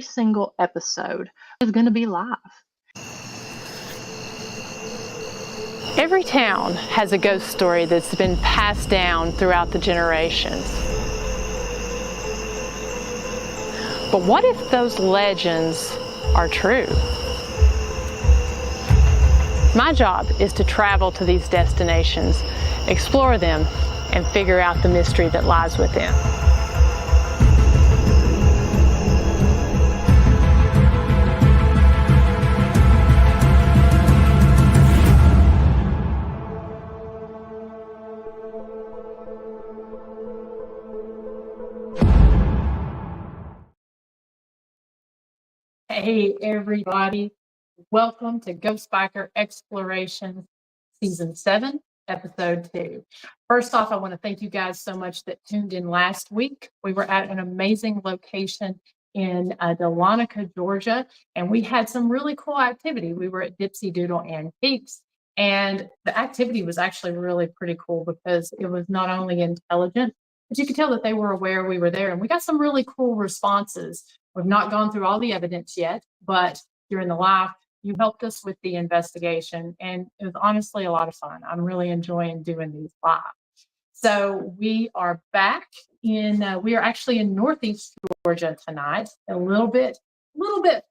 every single episode is going to be live. Every town has a ghost story that's been passed down throughout the generations. But what if those legends are true? My job is to travel to these destinations, explore them, and figure out the mystery that lies within. Hey everybody, welcome to Ghost Biker Exploration Season 7, Episode 2. First off, I want to thank you guys so much that tuned in last week. We were at an amazing location in Dahlonega, Georgia, and we had some really cool activity. We were at Dipsy Doodle Antiques, and the activity was actually really pretty cool because it was not only intelligent, but you could tell that they were aware we were there, and we got some really cool responses. We've not gone through all the evidence yet, but during the live, you helped us with the investigation, and it was honestly a lot of fun. I'm really enjoying doing these live. So we are back we are actually in Northeast Georgia tonight, a little bit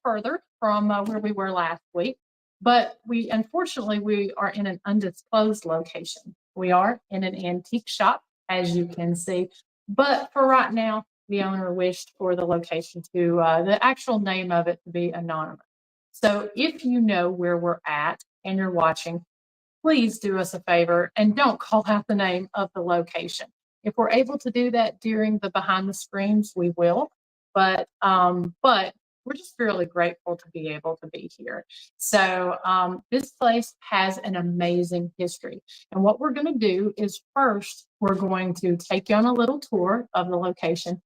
further from where we were last week, but unfortunately, we are in an undisclosed location. We are in an antique shop, as you can see, but for right now, the owner wished for the location to, the actual name of it to be anonymous. So if you know where we're at and you're watching, please do us a favor and don't call out the name of the location. If we're able to do that during the behind the screens, we will, but we're just really grateful to be able to be here. So this place has an amazing history. And what we're going to do is first, we're going to take you on a little tour of the location,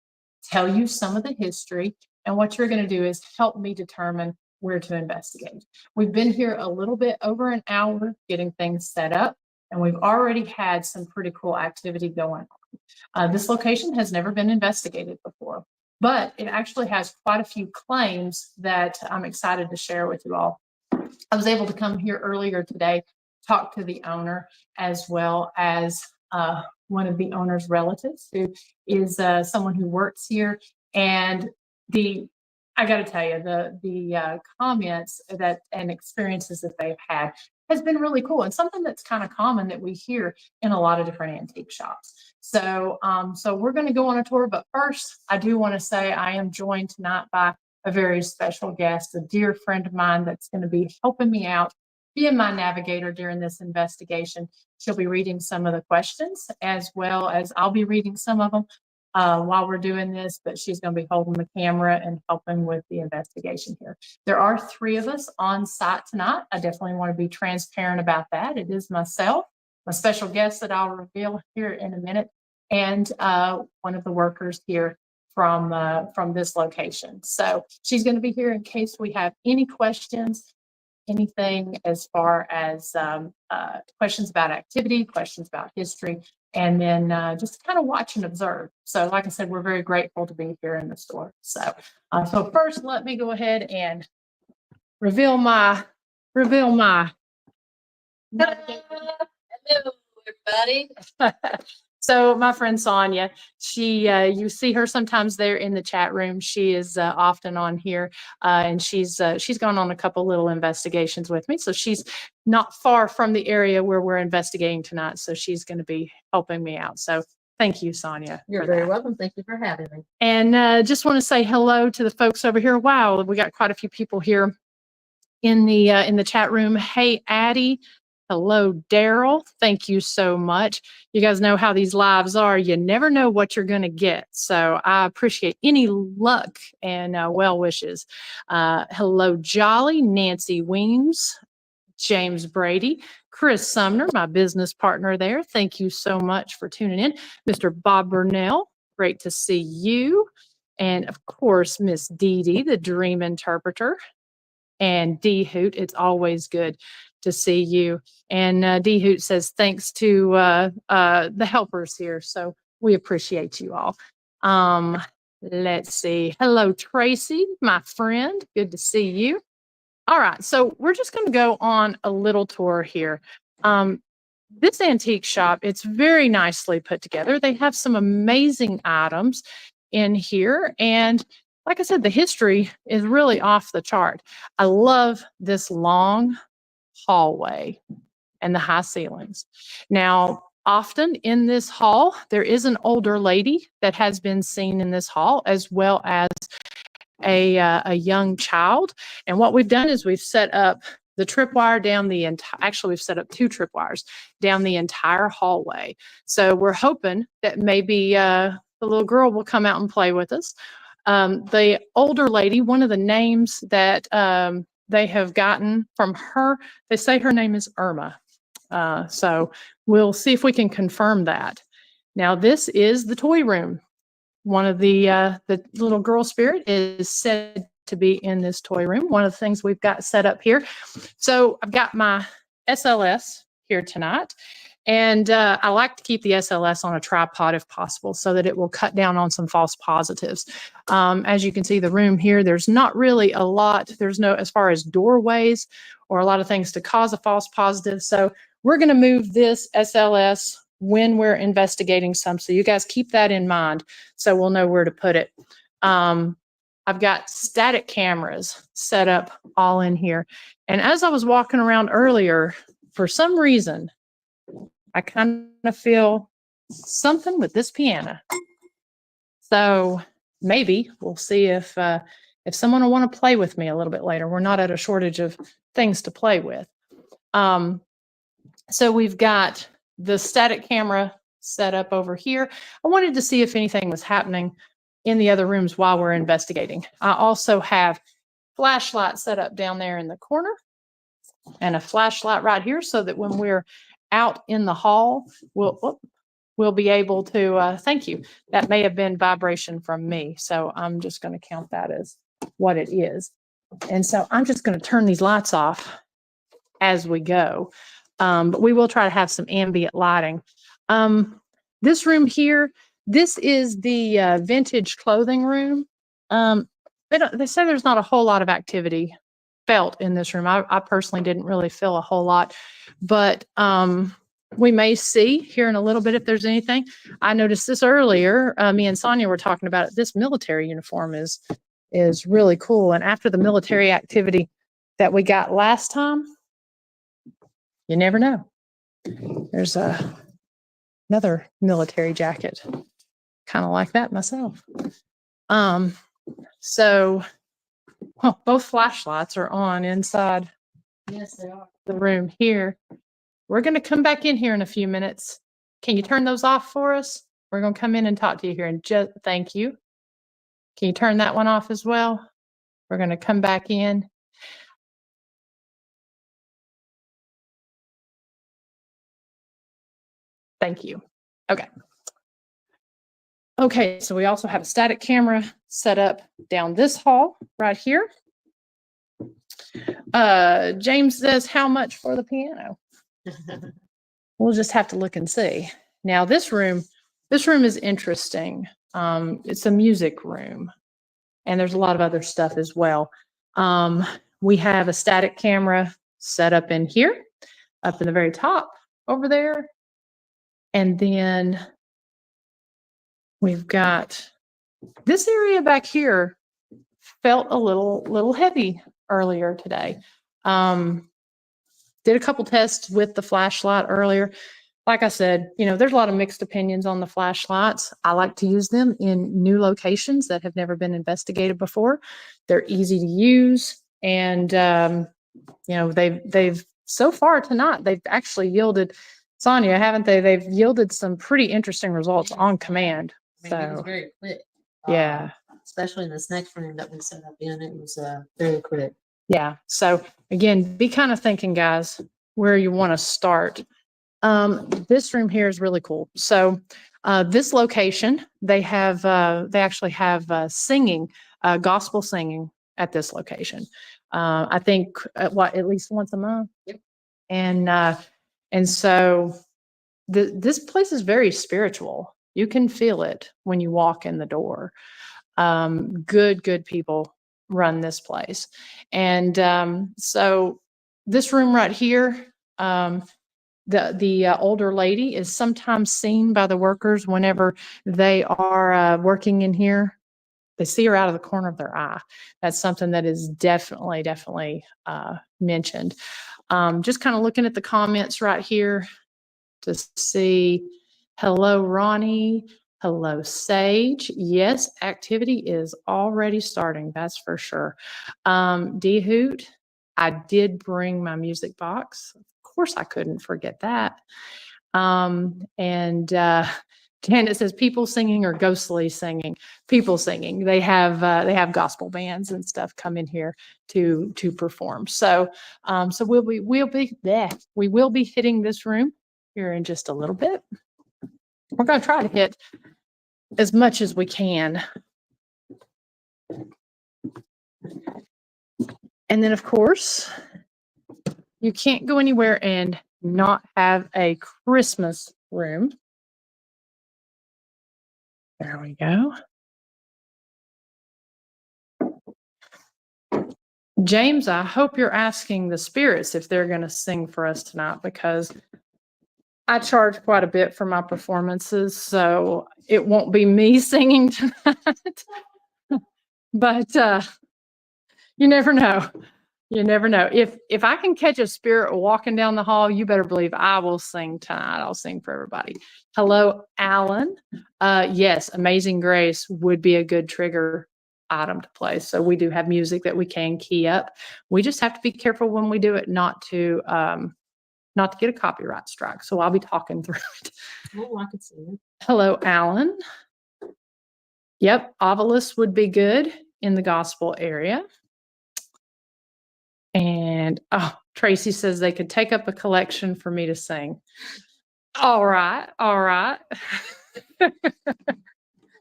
tell you some of the history, and what you're going to do is help me determine where to investigate. We've been here a little bit over an hour getting things set up, and we've already had some pretty cool activity going on. This location has never been investigated before, but it actually has quite a few claims that I'm excited to share with you all. I was able to come here earlier today, talk to the owner, as well as one of the owner's relatives, who is someone who works here. And I got to tell you, the comments and experiences that they've had has been really cool, and something that's kind of common that we hear in a lot of different antique shops. So we're going to go on a tour, but first, I do want to say I am joined tonight by a very special guest, a dear friend of mine that's going to be helping me out, being my navigator during this investigation. She'll be reading some of the questions, as well as I'll be reading some of them while we're doing this, but she's going to be holding the camera and helping with the investigation here. There are 3 of us on site tonight. I definitely want to be transparent about that. It is myself, my special guest that I'll reveal here in a minute, and one of the workers here from this location. So she's going to be here in case we have any questions, anything as far as questions about activity, questions about history, and then just kind of watch and observe. So like I said, we're very grateful to be here in the store. So first, let me go ahead and reveal my Hello, everybody. So my friend Sonia, she you see her sometimes there in the chat room. She is often on here, and she's gone on a couple little investigations with me. So she's not far from the area where we're investigating tonight. So she's going to be helping me out. So thank you, Sonia. You're very welcome. Thank you for having me. And just want to say hello to the folks over here. Wow, we got quite a few people here in the chat room. Hey, Addie. Hello, Daryl. Thank you so much. You guys know how these lives are. You never know what you're going to get. So I appreciate any luck and well wishes. Hello, Jolly, Nancy Weems, James Brady, Chris Sumner, my business partner there. Thank you so much for tuning in. Mr. Bob Burnell, great to see you. And of course, Miss Dee Dee, the dream interpreter. And D Hoot, it's always good to see you. And D Hoot says thanks to the helpers here. So we appreciate you all. Let's see. Hello, Tracy, my friend. Good to see you. All right, so we're just going to go on a little tour here. This antique shop, it's very nicely put together. They have some amazing items in here. And like I said, the history is really off the chart. I love this long hallway and the high ceilings. Now, often in this hall, there is an older lady that has been seen in this hall, as well as a young child. And what we've done is we've set up the tripwire down the entire, actually we've set up 2 tripwires down the entire hallway. So we're hoping that maybe the little girl will come out and play with us. The older lady, one of the names that they have gotten from her, they say her name is Irma. So we'll see if we can confirm that. Now this is the toy room. One of the little girl spirit is said to be in this toy room. One of the things we've got set up here. So I've got my SLS here tonight. And I like to keep the SLS on a tripod if possible so that it will cut down on some false positives. As you can see the room here, there's not really a lot. There's no, as far as doorways or a lot of things to cause a false positive. So we're going to move this SLS when we're investigating some. So you guys keep that in mind so we'll know where to put it. I've got static cameras set up all in here. And as I was walking around earlier, for some reason, I kind of feel something with this piano. So maybe we'll see if someone will want to play with me a little bit later. We're not at a shortage of things to play with. So we've got the static camera set up over here. I wanted to see if anything was happening in the other rooms while we're investigating. I also have flashlight set up down there in the corner and a flashlight right here so that when we're out in the hall, we'll be able to, thank you. That may have been vibration from me. So I'm just going to count that as what it is. And so I'm just going to turn these lights off as we go. But we will try to have some ambient lighting. This room here, this is the vintage clothing room. They say there's not a whole lot of activity felt in this room. I personally didn't really feel a whole lot, but we may see here in a little bit if there's anything. I noticed this earlier. Me and Sonia were talking about it. This military uniform is really cool. And after the military activity that we got last time, you never know. There's another military jacket, kind of like that myself. So both flashlights are on inside. Yes, they are. The room here. We're going to come back in here in a few minutes. Can you turn those off for us? We're going to come in and talk to you here. And thank you. Can you turn that one off as well? We're going to come back in. Thank you. Okay. Okay, so we also have a static camera set up down this hall right here. James says, how much for the piano? We'll just have to look and see. Now this room is interesting. It's a music room and there's a lot of other stuff as well. We have a static camera set up in here, up in the very top over there. And then we've got this area back here felt a little heavy earlier today. Did a couple tests with the flashlight earlier. Like I said, there's a lot of mixed opinions on the flashlights. I like to use them in new locations that have never been investigated before. They're easy to use. And, they've so far tonight, they've actually yielded, Sonia, haven't they? They've yielded some pretty interesting results on command. I mean, it was very quick. Yeah. Especially in this next room that we set up in, it was very quick. Yeah. So again, be kind of thinking, guys, where you want to start. This room here is really cool. So this location, they actually have singing, gospel singing at this location. I think at least once a month. Yep. And so this place is very spiritual. You can feel it when you walk in the door. Good people run this place. And so this room right here, the older lady is sometimes seen by the workers whenever they are working in here. They see her out of the corner of their eye. That's something that is definitely mentioned. Just kind of looking at the comments right here to see. Hello, Ronnie. Hello, Sage. Yes, activity is already starting. That's for sure. D Hoot, I did bring my music box. Of course, I couldn't forget that. And Janet says people singing or ghostly singing. People singing. They have gospel bands and stuff come in here to perform. So we will be hitting this room here in just a little bit. We're going to try to hit as much as we can. And then, of course, you can't go anywhere and not have a Christmas room. There we go. James, I hope you're asking the spirits if they're going to sing for us tonight, because I charge quite a bit for my performances, so it won't be me singing tonight. But you never know. You never know. If I can catch a spirit walking down the hall, you better believe I will sing tonight. I'll sing for everybody. Hello, Alan. Yes, Amazing Grace would be a good trigger item to play. So we do have music that we can key up. We just have to be careful when we do it not to get a copyright strike. So I'll be talking through it. Oh, I could see it. Hello, Alan. Yep, Ovilus would be good in the gospel area. And Tracy says they could take up a collection for me to sing. All right.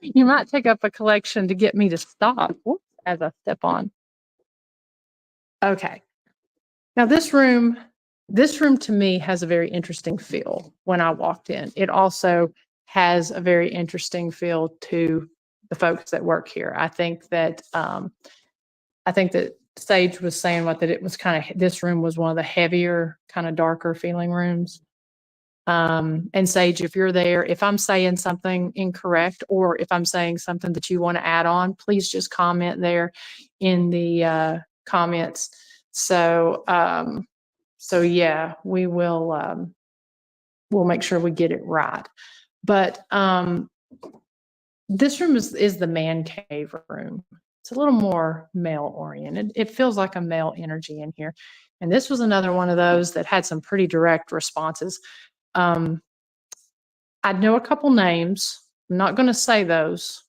You might take up a collection to get me to stop. Whoops, as I step on. Okay. Now this room to me has a very interesting feel when I walked in. It also has a very interesting feel to the folks that work here. I think that Sage was saying that it was this room was one of the heavier, kind of darker feeling rooms. And Sage, if you're there, if I'm saying something incorrect or if I'm saying something that you want to add on, please just comment there in the comments. So yeah, we will, we'll make sure we get it right. But this room is the man cave room. It's a little more male oriented. It feels like a male energy in here. And this was another one of those that had some pretty direct responses. I know a couple names. I'm not going to say those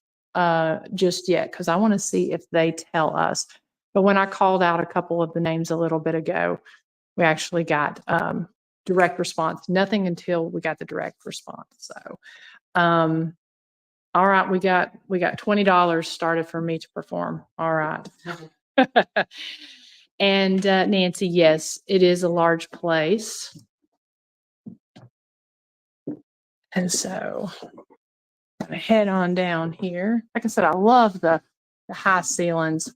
just yet because I want to see if they tell us. But when I called out a couple of the names a little bit ago, we actually got direct response. Nothing until we got the direct response. So, all right, we got $20 started for me to perform. All right. And Nancy, yes, it is a large place. And so I'm gonna head on down here. Like I said, I love the high ceilings.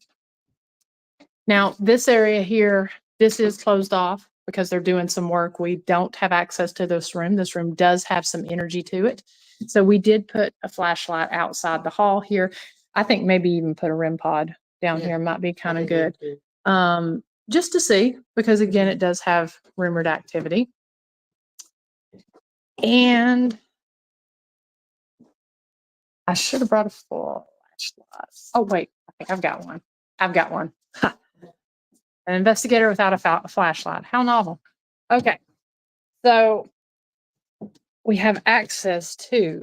Now, this area here, this is closed off because they're doing some work. We don't have access to this room. This room does have some energy to it. So we did put a flashlight outside the hall here. I think maybe even put a REM pod down here might be kind of good. Just to see, because again, it does have rumored activity. And I should have brought a full flashlight. Oh, wait, I think I've got one. Ha. An investigator without a flashlight. How novel. Okay, so we have access to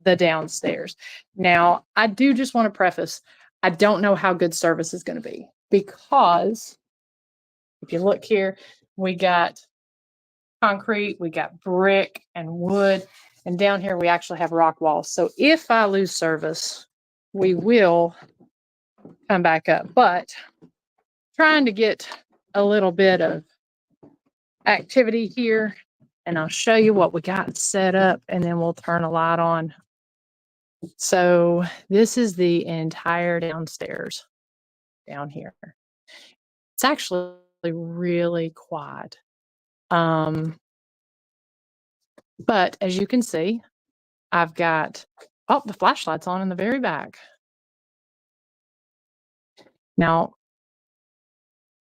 the downstairs. Now, I do just want to preface, I don't know how good service is going to be, because if you look here, we got concrete, we got brick and wood, and down here we actually have rock walls. So if I lose service, we will come back up. But trying to get a little bit of activity here, and I'll show you what we got set up, and then we'll turn a light on. So this is the entire downstairs down here. It's actually really quiet. But as you can see, I've got, oh, the flashlight's on in the very back. Now,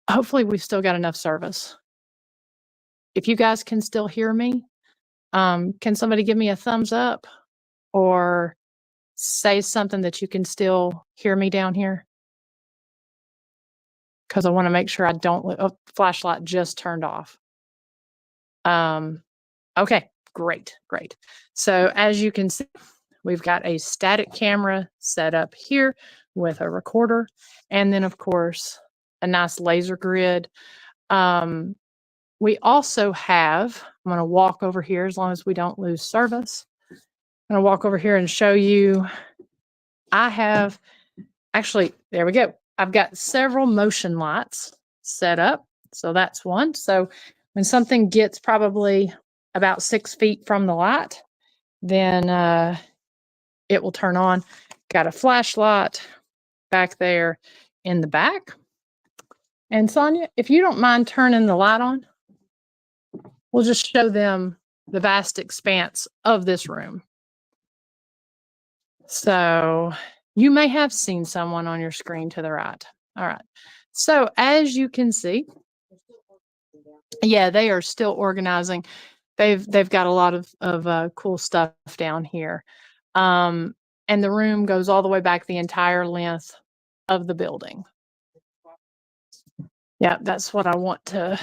hopefully we've still got enough service. If you guys can still hear me, can somebody give me a thumbs up or say something that you can still hear me down here? Because I want to make sure I don't, oh, flashlight just turned off. Okay, great. So as you can see, we've got a static camera set up here with a recorder. And then of course, a nice laser grid. We also have, I'm going to walk over here as long as we don't lose service. I'm going to walk over here and show you, I have, actually, there we go. I've got several motion lights set up. So that's one. So when something gets probably about 6 feet from the light, then it will turn on. Got a flashlight back there in the back. And Sonia, if you don't mind turning the light on, we'll just show them the vast expanse of this room. So you may have seen someone on your screen to the right. All right. So as you can see, yeah, they are still organizing. They've got a lot of cool stuff down here. And the room goes all the way back the entire length of the building. Yeah, that's what I want to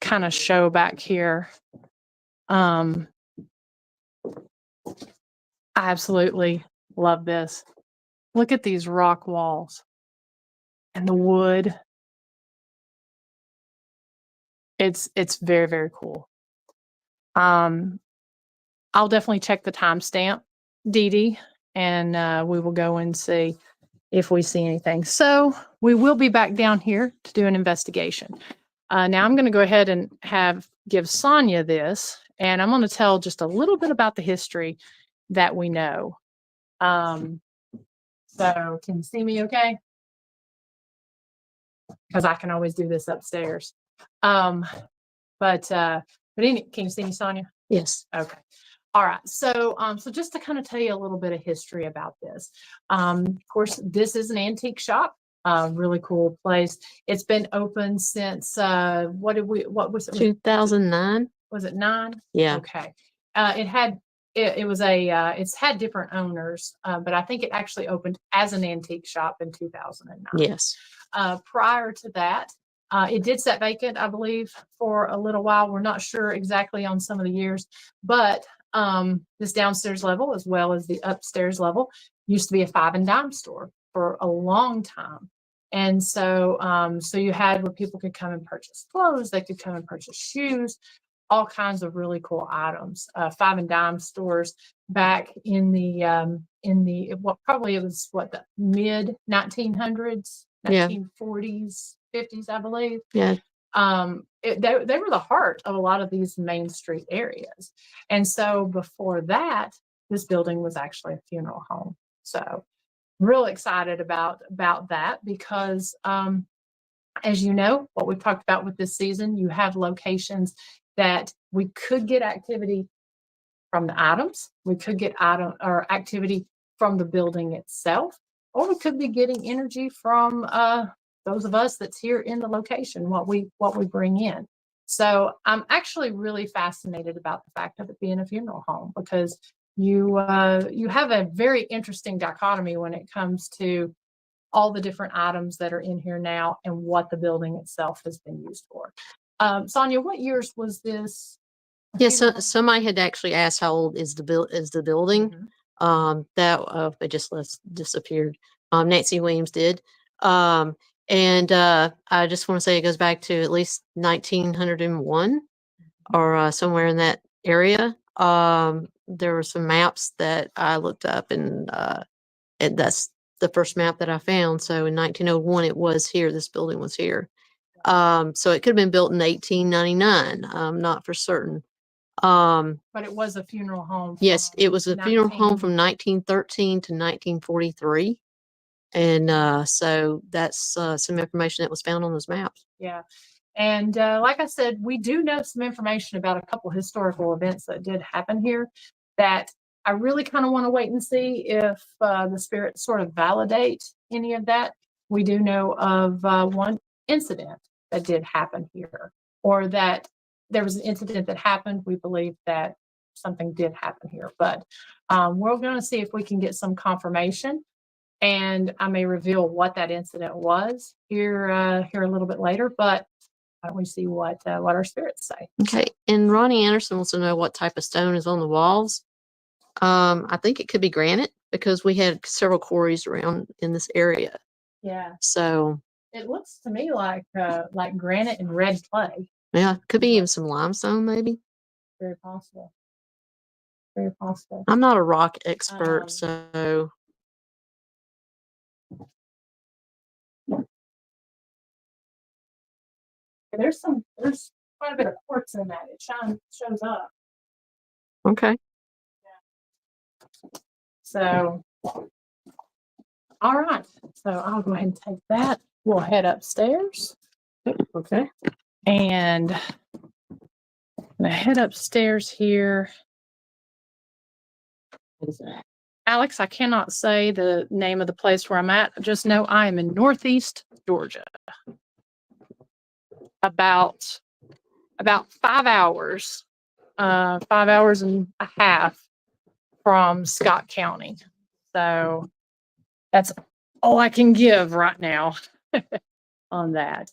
kind of show back here. I absolutely love this. Look at these rock walls and the wood. It's very, very cool. I'll definitely check the timestamp, Dee Dee, and we will go and see if we see anything. So we will be back down here to do an investigation. Now I'm going to go ahead and give Sonia this, and I'm going to tell just a little bit about the history that we know. So can you see me okay? Because I can always do this upstairs. But can you see me, Sonia? Yes. Okay. All right. So just to kind of tell you a little bit of history about this. Of course, this is an antique shop. Really cool place. It's been open since what was it? 2009. Was it 9? Yeah. Okay. It's had different owners, but I think it actually opened as an antique shop in 2009. Yes. Prior to that, it did sit vacant, I believe, for a little while. We're not sure exactly on some of the years, but this downstairs level, as well as the upstairs level, used to be a 5 and dime store for a long time. And so you had where people could come and purchase clothes, they could come and purchase shoes, all kinds of really cool items. 5 and dime stores back in the the mid 1900s, 1940s, 50s, I believe. Yeah. They were the heart of a lot of these main street areas. And so before that, this building was actually a funeral home. So real excited about that because as you know, what we've talked about with this season, you have locations that we could get activity from the items, we could get activity from the building itself, or we could be getting energy from those of us that's here in the location, what we bring in. So I'm actually really fascinated about the fact of it being a funeral home because you have a very interesting dichotomy when it comes to all the different items that are in here now and what the building itself has been used for. Sonia, what years was this? Yes. So somebody had actually asked how old is the building. Mm-hmm. It just disappeared. Nancy Williams did. And I just want to say it goes back to at least 1901 or somewhere in that area. There were some maps that I looked up, and that's the first map that I found. So in 1901, it was here. This building was here. So it could have been built in 1899. I'm not for certain. But it was a funeral home. Yes, from it was a funeral home 19 from 1913 to 1943. And so that's some information that was found on those maps. Yeah. And like I said, we do know some information about a couple historical events that did happen here that I really kind of want to wait and see if the spirits sort of validate any of that. We do know of one incident that did happen here, or that there was an incident that happened. We believe that something did happen here, but we're going to see if we can get some confirmation. And I may reveal what that incident was here a little bit later, but why don't we see what our spirits say? Okay. And Ronnie Anderson wants to know what type of stone is on the walls. I think it could be granite because we had several quarries around in this area. Yeah, So it looks to me like granite and red clay. yeah, could be even some limestone, maybe. Very possible. Very possible. I'm not a rock expert, so There's quite a bit of quartz in that. It shows up. okay. So, all right. So I'll go ahead and take that. We'll head upstairs. Okay. And I'm gonna head upstairs here. Alex, I cannot say the name of the place where I'm at. I just know I am in Northeast Georgia. About 5 hours, 5 hours and a half from Scott County. So that's all I can give right now on that.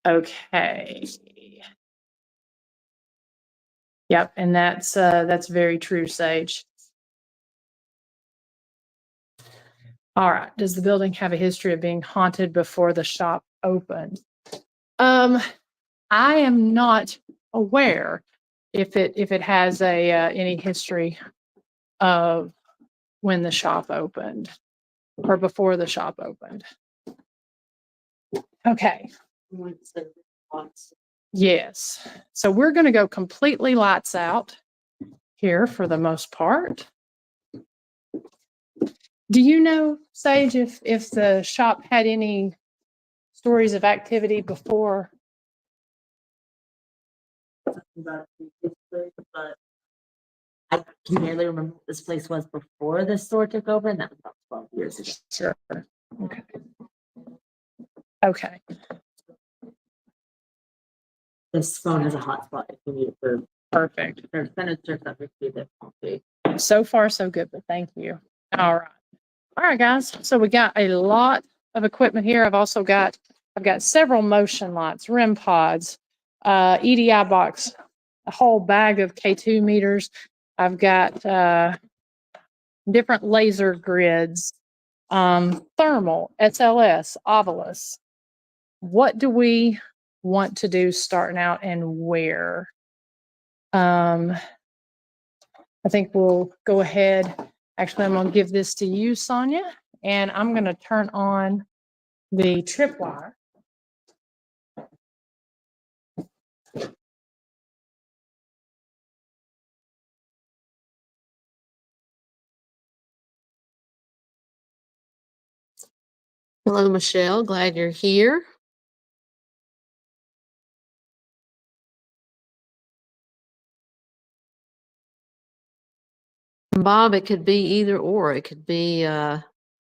Okay. Yep, and that's very true, Sage. All right. Does the building have a history of being haunted before the shop opened? I am not aware if it has any history of when the shop opened or before the shop opened. Okay. Yes. So we're going to go completely lights out here for the most part. Do you know, Sage, if the shop had any stories of activity before? But I can barely remember what this place was before the store took over, and that was about 12 years ago. Sure. Okay. Okay. This phone has a hotspot if you need it for Perfect. expenditures that receive it. So far, so good, but thank you. All right. All right, guys. So we got a lot of equipment here. I've got several motion lights, REM pods, EDI box, a whole bag of K2 meters. I've got different laser grids, thermal, SLS, Ovilus. What do we want to do starting out and where? I think we'll go ahead. Actually, I'm going to give this to you, Sonia, and I'm going to turn on the tripwire. Hello, Michelle. Glad you're here. Bob, it could be either or. It could be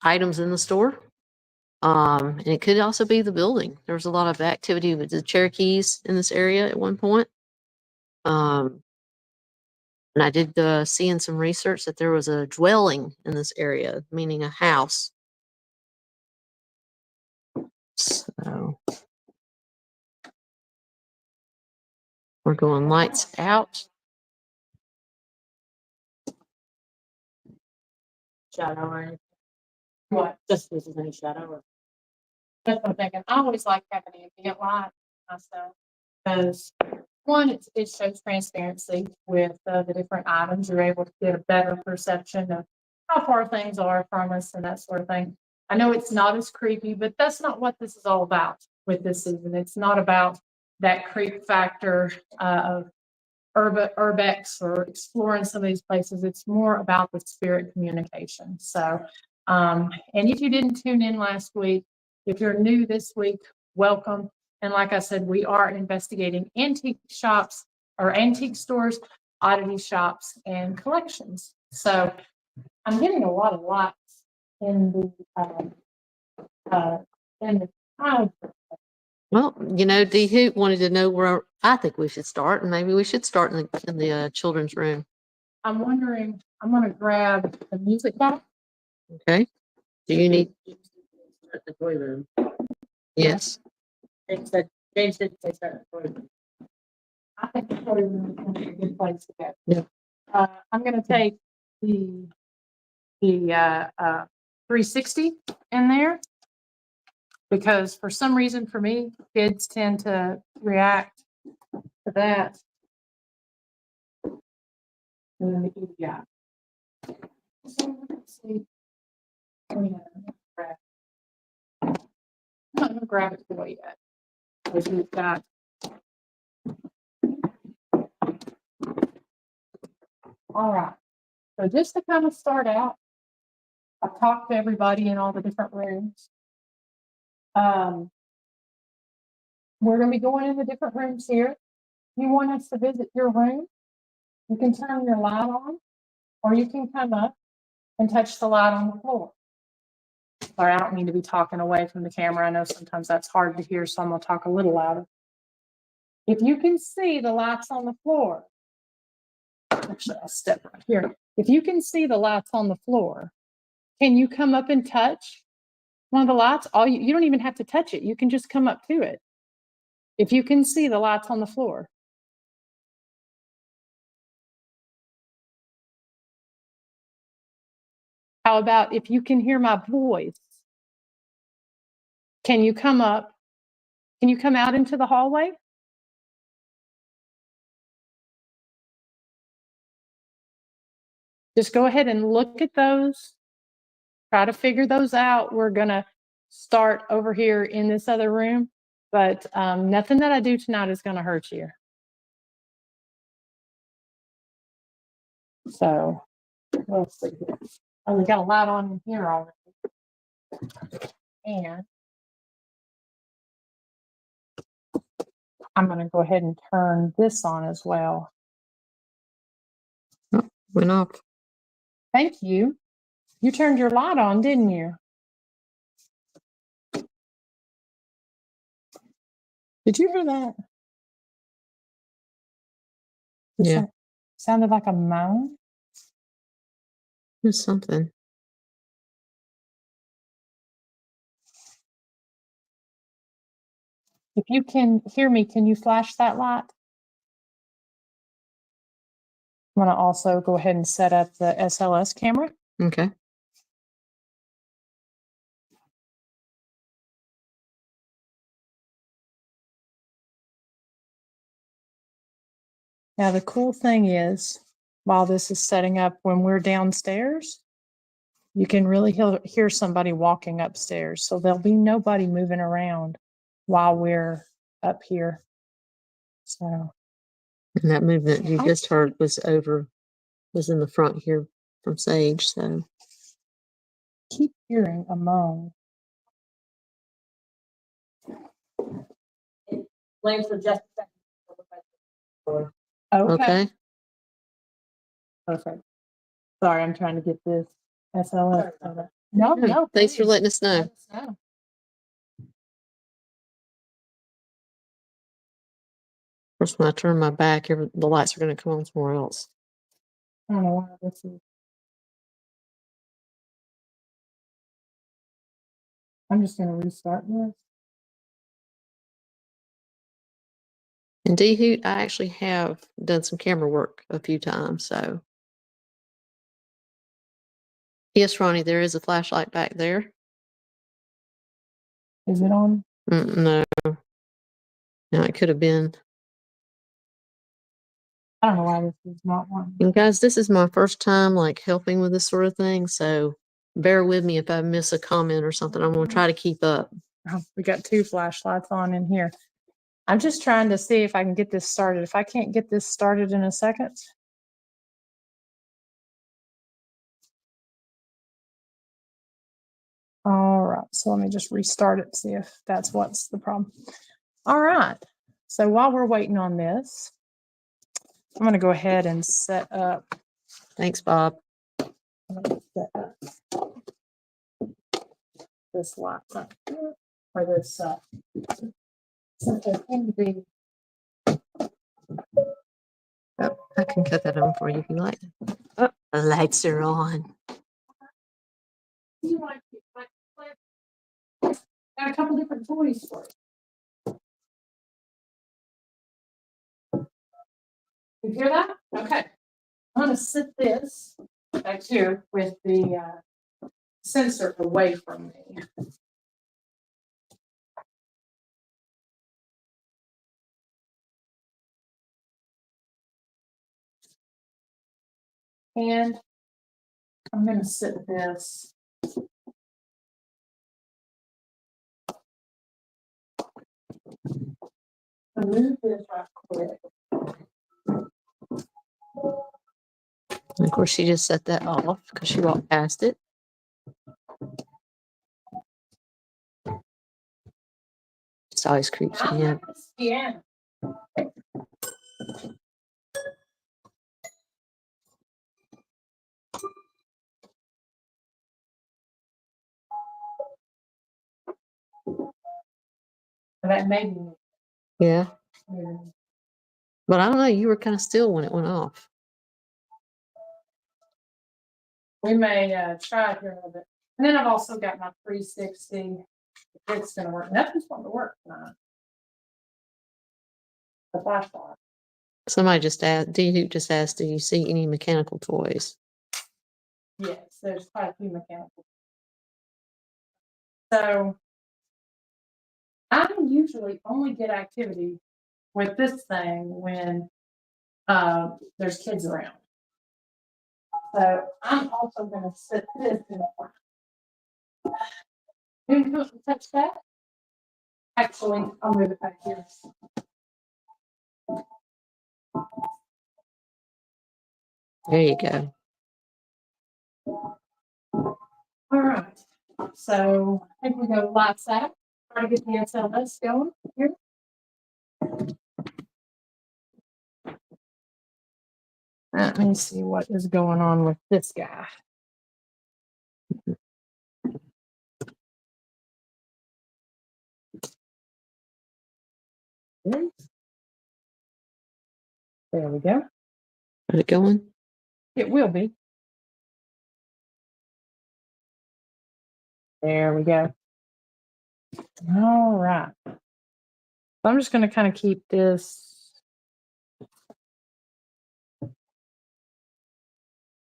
items in the store. And it could also be the building. There was a lot of activity with the Cherokees in this area at one point. And I did see in some research that there was a dwelling in this area, meaning a house. So we're going lights out. Shadow or anything. What? Just this is any shadow or That's what I'm thinking. I always like having an ambient light myself because one, it shows transparency with the different items. You're able to get a better perception of how far things are from us and that sort of thing. I know it's not as creepy, but that's not what this is all about with this season. It's not about that creep factor of urbex or exploring some of these places. It's more about the spirit communication. So, and if you didn't tune in last week, if you're new this week, welcome. And like I said, we are investigating antique shops or antique stores, oddity shops, and collections. So I'm getting a lot of likes in the time. Well, you know, D Hoot wanted to know where I think we should start, and maybe we should start in the children's room. I'm wondering, I'm going to grab the music box. Okay. Do you need? At the toy room. Yes. James did say start the toy room. I think it's probably a good place to go. Yeah. I'm going to take the 360 in there because for some reason for me, kids tend to react to that. And then the EDI. So let's see. Oh, yeah, I'm not going to grab it for you yet. Because we've got all right. So just to kind of start out, I've talked to everybody in all the different rooms. We're going to be going in the different rooms here. If you want us to visit your room, you can turn your light on, or you can come up and touch the light on the floor. Sorry, I don't mean to be talking away from the camera. I know sometimes that's hard to hear, so I'm going to talk a little louder. If you can see the lights on the floor, actually, I'll step right here. If you can see the lights on the floor, can you come up and touch one of the lights? You don't even have to touch it. You can just come up to it. If you can see the lights on the floor. How about if you can hear my voice? Can you come up? Can you come out into the hallway? Just go ahead and look at those. Try to figure those out. We're going to start over here in this other room, but nothing that I do tonight is going to hurt you. So let's see here. Oh, we got a light on in here already. And I'm going to go ahead and turn this on as well. Went off. Thank you. You turned your light on, didn't you? Did you hear that? Yeah. Sounded like a moan. There's something. If you can hear me, can you flash that light? I'm going to also go ahead and set up the SLS camera. Okay. Now, the cool thing is, while this is setting up, when we're downstairs, you can really hear somebody walking upstairs. So there'll be nobody moving around while we're up here. So. And that movement you just heard was in the front here from Sage. So Keep hearing a moan. Flames for just a second. okay. Perfect. Sorry, I'm trying to get this SLS. No, no. Thanks for please. letting us know. Let us know. Of course, when I turn my back, the lights are going to come on somewhere else. I don't know why this is. I'm just going to restart this. And D Hoot, I actually have done some camera work a few times. So yes, Ronnie, there is a flashlight back there. Is it on? No, it could have been. I don't know why this is not on. And guys, this is my first time like helping with this sort of thing. So bear with me if I miss a comment or something. I'm going to try to keep up. Oh, we got two flashlights on in here. I'm just trying to see if I can get this started. If I can't get this started in a second. All right, so let me just restart it, see if that's what's the problem. All right, so while we're waiting on this, I'm going to go ahead and set up. Thanks, Bob. I'm gonna set up this light right here, or this, since there's going to be, Oh, I can cut that on for you if you like. Oh, the lights are on. got a couple different toys for you. You hear that? Okay. I'm going to sit this back here with the sensor away from me. And I'm going to sit this. Move this right quick. And of course, she just set that off because she walked past it. Just always creeps me out. Yeah. That made me. Yeah. Yeah. But I don't know. You were kind of still when it went off. We may try it here a little bit. And then I've also got my 360. It's going to work. Nothing's going to work tonight. The flashlight. Somebody just asked, do you see any mechanical toys? Yes, there's quite a few mechanical. So I usually only get activity with this thing when there's kids around. So I'm also going to sit this in the front. You want to touch that? Actually, I'll move it back here. There you go. All right. So I think we go lights out. Try to get the SLS going here. Let me see what is going on with this guy. There we go. Is it going? It will be. There we go. All right. So I'm just going to kind of keep this.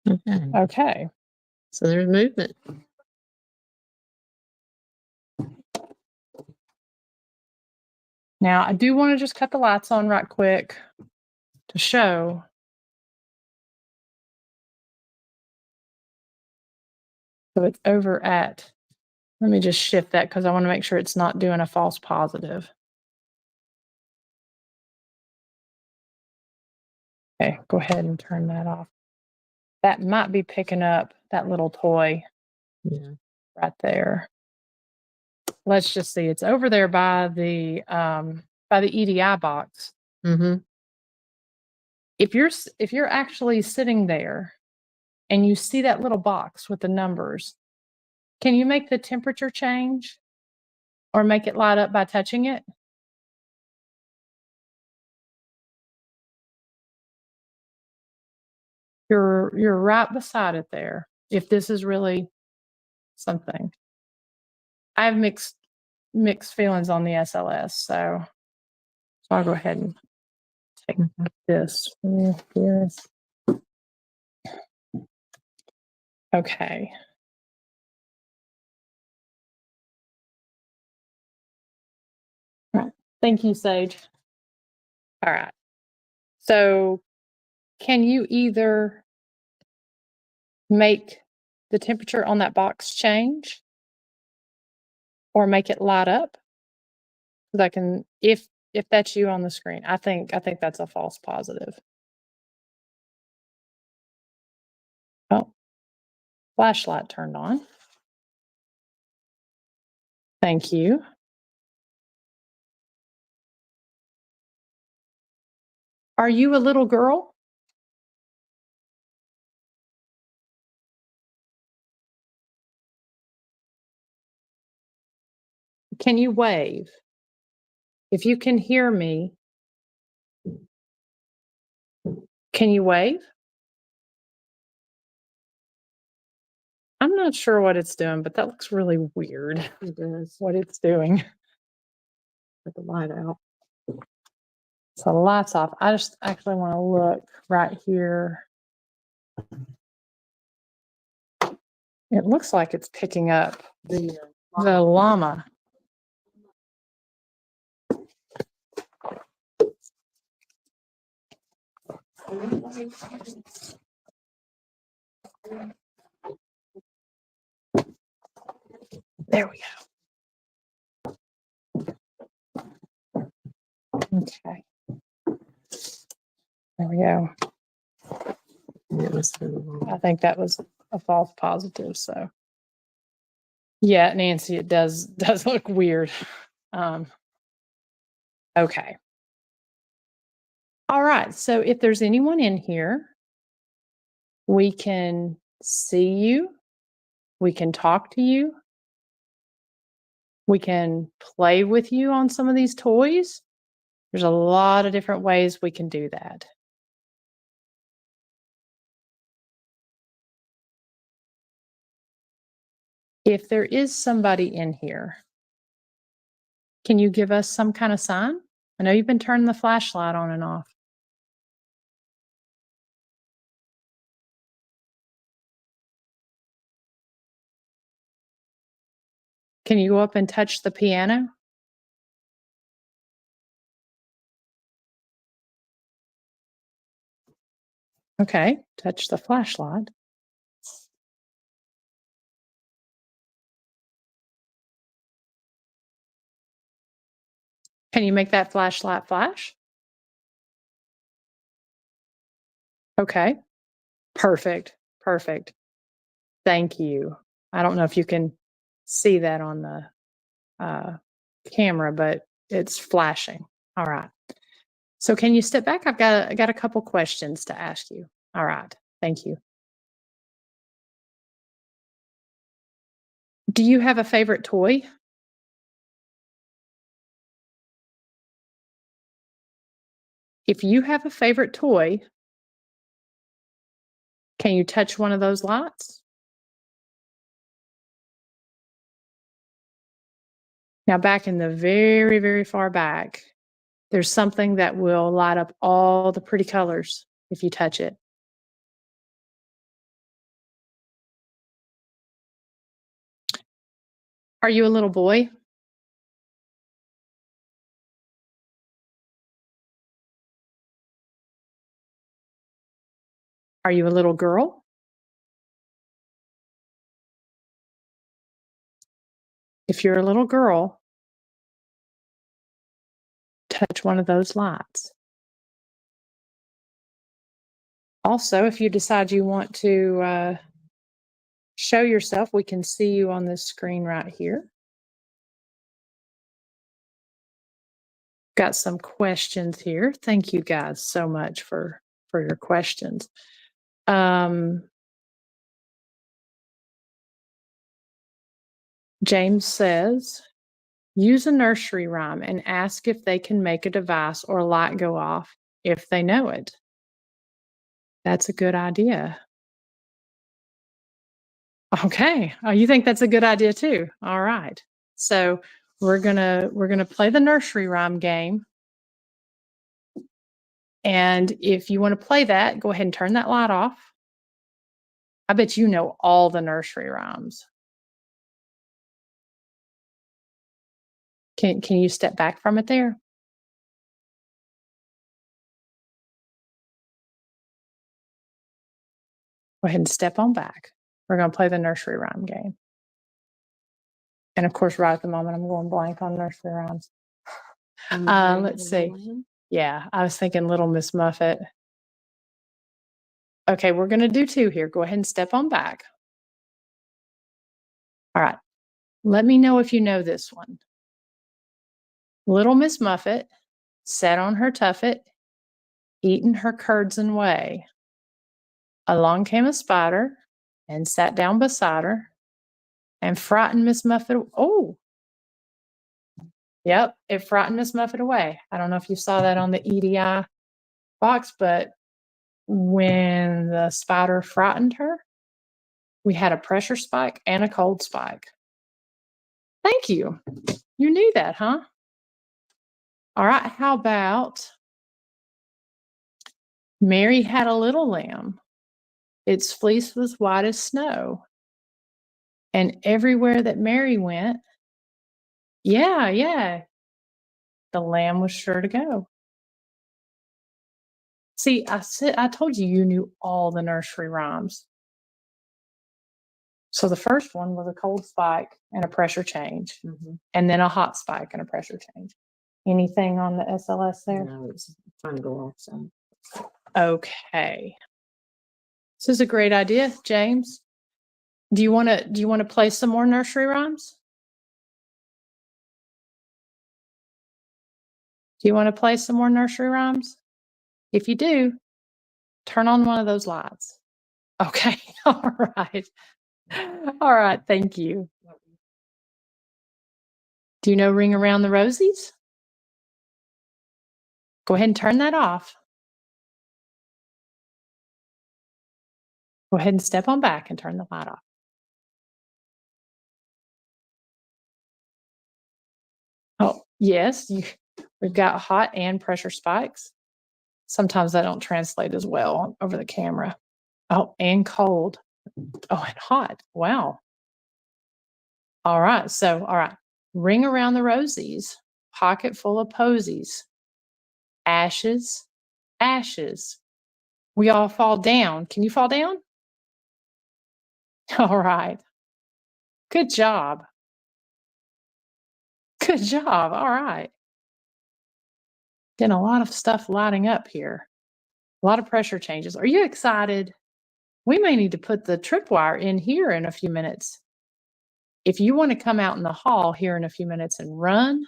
Okay. Okay. So there's movement. Now I do want to just cut the lights on right quick to show. So it's over at, let me just shift that because I want to make sure it's not doing a false positive. Okay, go ahead and turn that off. That might be picking up that little toy Yeah. right there. Let's just see. It's over there by the EDI box. Mm-hmm. If you're actually sitting there and you see that little box with the numbers, can you make the temperature change or make it light up by touching it? You're right beside it there. If this is really something. I have mixed feelings on the SLS, so I'll go ahead and take this. Yes. Okay. All right. Thank you, Sage. All right. So can you either make the temperature on that box change or make it light up? Because I can, if if that's you on the screen. I think that's a false positive. Oh, flashlight turned on. Thank you. Are you a little girl? Can you wave? If you can hear me, can you wave? I'm not sure what it's doing, but that looks really weird. It does. What it's doing. Put the light out. So the light's off. I just actually want to look right here. It looks like it's picking up The the llama. There we go. Okay. There we go. it was for the wrong- I think that was a false positive. So, yeah, Nancy, it does look weird. Okay. All right. So if there's anyone in here, we can see you. We can talk to you. We can play with you on some of these toys. There's a lot of different ways we can do that. If there is somebody in here, can you give us some kind of sign? I know you've been turning the flashlight on and off. Can you go up and touch the piano? Okay, touch the flashlight. Can you make that flashlight flash? Okay, perfect, perfect. Thank you. I don't know if you can see that on the camera, but it's flashing. All right. So can you step back? I got a couple questions to ask you. All right. Thank you. Do you have a favorite toy? If you have a favorite toy, can you touch one of those lights? Now, back in the very, very far back, there's something that will light up all the pretty colors if you touch it. Are you a little boy? Are you a little girl? If you're a little girl, touch one of those lights. Also, if you decide you want to show yourself, we can see you on this screen right here. Got some questions here. Thank you guys so much for your questions. James says, use a nursery rhyme and ask if they can make a device or a light go off if they know it. That's a good idea. Okay. Oh, you think that's a good idea too? All right. So we're gonna play the nursery rhyme game. And if you want to play that, go ahead and turn that light off. I bet you know all the nursery rhymes. Can you step back from it there? Go ahead and step on back. We're going to play the nursery rhyme game. And of course, right at the moment, I'm going blank on nursery rhymes. Let's see. Yeah, I was thinking Little Miss Muffet. Okay, we're going to do two here. Go ahead and step on back. All right. Let me know if you know this one. Little Miss Muffet sat on her tuffet, eating her curds and whey. Along came a spider and sat down beside her and frightened Miss Muffet. Oh, yep, it frightened Miss Muffet away. I don't know if you saw that on the EDI box, but when the spider frightened her, we had a pressure spike and a cold spike. Thank you. You knew that, huh? All right, how about Mary had a little lamb. Its fleece was white as snow. And everywhere that Mary went, yeah, the lamb was sure to go. See, I told you you knew all the nursery rhymes. So the first one was a cold spike and a pressure change, and then a hot spike and a pressure change. Anything on the SLS there? No, it's trying to go off some. Okay. This is a great idea, James. Do you want to play some more nursery rhymes? Do you want to play some more nursery rhymes? If you do, turn on one of those lights. Okay. All right. All right. Thank you. Do you know Ring Around the Rosies? Go ahead and turn that off. Go ahead and step on back and turn the light off. Oh, yes, we've got hot and pressure spikes. Sometimes they don't translate as well over the camera. Oh, and cold. Oh, and hot. Wow. All right. So, all right. Ring around the rosies, pocket full of posies. Ashes, ashes. We all fall down. Can you fall down? All right. Good job. Good job. All right. Getting a lot of stuff lighting up here. A lot of pressure changes. Are you excited? We may need to put the tripwire in here in a few minutes. If you want to come out in the hall here in a few minutes and run,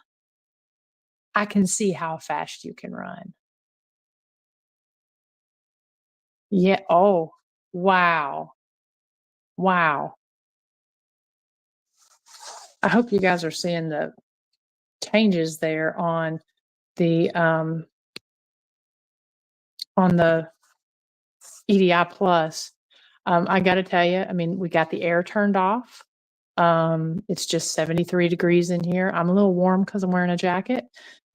I can see how fast you can run. Yeah. Oh, wow. Wow. I hope you guys are seeing the changes there on the EDI Plus. I got to tell you, I mean, we got the air turned off. It's just 73 degrees in here. I'm a little warm because I'm wearing a jacket,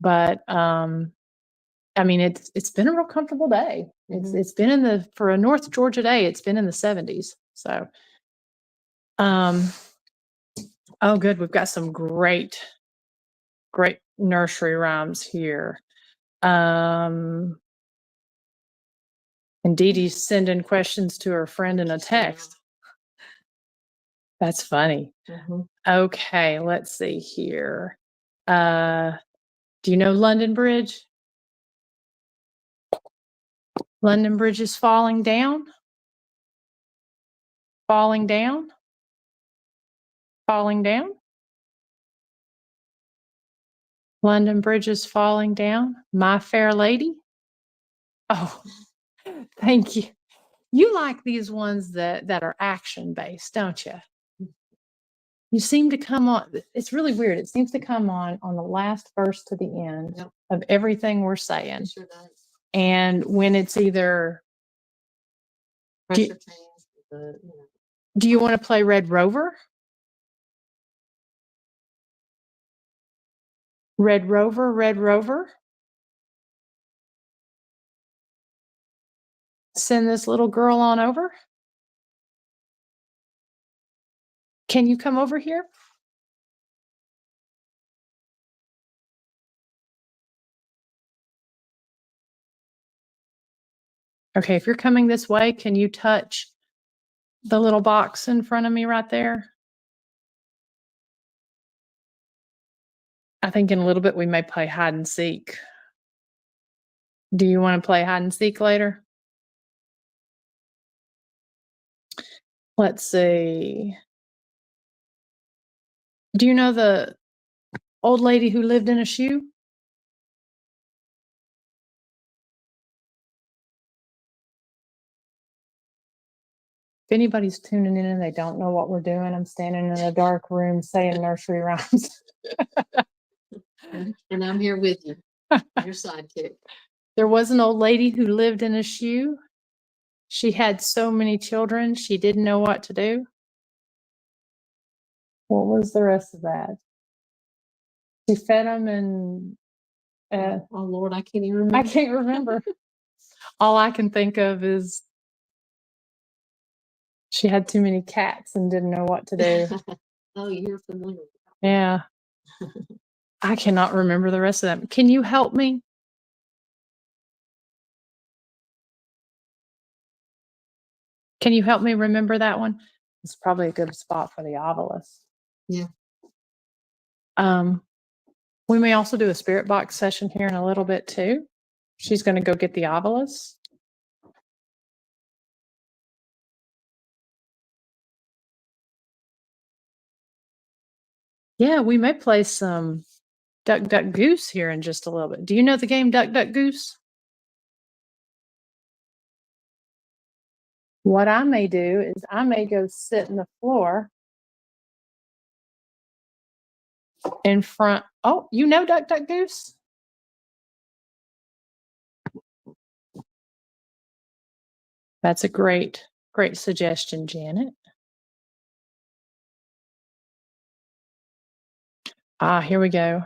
but I mean, it's been a real comfortable day. It's been for a North Georgia day, it's been in the 70s. So, oh, good. We've got some great nursery rhymes here. And Dee Dee's sending questions to her friend in a text. That's funny. Okay, let's see here. Do you know London Bridge? London Bridge is falling down. Falling down. Falling down. London Bridge is falling down. My Fair Lady. Oh, thank you. You like these ones that are action based, don't you? You seem to come on. It's really weird. It seems to come on the last verse to the end of everything we're saying. Sure does. And when it's either, Pressure change. do you want to play Red Rover? Red Rover, Red Rover. Send this little girl on over. Can you come over here? Okay, if you're coming this way, can you touch the little box in front of me right there? I think in a little bit we may play hide and seek. Do you want to play hide and seek later? Let's see. Do you know the old lady who lived in a shoe? If anybody's tuning in and they don't know what we're doing, I'm standing in a dark room saying nursery rhymes. And I'm here with you, your sidekick. There was an old lady who lived in a shoe. She had so many children, she didn't know what to do. What was the rest of that? She fed them and Oh Lord, I can't even remember. I can't remember. All I can think of is she had too many cats and didn't know what to do. Oh, you're familiar. Yeah. I cannot remember the rest of them. Can you help me? Can you help me remember that one? It's probably a good spot for the obelisk. Yeah. We may also do a spirit box session here in a little bit too. She's going to go get the obelisk. Yeah, we may play some Duck Duck Goose here in just a little bit. Do you know the game Duck Duck Goose? What I may do is I may go sit in the floor in front. Oh, you know Duck Duck Goose? That's a great suggestion, Janet. Ah, here we go.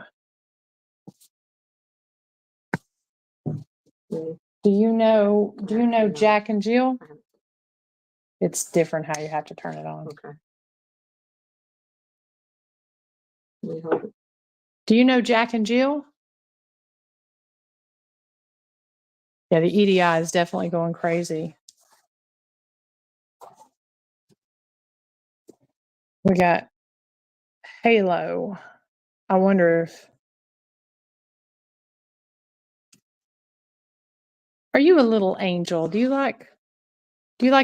Do you know Jack and Jill? It's different how you have to turn it on. Okay. We hope. Do you know Jack and Jill? Yeah, the EDI is definitely going crazy. We got Halo. I wonder if. Are you a little angel? Do you like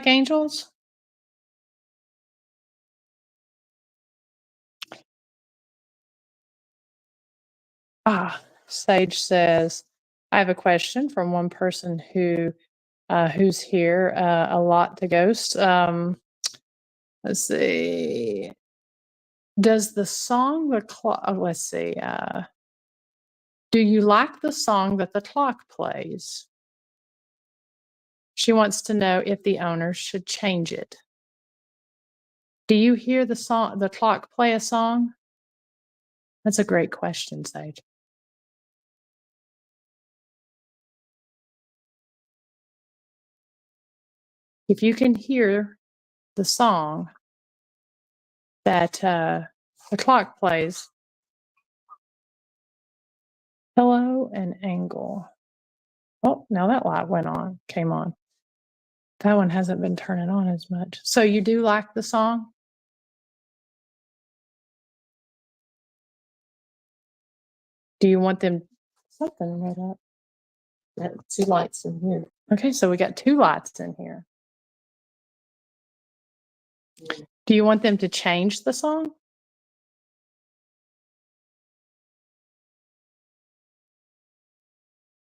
angels? Sage says, I have a question from one person who's here a lot to ghost. Let's see. Does the song the clock? Let's see. Do you like the song that the clock plays? She wants to know if the owner should change it. Do you hear the clock play a song? That's a great question, Sage. If you can hear the song that the clock plays, hello and angle. Oh, now that light came on. That one hasn't been turning on as much. So you do like the song? Do you want them something right up? Got 2 lights in here. Okay, so we got 2 lights in here. Do you want them to change the song?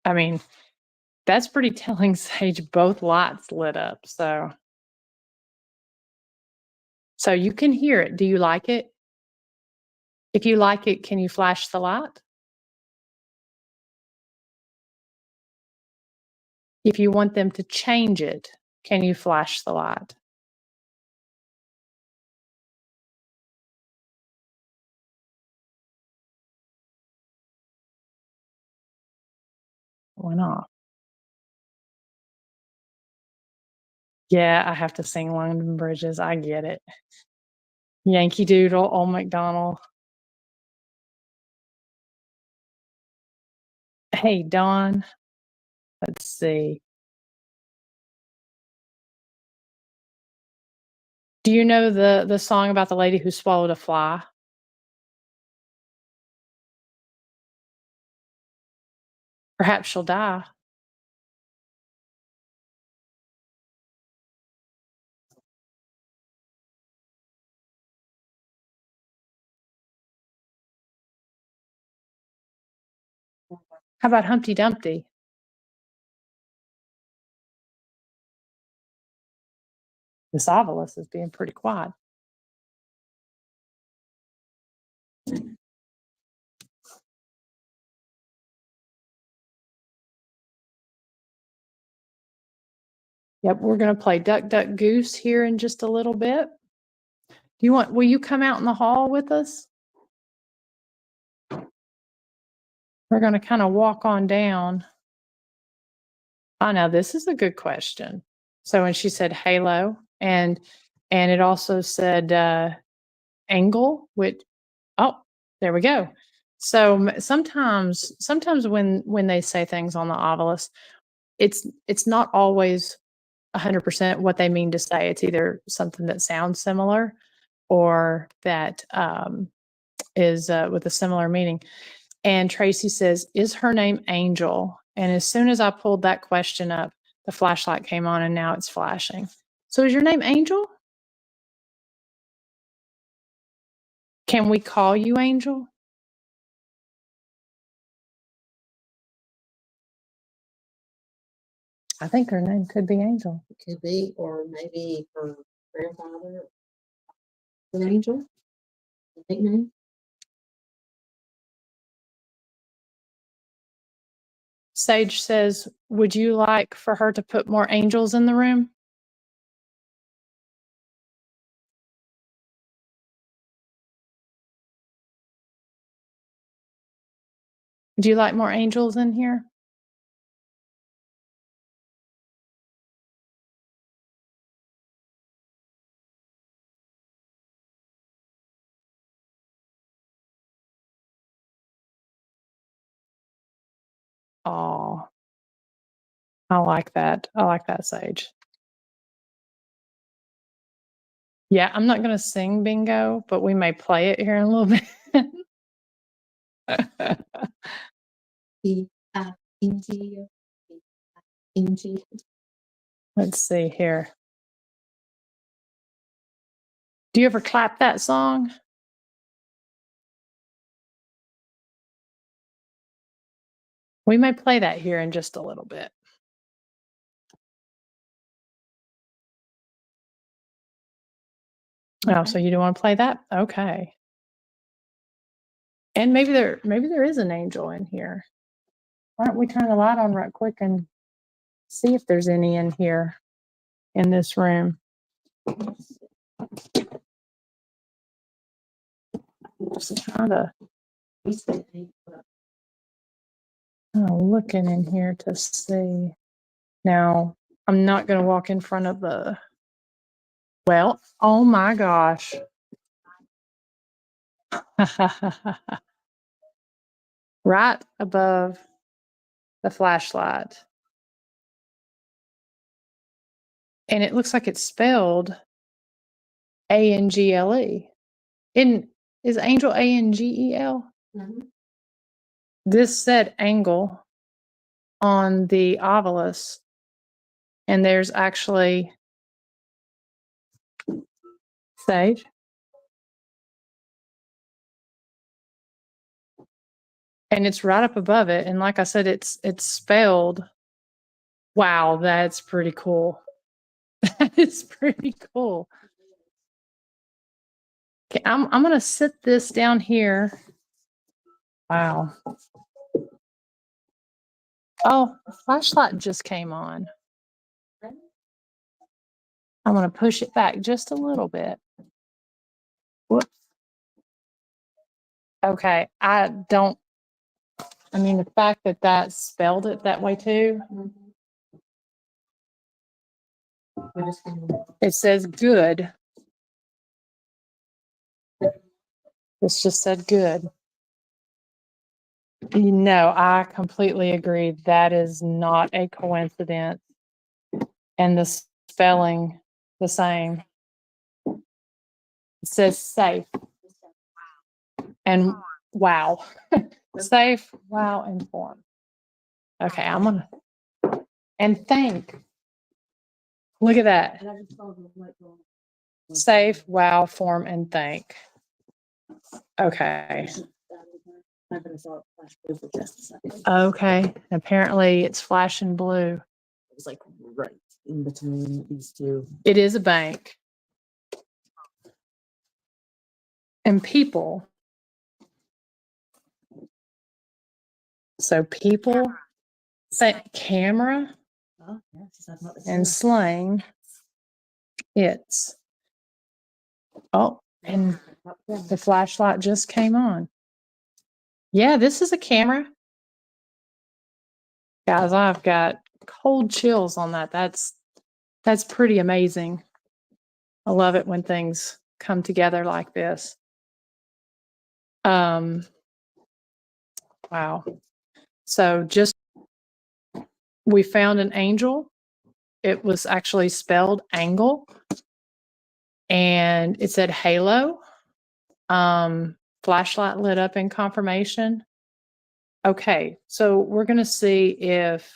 I mean, that's pretty telling, Sage. Both lights lit up, so you can hear it. Do you like it? If you like it, can you flash the light? If you want them to change it, can you flash the light? Went off. Yeah, I have to sing London Bridges. I get it. Yankee Doodle, Old MacDonald. Hey, Dawn. Let's see. Do you know the song about the lady who swallowed a fly? Perhaps she'll die. How about Humpty Dumpty? This ovilus is being pretty quiet. Yep, we're going to play Duck, Duck, Goose here in just a little bit. Will you come out in the hall with us? We're going to kind of walk on down. Oh, now this is a good question. So when she said halo, and it also said angle, which, oh, there we go. So sometimes when they say things on the ovilus, it's not always 100% what they mean to say. It's either something that sounds similar or that is with a similar meaning. And Tracy says, is her name Angel? And as soon as I pulled that question up, the flashlight came on and now it's flashing. So is your name Angel? Can we call you Angel? I think her name could be Angel. It could be, or maybe her grandfather, an angel, a nickname. Sage says, would you like for her to put more angels in the room? Would you like more angels in here? Oh, I like that. I like that, Sage. Yeah, I'm not going to sing bingo, but we may play it here in a little bit. Let's see here. Do you ever clap that song? We may play that here in just a little bit. Oh, so you don't want to play that? Okay. And maybe there is an angel in here. Why don't we turn the light on right quick and see if there's any in here in this room? Just kind of looking in here to see. Now, I'm not going to walk in front of the. Well, oh my gosh. Right above the flashlight. And it looks like it's spelled A-N-G-L-E. Is angel A-N-G-E-L? Mm-hmm. This said angle on the ovilus. And there's actually Sage. And it's right up above it. And like I said, it's spelled. Wow, that's pretty cool. That is pretty cool. Okay, I'm going to sit this down here. Wow. Oh, the flashlight just came on. I'm going to push it back just a little bit. Whoops. Okay, the fact that that spelled it that way too. It says good. This just said good. No, I completely agree. That is not a coincidence. And the spelling the same. It says safe. And wow. Safe, wow, informed. Okay, I'm gonna, and think. Look at that. And I just saw the light bulb. Save, wow, form, and thank. Okay. I'm gonna saw it flash blue for just a second. Okay. Apparently it's flashing blue. It was like right in between these two. It is a bank. And people. So people, say camera Oh, yeah, she's talking about the and camera. slang. It's. Oh, and the flashlight just came on. Yeah, this is a camera. Guys, I've got cold chills on that. That's pretty amazing. I love it when things come together like this. Wow. So just we found an angel. It was actually spelled angle. And it said halo. Flashlight lit up in confirmation. Okay, so we're going to see if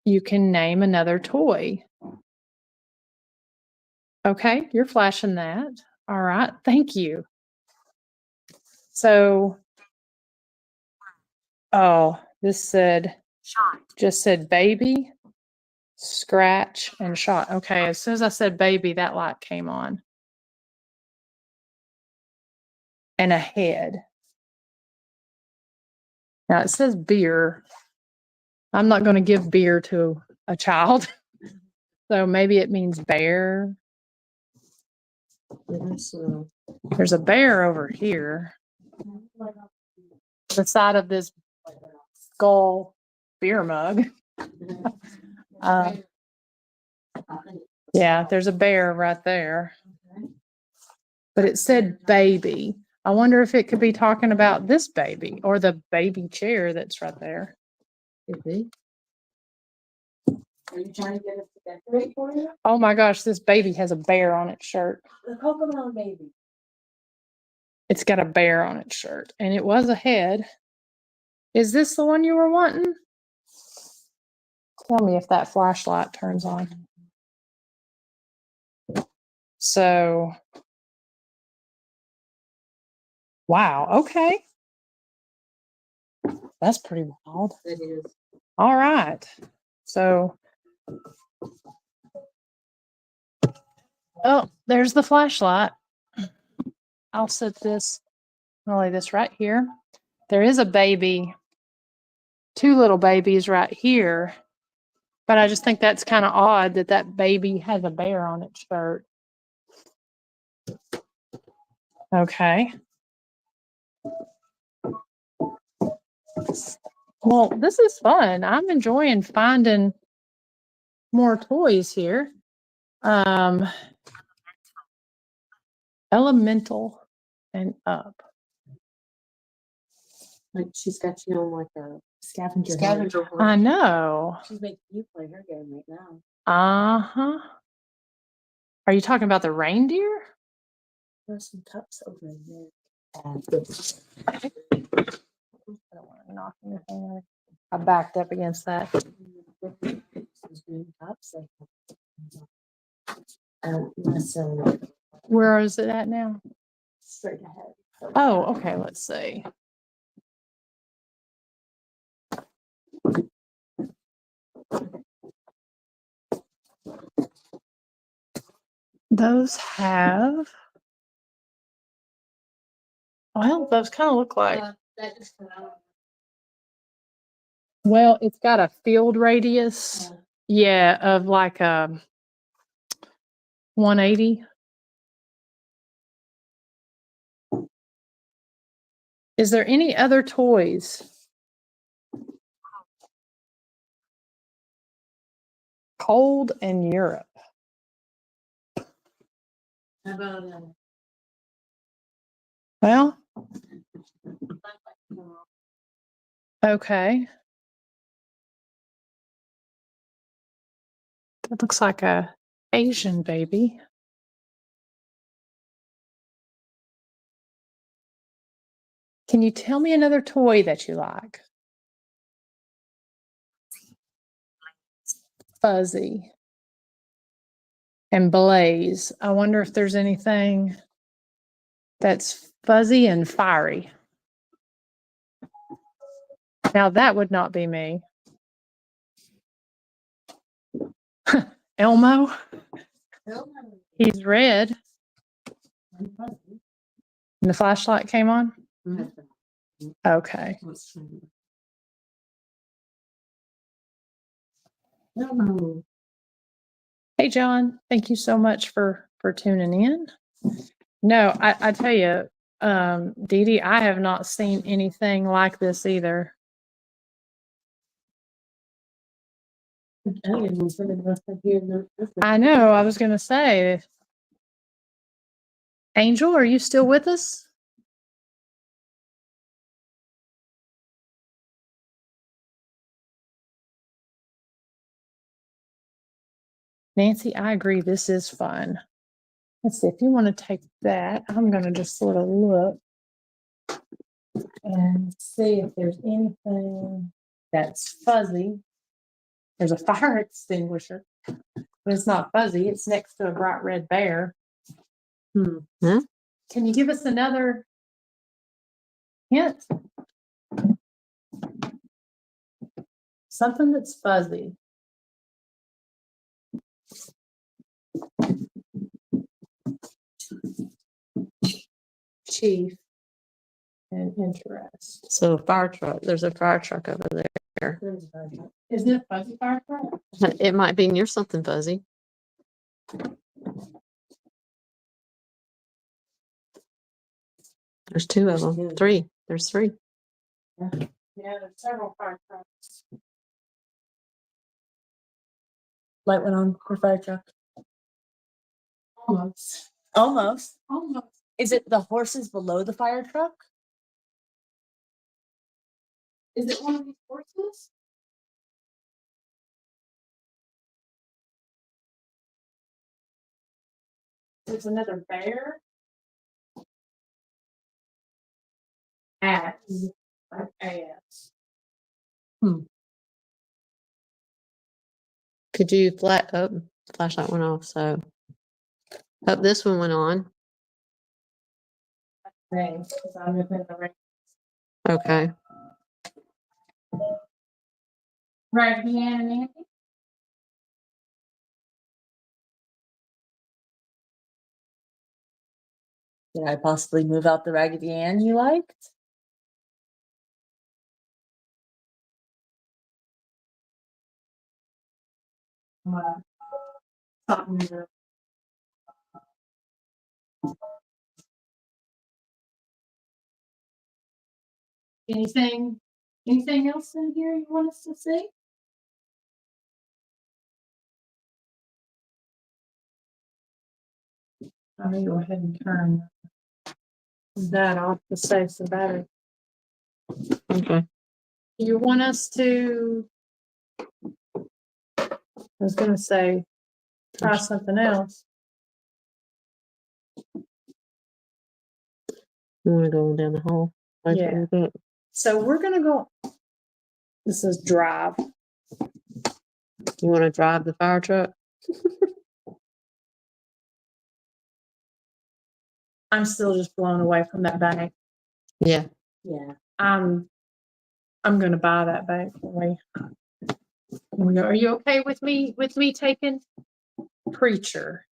you can name another toy. Okay, you're flashing that. All right, thank you. So, oh, this said, just said baby, scratch, and shot. Okay, as soon as I said baby, that light came on. And a head. Now it says beer. I'm not going to give beer to a child. So maybe it means bear. There's a bear over here. The side of this skull beer mug. Yeah, there's a bear right there. But it said baby. I wonder if it could be talking about this baby or the baby chair that's right there. Could be. Are you trying to get us to decorate for you? Oh my gosh, this baby has a bear on its shirt. The Cocomelon baby. It's got a bear on its shirt, and it was a head. Is this the one you were wanting? Tell me if that flashlight turns on. So, wow, okay. That's pretty wild. It is. All right. So, oh, there's the flashlight. I'll set this, I'll lay this right here. There is a baby, two little babies right here. But I just think that's kind of odd that that baby has a bear on its shirt. Okay. Well, this is fun. I'm enjoying finding more toys here. Elemental and up. Like she's got you on like a scavenger. hunt. I know. She's making you play her game right now. Uh-huh. Are you talking about the reindeer? There's some cups over there. I don't want to knock anything over. I backed up against that. Those green cups. I don't necessarily Where is it at now? straight ahead. Oh, okay. Let's see. Those have, well, those kind of look like, That just come out. well, it's got a field radius, yeah, of like 180. Is there any other toys? Cold in Europe. How about Well, okay. That looks like a Asian baby. Can you tell me another toy that you like? fuzzy. And blaze. I wonder if there's anything that's fuzzy and fiery. Now that would not be me. Elmo, he's red. And the flashlight came on? Okay. Hey, John, thank you so much for tuning in. No, I tell you, Dee Dee, I have not seen anything like this either. I know, I was gonna say. Angel, are you still with us? Nancy, I agree. This is fun. Let's see if you want to take that. I'm going to just sort of look and see if there's anything that's fuzzy. There's a fire extinguisher, but it's not fuzzy. It's next to a bright red bear. Huh? Can you give us another hint? Something that's fuzzy. Chief and interest. So fire truck, there's a fire truck over there. Isn't it a fuzzy fire truck? It might be near something fuzzy. There's two of them. Three. There's three. Yeah, there's several fire trucks. Light went on for fire truck. Almost. Almost. Almost. Is it the horses below the fire truck? Is it one of these horses? There's another bear. Ass. Like ass. Could you flashlight went off, so this one went on. Thanks, because I'm within the ring. Okay. Right, Deanna and Nancy? Did I possibly move out the Raggedy Ann you liked? Something. Anything else in here you want us to see? I'm gonna go ahead and turn that off to save some battery. Okay. You want us to, I was gonna say, try something else. You want to go down the hall? Yeah. So we're gonna go, this is drive. You want to drive the fire truck? I'm still just blown away from that bank. Yeah. Yeah. I'm gonna buy that bank for me. Are you okay with me taking Preacher?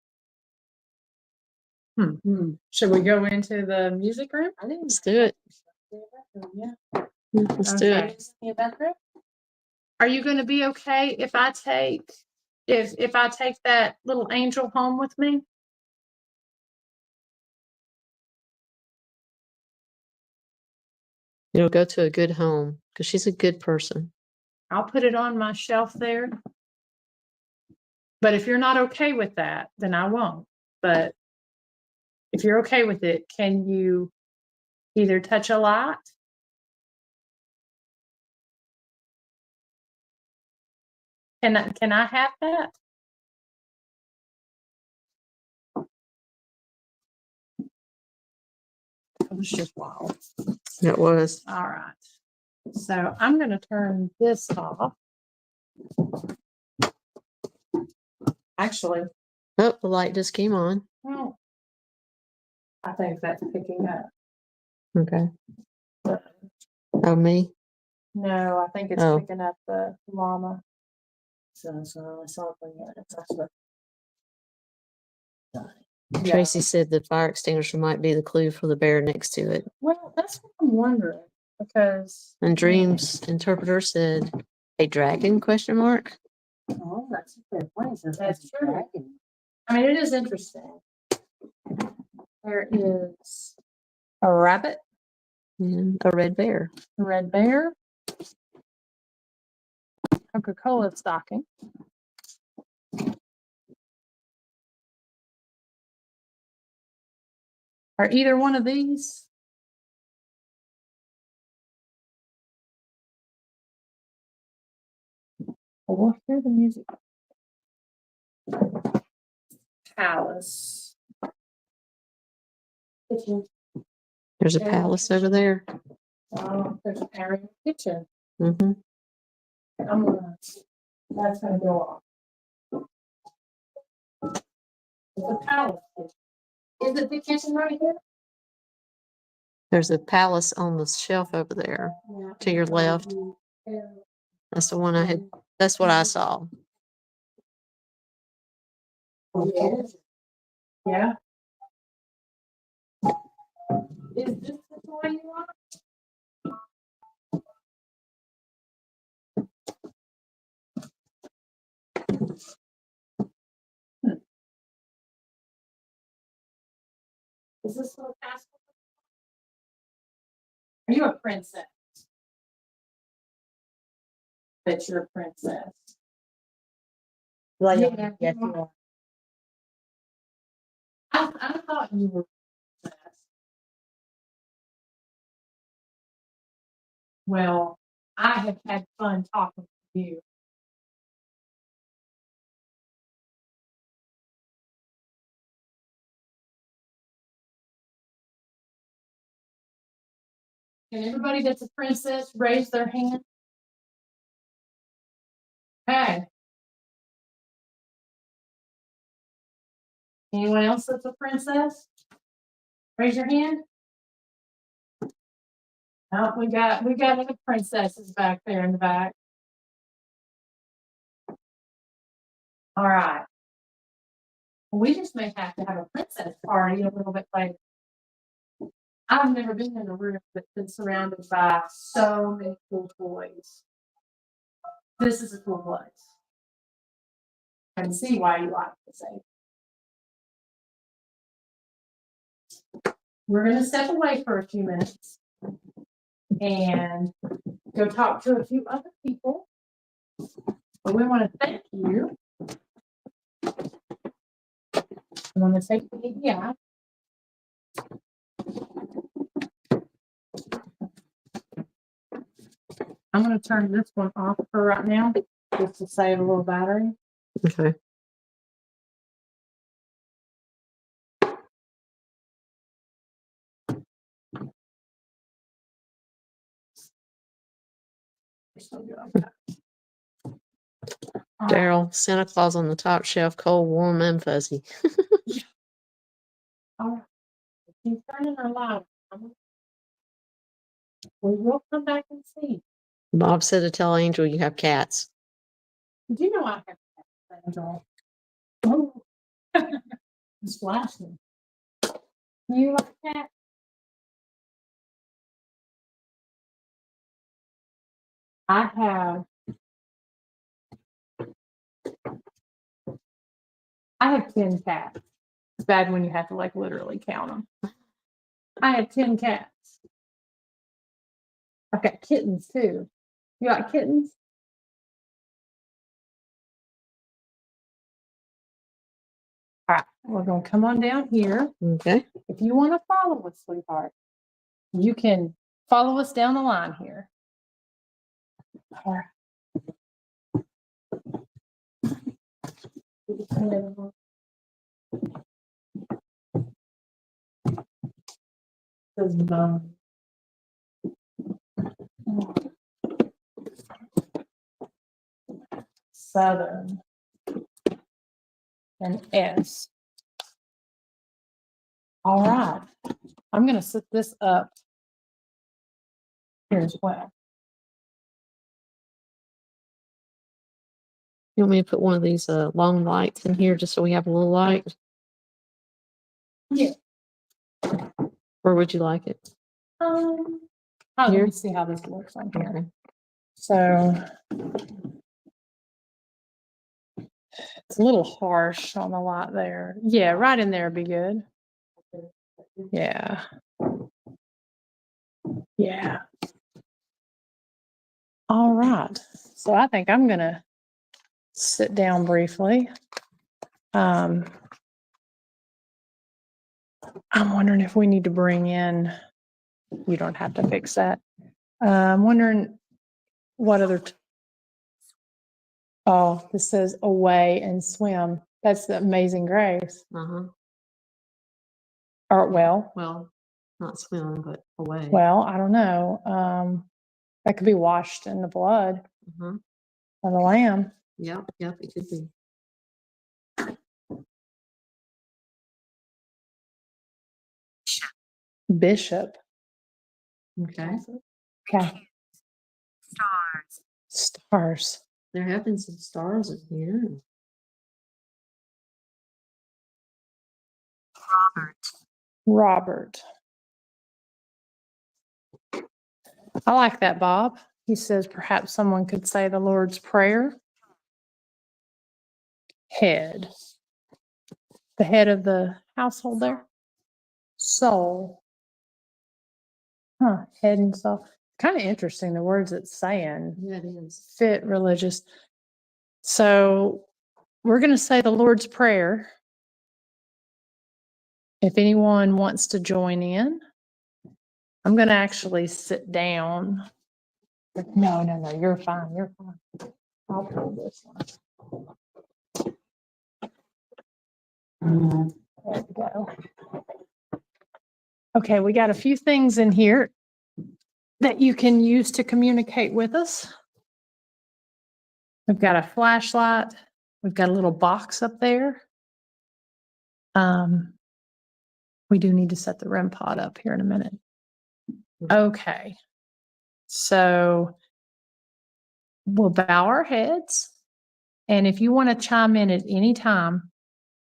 Should we go into the music room? Let's do it. Yeah. Let's do Okay. it. Are you gonna be okay if I take that little angel home with me? You'll go to a good home because she's a good person. I'll put it on my shelf there. But if you're not okay with that, then I won't. But if you're okay with it, can you either touch a light? Can I have that? It was just wild. It was. All right. So I'm going to turn this off. Actually, Oh, the light just came on. well, I think that's picking up. Okay. But Oh, me? no, I think it's Oh. picking up the llama. So I saw it, it's actually. Yeah. Tracy said the fire extinguisher might be the clue for the bear next to it. Well, that's what I'm wondering because And Dreams interpreter said, a dragon question mark? Oh, that's a fair point. So That's it's a true. dragon. I mean, it is interesting. There is a rabbit, And a red bear. a red bear, Coca-Cola stocking. Are either one of these? Well, we'll hear the music. Palace. Kitchen. There's a Yeah. palace over there. There's an area kitchen. Mm-hmm. That's gonna go off. It's a palace. Is it the kitchen right here? There's a palace on the shelf over there Yeah. to your left. That's the one I had. That's what I saw. Yeah. Is this the toy you want? Is this the passport? Are you a princess? Bet you're a princess. Well, Yeah. yes, you are. I thought you were a princess. Well, I have had fun talking to you. Can everybody that's a princess raise their hand? Hey. Anyone else that's a princess? Raise your hand. Oh, we got other princesses back there in the back. All right. We just may have to have a princess party a little bit later. I've never been in a room that's been surrounded by so many cool toys. This is a cool place. I can see why you like this. We're going to step away for a few minutes and go talk to a few other people. But we want to thank you. I want to take the EDI. I'm going to turn this one off for right now, just to save a little battery. Okay. Daryl, Santa Claus on the top shelf, cold, warm, and fuzzy. All right. Keep turning our light on. We will come back and see. Bob said to tell Angel you have cats. Do you know I have cats, Angel? Oh, it's flashing. You like cats? I have 10 cats. It's bad when you have to like literally count them. I have 10 cats. I've got kittens too. You got kittens? All right, we're gonna come on down here. Okay. If you want to follow us, sweetheart, you can follow us down the line here. All right. Says bone. Southern. and S. All right, I'm gonna set this up here as well. You want me to put one of these long lights in here just so we have a little light? Yeah. Where would you like it? Let Here? me see how this looks on here. Okay. So it's a little harsh on the light there. Yeah, right in there would be good. Yeah. Yeah. All right. So I think I'm gonna sit down briefly. I'm wondering if we need to bring in, you don't have to fix that. I'm wondering what other, oh, this says away and swim. That's the Amazing Grace. Uh-huh. Or, well, Well, not swim, but away. well, I don't know. That could be washed in the blood Uh-huh. of the lamb. Yep, it could be. Bishop. Okay. Okay. Stars. There have been some stars in here. Robert. I like that, Bob. He says perhaps someone could say the Lord's Prayer. Head. The head of the household there. Soul. Huh, head and soul. Kind of interesting, the words it's saying. Yeah, it is. Fit religious. So we're going to say the Lord's Prayer. If anyone wants to join in, I'm going to actually sit down. No, you're fine. You're fine. I'll pull this one. There we go. Okay, we got a few things in here that you can use to communicate with us. We've got a flashlight. We've got a little box up there. We do need to set the REM pod up here in a minute. Okay. So we'll bow our heads. And if you want to chime in at any time,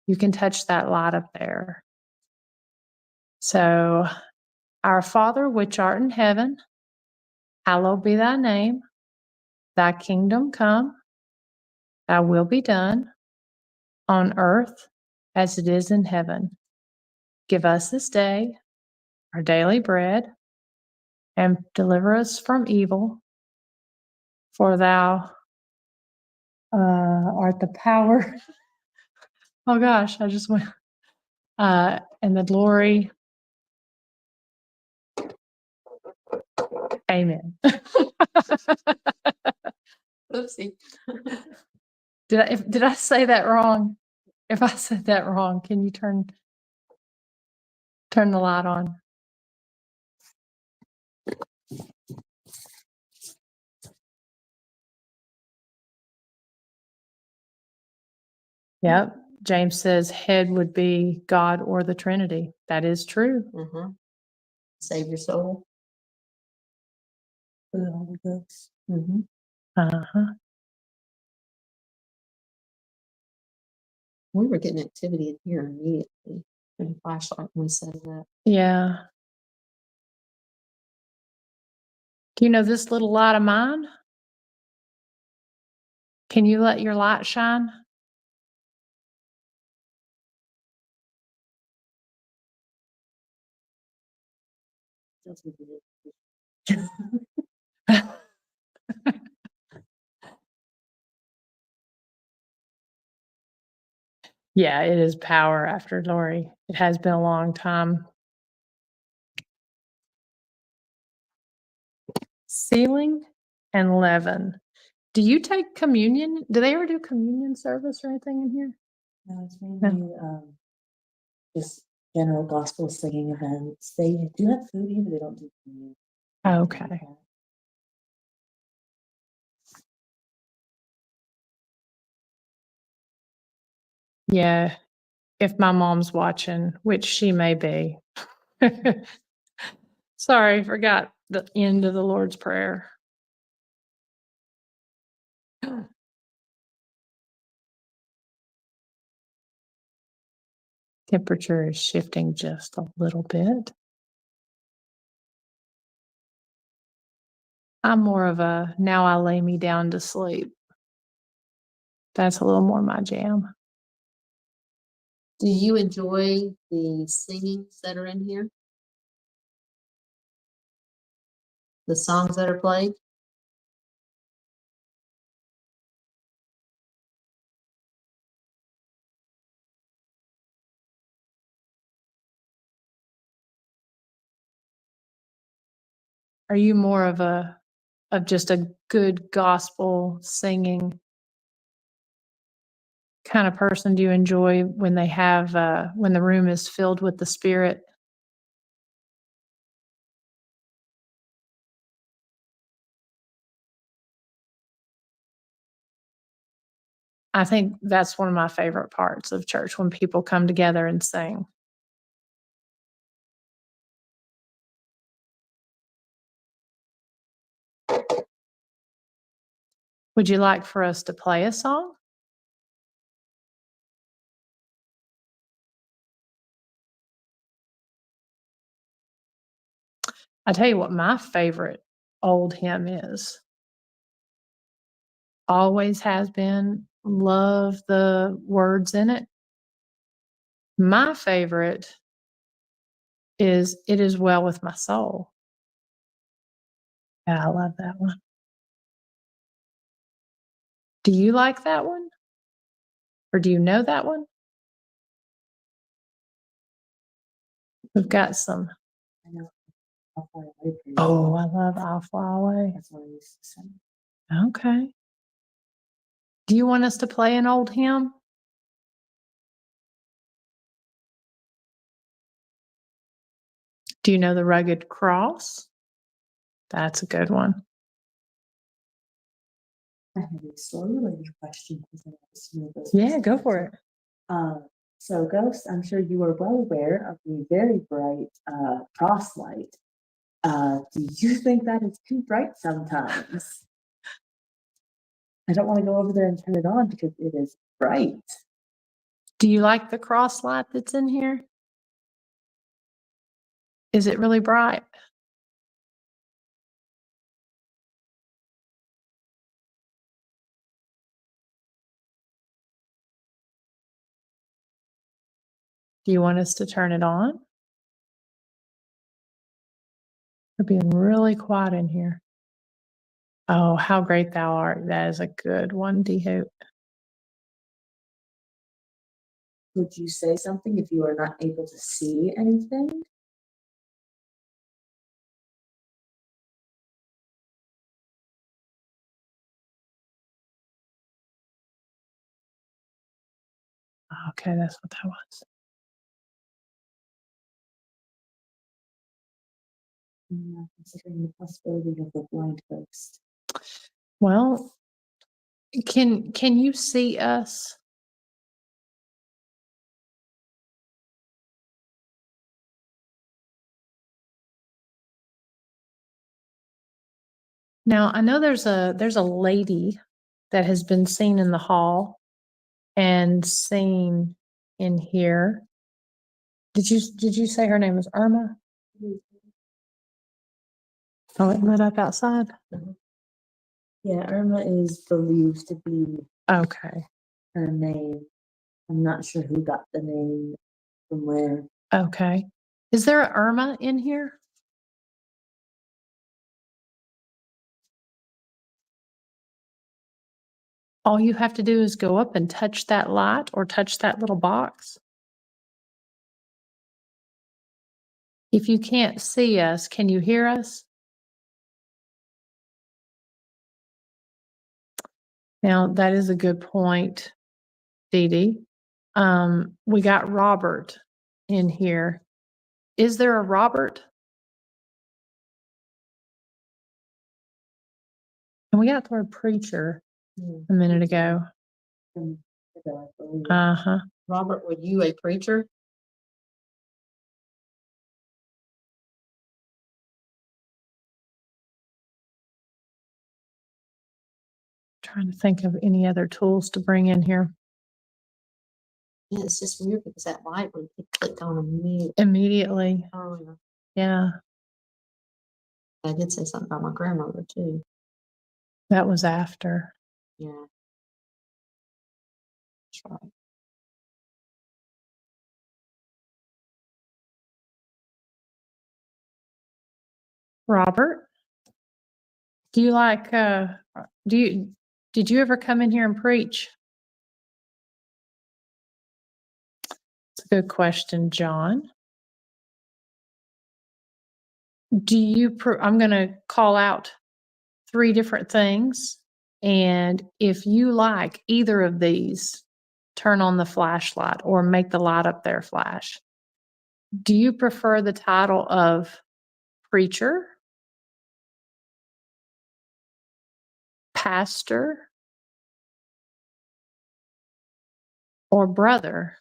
you can touch that light up there. So, our Father, which art in heaven, hallowed be thy name. Thy kingdom come, thy will be done on earth as it is in heaven. Give us this day our daily bread and deliver us from evil. For thou art the power. Oh gosh, I just went. And the glory. Amen. Oopsie. Did I say that wrong? If I said that wrong, can you turn the light on? Yep. James says head would be God or the Trinity. That is true. Uh-huh. Save your soul. Mm-hmm. Uh-huh. We were getting activity in here immediately. And the flashlight when we said that. Yeah. Do you know this little light of mine? Can you let your light shine? Yeah, it is power after Lori. It has been a long time. Sealing and leaven. Do you take communion? Do they ever do communion service or anything in here? No, it's mainly, just general gospel singing events. They do have food here, but they don't do communion. Okay. Yeah, if my mom's watching, which she may be. Sorry, forgot the end of the Lord's Prayer. Temperature is shifting just a little bit. I'm more of a now I lay me down to sleep. That's a little more my jam. Do you enjoy the singings that are in here? The songs that are played? Are you more of just a good gospel singing kind of person? Do you enjoy when they have when the room is filled with the Spirit? I think that's one of my favorite parts of church, when people come together and sing. Would you like for us to play a song? I tell you what my favorite old hymn is. Always has been. Love the words in it. My favorite is It Is Well With My Soul. Yeah, I love that one. Do you like that one? Or do you know that one? We've got some. I know. I'll fly away for you. Oh, I love I'll Fly Away. That's what I used to sing. Okay. Do you want us to play an old hymn? Do you know the Rugged Cross? That's a good one. I have a story related question. Because I know some of those Yeah, go questions. for it. So Ghost, I'm sure you are well aware of the very bright cross light. Do you think that is too bright sometimes? I don't want to go over there and turn it on because it is bright. Do you like the cross light that's in here? Is it really bright? Do you want us to turn it on? We're being really quiet in here. Oh, how great thou art. That is a good one, D-Hoop. Would you say something if you are not able to see anything? Okay, that's what that was. Considering the possibility of a blind ghost. Well, can you see us? Now, I know there's a lady that has been seen in the hall and seen in here. Did you say her name was Irma? Oh, it lit up outside? Yeah, Irma is believed to be Okay. her name. I'm not sure who got the name from where. Okay. Is there a Irma in here? All you have to do is go up and touch that light or touch that little box. If you can't see us, can you hear us? Now, that is a good point, Dee Dee. We got Robert in here. Is there a Robert? And we got the word preacher a minute ago. From I believe. Uh-huh. Robert, were you a preacher? Trying to think of any other tools to bring in here. Yeah, it's just weird because that light would it clicked on immediately. Immediately. Oh, yeah. Yeah, I did say something about my grandmother too. that was after. Yeah. That's right. Robert, do you like, did you ever come in here and preach? It's a good question, John. I'm going to call out 3 different things. And if you like either of these, turn on the flashlight or make the light up there flash. Do you prefer the title of preacher, pastor, or brother?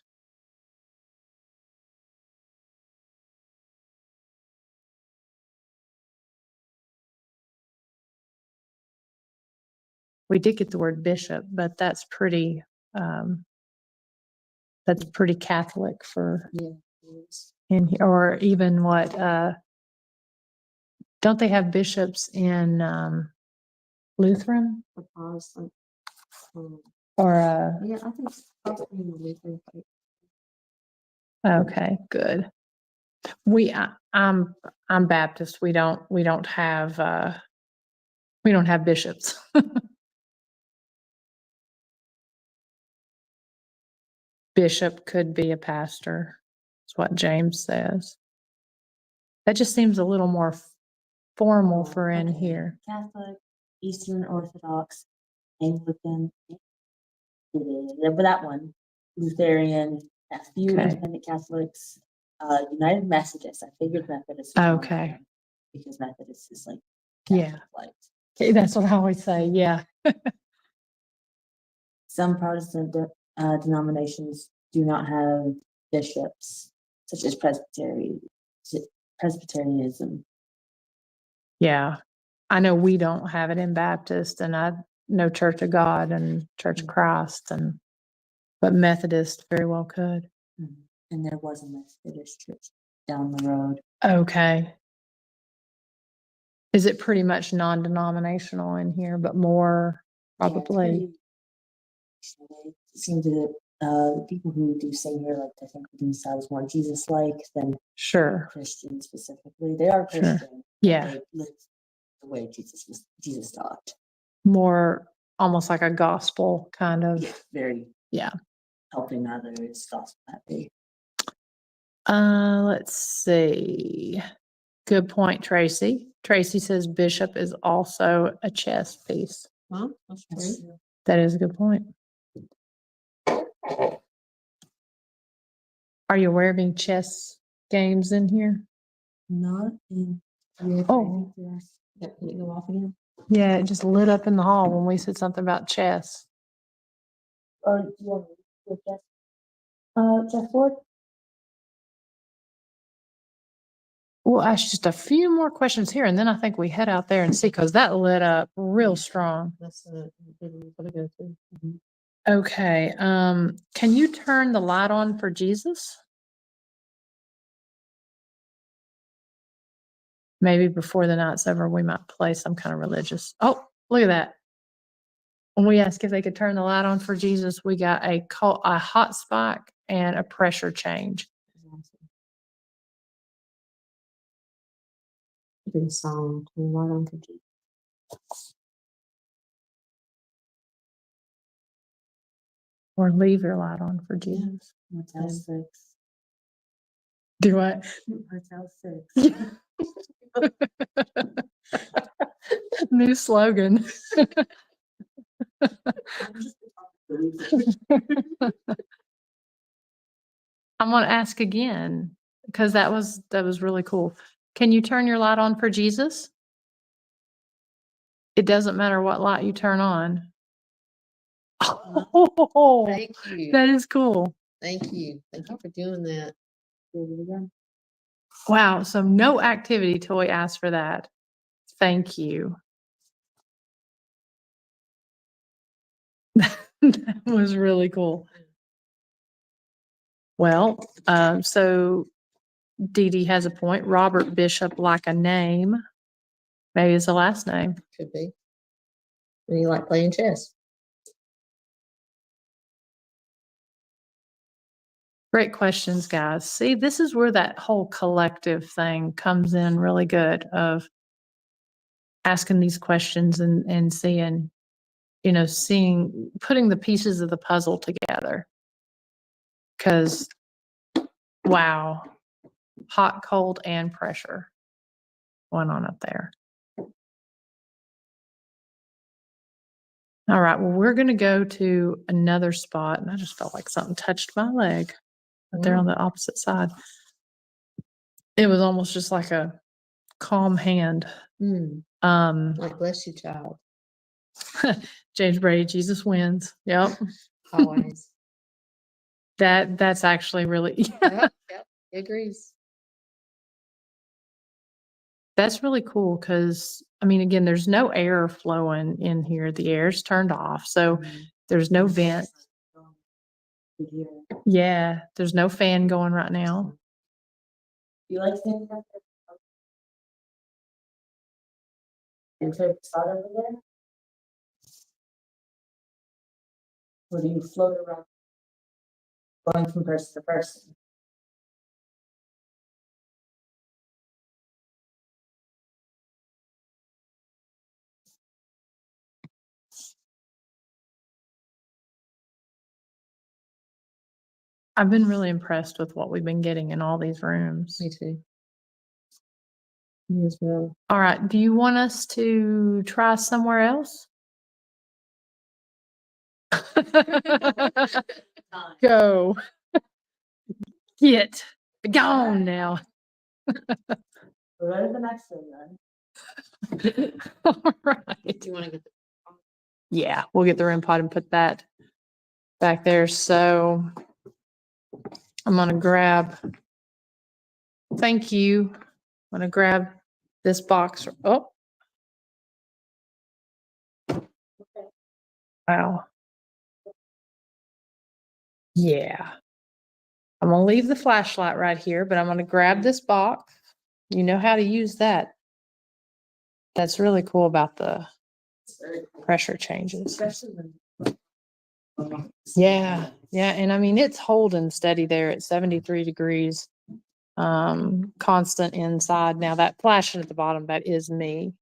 We did get the word bishop, but that's pretty Catholic for Yeah. It is. in here, or even what don't they have bishops in Lutheran The Protestant. or Yeah, I think it's probably in the Lutheran faith. okay, good. I'm Baptist. We don't have bishops. Bishop could be a pastor. That's what James says. That just seems a little more formal for in Okay. here. Catholic, Eastern Orthodox, Anglican, but that one, Lutheran, a few Okay. independent Catholics, United Methodists. I figured Methodist. was one of Okay. them, because Methodist is like Yeah. Catholic. Okay, that's what I always say. Yeah. Some Protestant denominations do not have bishops, such as Presbyterianism. Yeah. I know we don't have it in Baptist, and I know Church of God and Church of Christ, but Methodist very well could. And there was a Methodist church down the road. Okay. Is it pretty much non-denominational in here, but more Yeah, it's probably? pretty- It seems that the people who do sing here like to think of themselves more Jesus-like than Sure. Christian specifically. They are Sure. Christian. but Yeah. They live the way Jesus taught. More almost like a gospel kind of. Yeah, very. Yeah. Helping others, gospel happy. Let's see. Good point, Tracy. Tracy says bishop is also a chess piece. Huh? That's That's true. That is a good point. Are you aware of any chess games in here? not in. Oh. Yeah, did it go off again? Yeah, it just lit up in the hall when we said something about chess. Or do you want me to Jeff? Jeff Ford? We'll ask just a few more questions here, and then I think we head out there and see, because that lit up real strong. That's the good one to go to. Okay, can you turn the light on for Jesus? Maybe before the night's over, we might play some kind of religious. Oh, look at that. When we asked if they could turn the light on for Jesus, we got a hot spike and a pressure change. Do the song, turn the light on for Jesus. Or leave your light on for Jesus. Motel 6. Do what? Motel 6. New slogan. I'm gonna ask again, because that was really cool. Can you turn your light on for Jesus? It doesn't matter what light you turn on. Oh, Thank you. that is cool. Thank you. Thank you for doing that. Do it again. Wow. So no activity till we ask for that. Thank you. That was really cool. Well, so Dee Dee has a point. Robert Bishop, like a name. Maybe it's the last name. Could be. And you like playing chess. Great questions, guys. See, this is where that whole collective thing comes in really good of asking these questions and seeing, putting the pieces of the puzzle together. Because, wow, hot, cold, and pressure going on up there. All right, well, we're going to go to another spot, and I just felt like something touched my leg. But they're on the opposite side. It was almost just like a calm hand. Like, bless you, child. James Brady, Jesus wins. Yep. Always. That's actually really Yep, he agrees. that's really cool because I mean again, there's no air flowing in here. The air's turned off. So there's no vent. Yeah, there's no fan going right now. You like standing up there? And take the spot over there? Or do you float around? Going from person to person? I've been really impressed with what we've been getting in all these rooms. Me too. Me as well. All right. Do you want us to try somewhere else? Go. Get. Gone now. Go right to the next one then. All right. You want to get Yeah, we'll get the REM pod and put that back there. So I'm gonna grab, thank you. I'm gonna grab this box. Oh. Wow. Yeah. I'm gonna leave the flashlight right here, but I'm gonna grab this box. You know how to use that. That's really cool about the pressure changes. Especially when. Yeah, yeah, and I mean, it's holding steady there at 73 degrees, constant inside. Now that flashing at the bottom, that is me.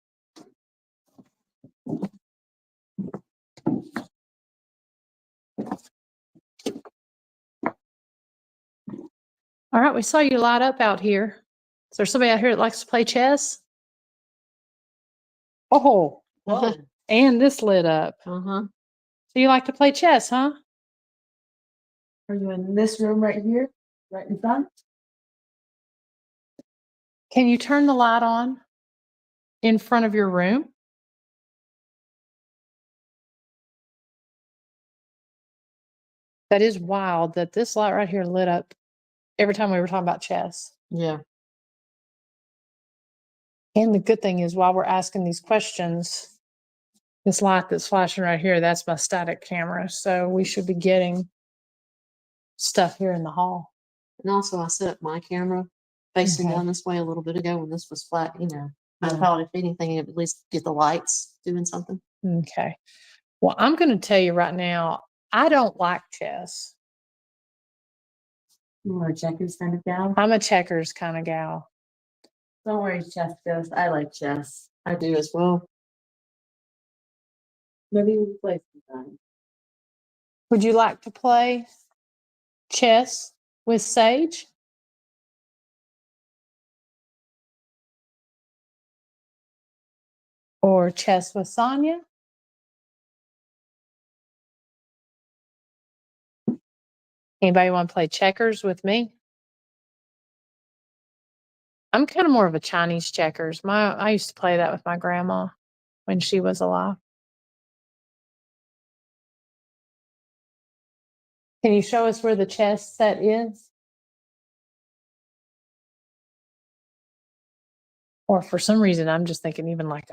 All right, we saw you light up out here. Is there somebody out here that likes to play chess? Oh, Whoa. and this lit up. Uh-huh. So you like to play chess, huh? Are you in this room right here? Right in front? Can you turn the light on in front of your room? That is wild that this light right here lit up every time we were talking about chess. Yeah. And the good thing is while we're asking these questions, this light that's flashing right here, that's my static camera. So we should be getting stuff here in the hall. And also I set up my camera facing Okay. down this way a little bit ago when this was flat, I Yeah. thought if anything, it'd at least get the lights doing something. Okay. Well, I'm going to tell you right now, I don't like chess. You are a checkers kind of gal? I'm a checkers kind of gal. Don't worry, chess ghost. I like chess. I do as well. Maybe we play sometime. Would you like to play chess with Sage? Or chess with Sonia? Anybody want to play checkers with me? I'm kind of more of a Chinese checkers. I used to play that with my grandma when she was alive. Can you show us where the chess set is? Or for some reason, I'm just thinking even like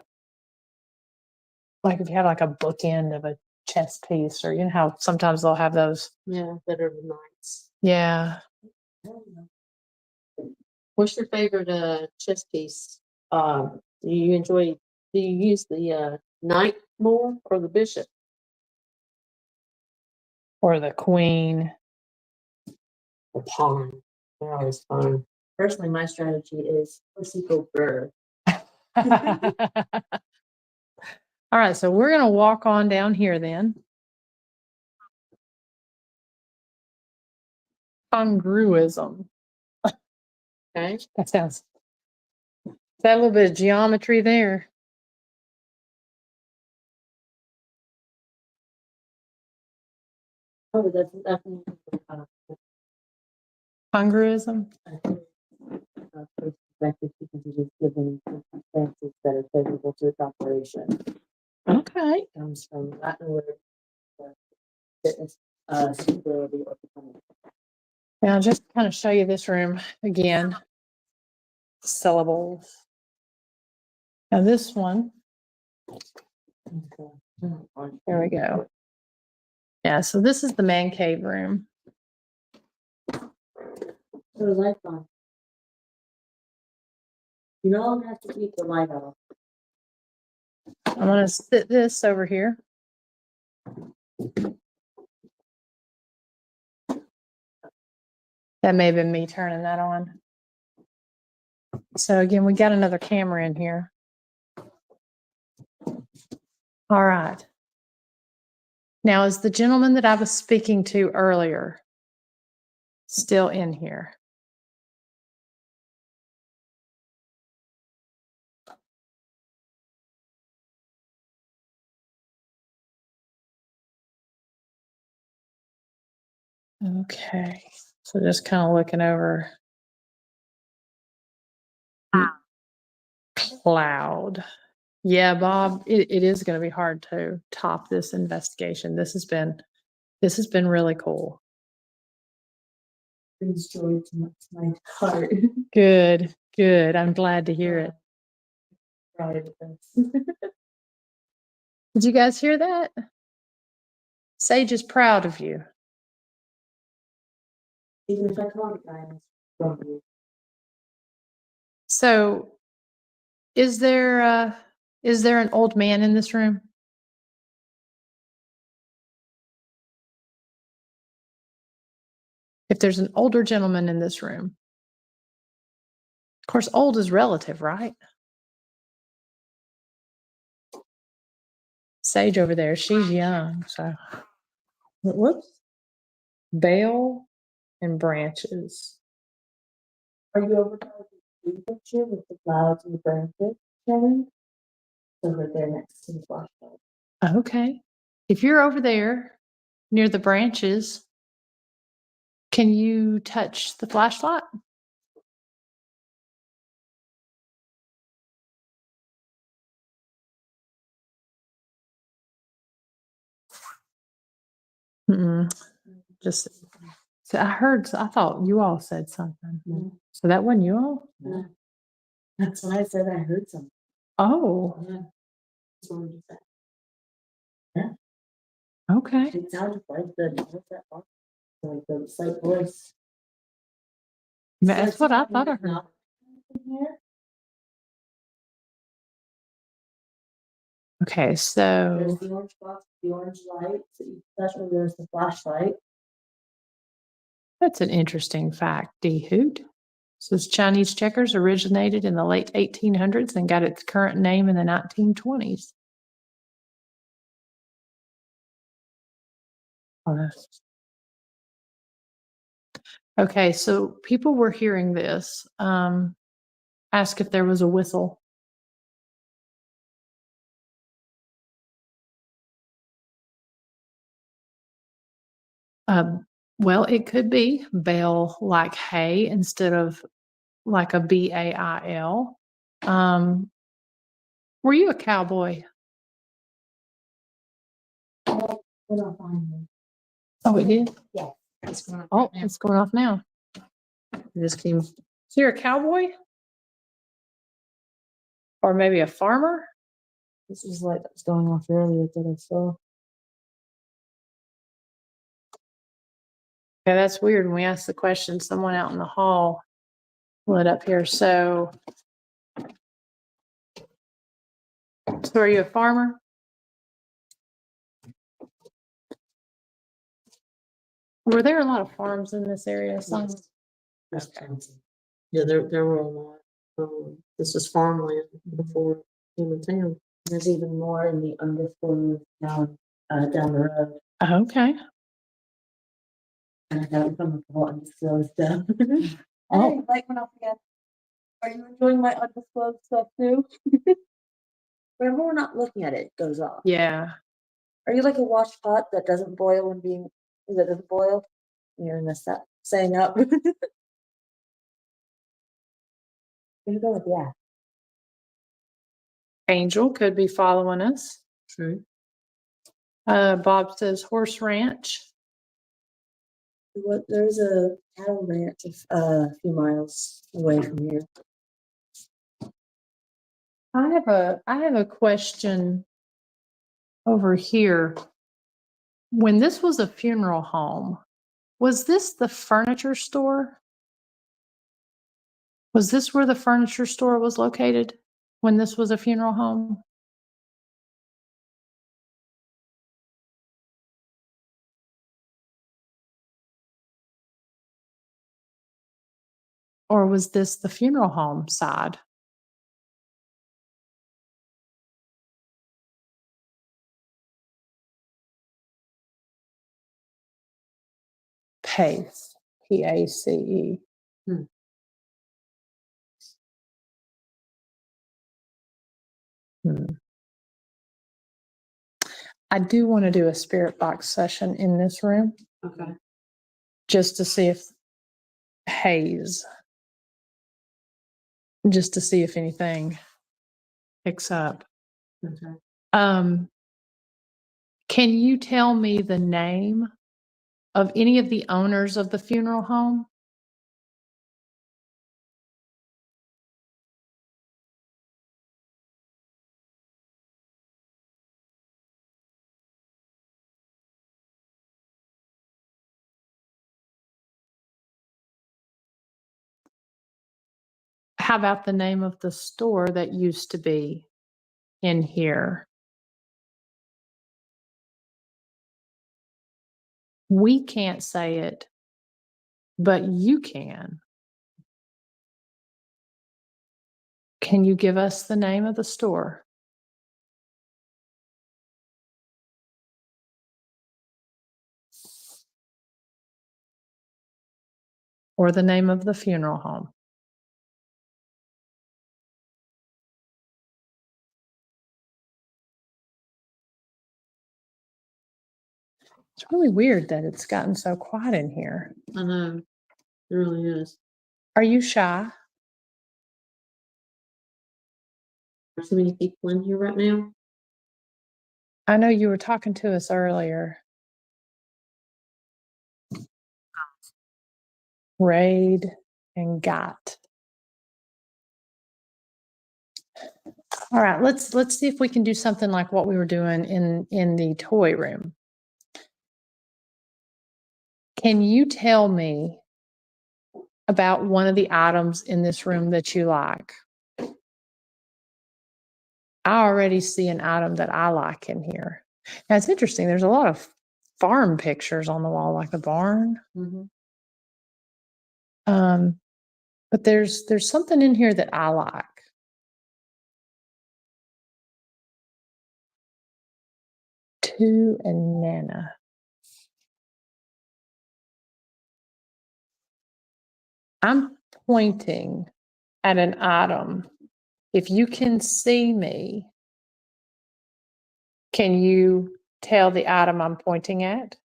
if you have like a bookend of a chess piece, or you know how sometimes they'll have those. Yeah, that are the knights. Yeah. What's your favorite chess piece? Do you use the knight more or the bishop? Or the queen. The pawn. They're always fun. Personally, my strategy is Persico Burr. All right, so we're going to walk on down here then. Congruism. Okay. That sounds. Is that a little bit of geometry there? Oh, that's definitely Congruism. perspective because it is given circumstances that are favorable to its operation. Okay. It comes from Latin word for fitness, suitability, or performance. Now, just to kind of show you this room again. Syllables. Now, this one. There we go. Yeah, so this is the man cave room. So the light on. You know, I'm gonna have to keep the light off. I'm going to sit this over here. That may have been me turning that on. So again, we got another camera in here. All right. Now, is the gentleman that I was speaking to earlier still in here? Okay, so just kind of looking over. Cloud. Yeah, Bob, it is going to be hard to top this investigation. This has been really cool. Brings joy to my heart. Good, good. I'm glad to hear it. Proud of this. Did you guys hear that? Sage is proud of you. Even if I call it guidance from you. So, is there an old man in this room? If there's an older gentleman in this room, of course, old is relative, right? Sage over there, she's young, so. Whoops. Bale and branches. Are you over by the blue picture with the clouds and the branches showing? Over there next to the flashlight. Okay. If you're over there near the branches, can you touch the flashlight? Mm-mm. Just, so I thought you all said something. No. So that wasn't you all? No. That's why I said I heard something. Oh, Yeah. That's what we said. okay. It sounded like that part. Like the slight voice. That's what I thought I heard. Okay, There's so the orange box, the orange light, so you touch where there's the flashlight. that's an interesting fact, D. Hoot. Says Chinese checkers originated in the late 1800s and got its current name in the 1920s. Okay, so people were hearing this. Ask if there was a whistle. Well, it could be bale like hay instead of like a BAIL. Were you a cowboy? Put on fine. Oh, it did? Yes. It's going off Oh, right now. it's going off now. It just came. Is here a cowboy? Or maybe a farmer? This was like that was going off earlier that I saw. Yeah, that's weird. When we asked the question, someone out in the hall lit up here. So are you a farmer? Were there a lot of farms in this area? Some? Yeah, there were a lot. This was farmland before came in town. There's even more in the underfloor down the road. Okay. And I got from a couple undisclosed stuff. Oh. Hey, light went off again. Are you enjoying my undisclosed stuff too? Remember, we're not looking at it, it goes off. Yeah. Are you like a wash pot that doesn't boil when being, that doesn't boil? You're in this saying up. There you go with yeah. Angel could be following us. True. Bob says horse ranch. What, there's a cattle ranch a few miles away from here. I have a question over here. When this was a funeral home, was this the furniture store? Was this where the furniture store was located when this was a funeral home? Or was this the funeral home side? PACE, P-A-C-E. I do want to do a spirit box session in this room Okay. just to see if haze, just to see if anything picks up. Okay. Can you tell me the name of any of the owners of the funeral home? How about the name of the store that used to be in here? We can't say it, but you can. Can you give us the name of the store? Or the name of the funeral home? It's really weird that it's gotten so quiet in here. I know. It really is. Are you shy? There's so many people in here right now. I know you were talking to us earlier. Raid and got. All right, let's see if we can do something like what we were doing in the toy room. Can you tell me about one of the items in this room that you like? I already see an item that I like in here. Now it's interesting. There's a lot of farm pictures on the wall, like the barn. But there's something in here that I like. To and Nana. I'm pointing at an item. If you can see me, can you tell the item I'm pointing at?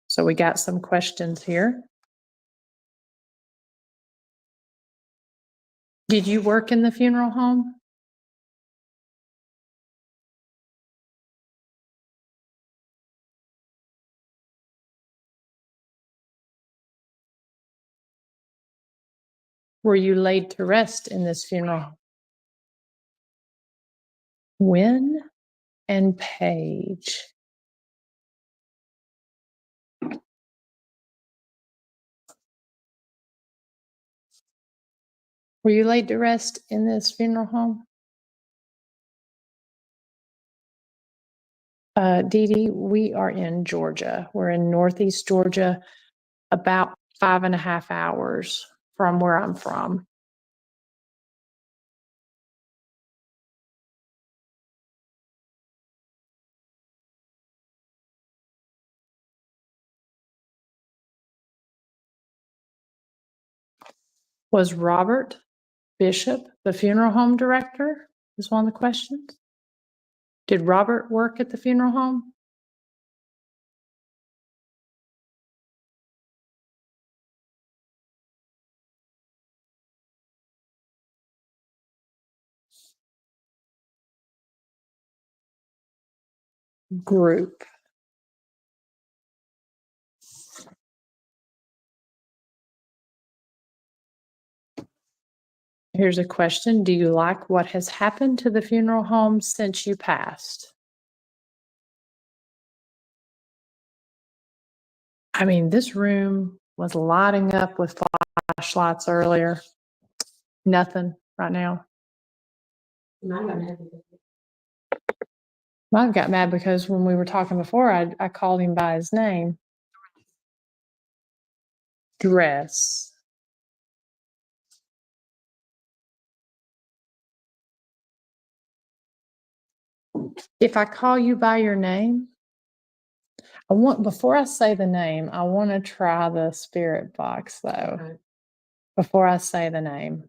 So we got some questions here. Did you work in the funeral home? Were you laid to rest in this funeral? When and Page. Were you laid to rest in this funeral home? Dee Dee, we are in Georgia. We're in Northeast Georgia, about 5.5 hours from where I'm from. Was Robert Bishop the funeral home director? Is one of the questions. Did Robert work at the funeral home? Group. Here's a question. Do you like what has happened to the funeral home since you passed? I mean, this room was lighting up with flashlights earlier. Nothing right now. Mine got mad because when we were talking before, I called him by his name. Dress. If I call you by your name, before I say the name, I want to try the spirit box though. Okay. Before I say the name.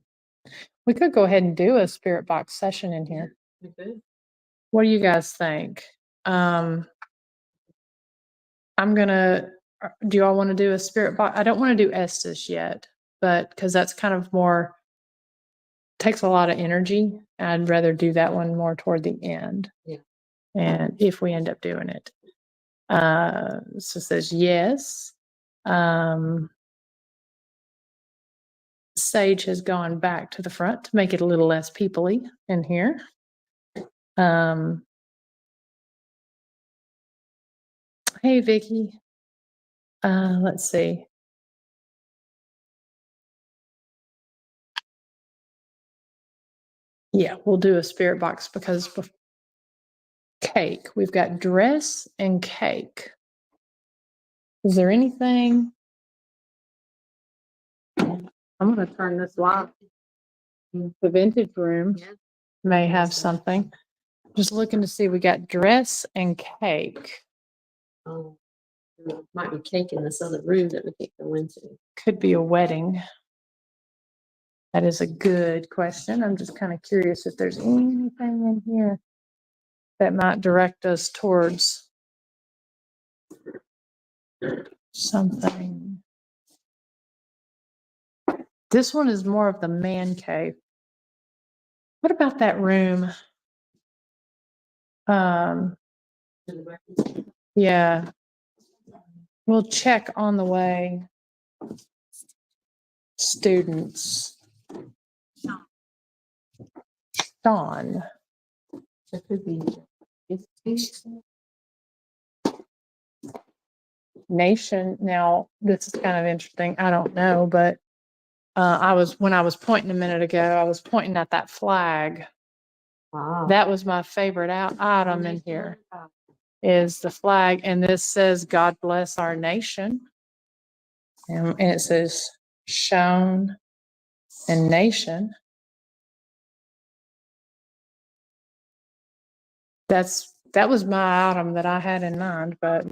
We could go ahead and do a spirit box session in here. What do you guys think? I'm gonna, do y'all want to do a spirit box? I don't want to do Estes yet, but because that's kind of more, takes a lot of energy. I'd rather do that one more toward the end. Yeah. And if we end up doing it. So it says yes. Sage has gone back to the front to make it a little less people-y in here. Hey, Vicky. Let's see. Yeah, we'll do a spirit box because cake. We've got dress and cake. Is there anything? I'm going to turn this light. The vintage room may have something. Just looking to see. We got dress and cake. Oh, there might be cake in this other room that we can't go into. Could be a wedding. That is a good question. I'm just kind of curious if there's anything in here that might direct us towards something. This one is more of the man cave. What about that room? Yeah. We'll check on the way. Students. Sean. That could be. Nation. Now, this is kind of interesting. I don't know, but when I was pointing a minute ago, I was pointing at that flag. Wow. That was my favorite item in here is the flag. And this says, God bless our nation. And it says shown and nation. That was my item that I had in mind, but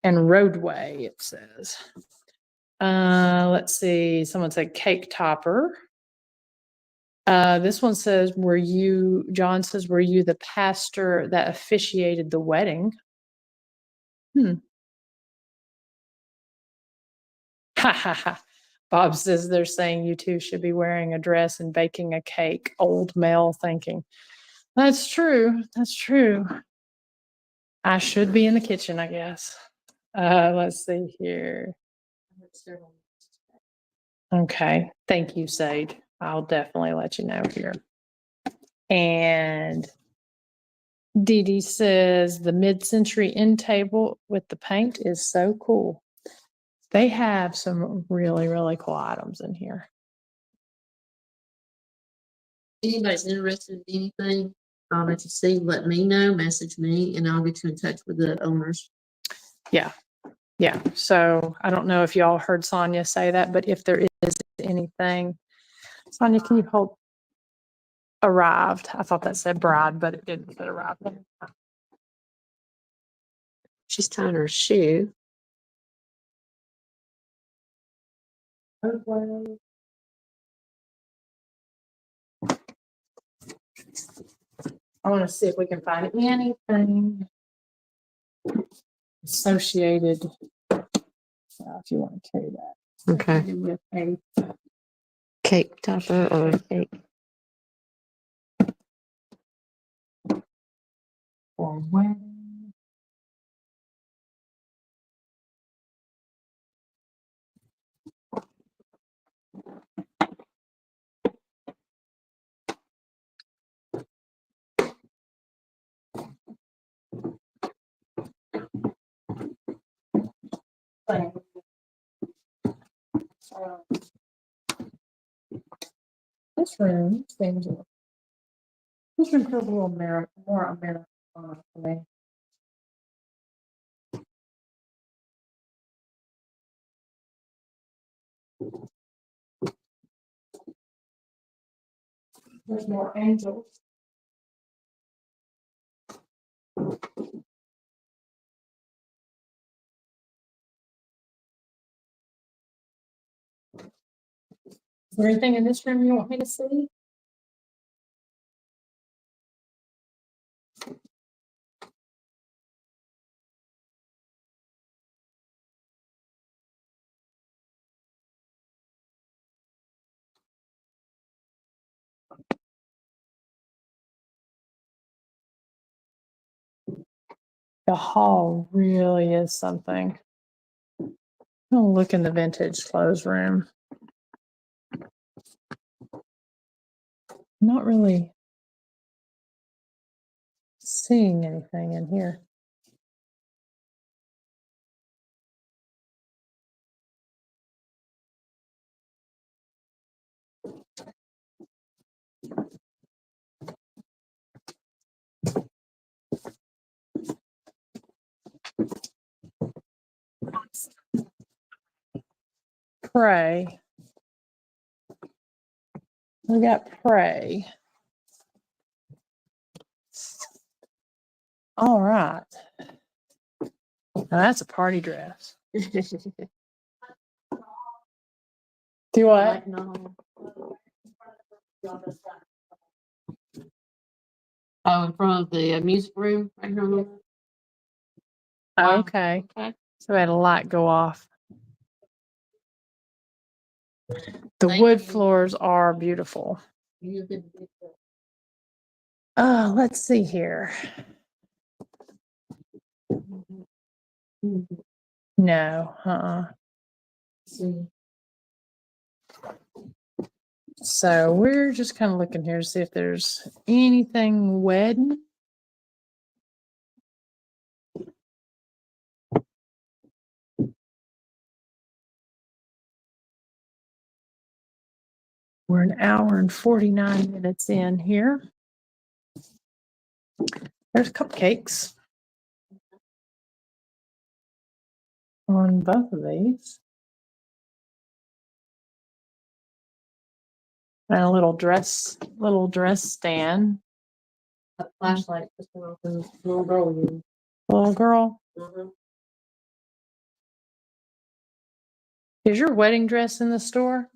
and roadway, it says. Let's see. Someone said cake topper. This one says, John says, were you the pastor that officiated the wedding? Ha ha ha. Bob says they're saying you two should be wearing a dress and baking a cake. Old male thinking. That's true. That's true. I should be in the kitchen, I guess. Let's see here. Okay. Thank you, Sage. I'll definitely let you know here. And Dee Dee says the mid-century end table with the paint is so cool. They have some really, really cool items in here. Anybody's interested in anything, that you see, let me know, message me, and I'll get you in touch with the owners. Yeah. Yeah. So I don't know if y'all heard Sonia say that, but if there is anything, Sonia, can you hold arrived? I thought that said bride, but it didn't say arrived. She's tying her shoe. I want to see if we can find anything associated. If you want to carry that. Okay. With a Cake topper or cake. or wedding. This room seems this room feels a little more American to me. There's more angels. Is there anything in this room you want me to see? The hall really is something. I'll look in the vintage clothes room. Not really seeing anything in here. Pray. We got pray. All right. Now that's a party dress. Do what? Oh, in front of the music room right here. Wow. Okay. Okay. So we had a light go off. The Thank wood you. floors are beautiful. You did. Let's see here. No, See. So we're just kind of looking here to see if there's anything wedding. We're an hour and 49 minutes in here. There's cupcakes on both of these. And a little dress stand. A flashlight just went off in the little girl room. Little girl, is your wedding dress in the store?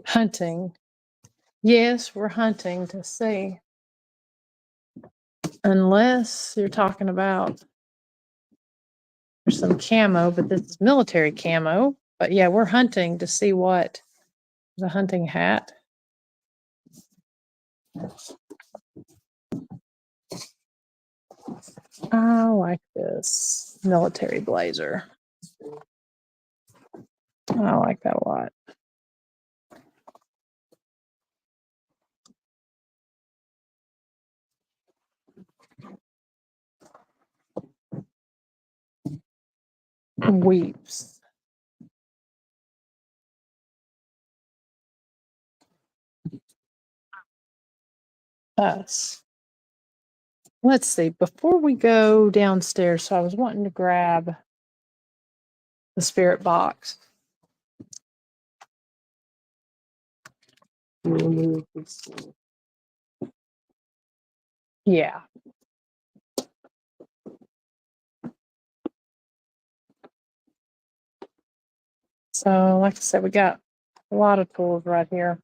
Hunting. Yes, we're hunting to see. Unless you're talking about there's some camo, but this is military camo. But yeah, we're hunting to see what the hunting hat. I like this military blazer. I like that a lot. Weeps. Us. Let's see. Before we go downstairs, so I was wanting to grab the spirit box. Yeah. So, like I said, we got a lot of tools right here.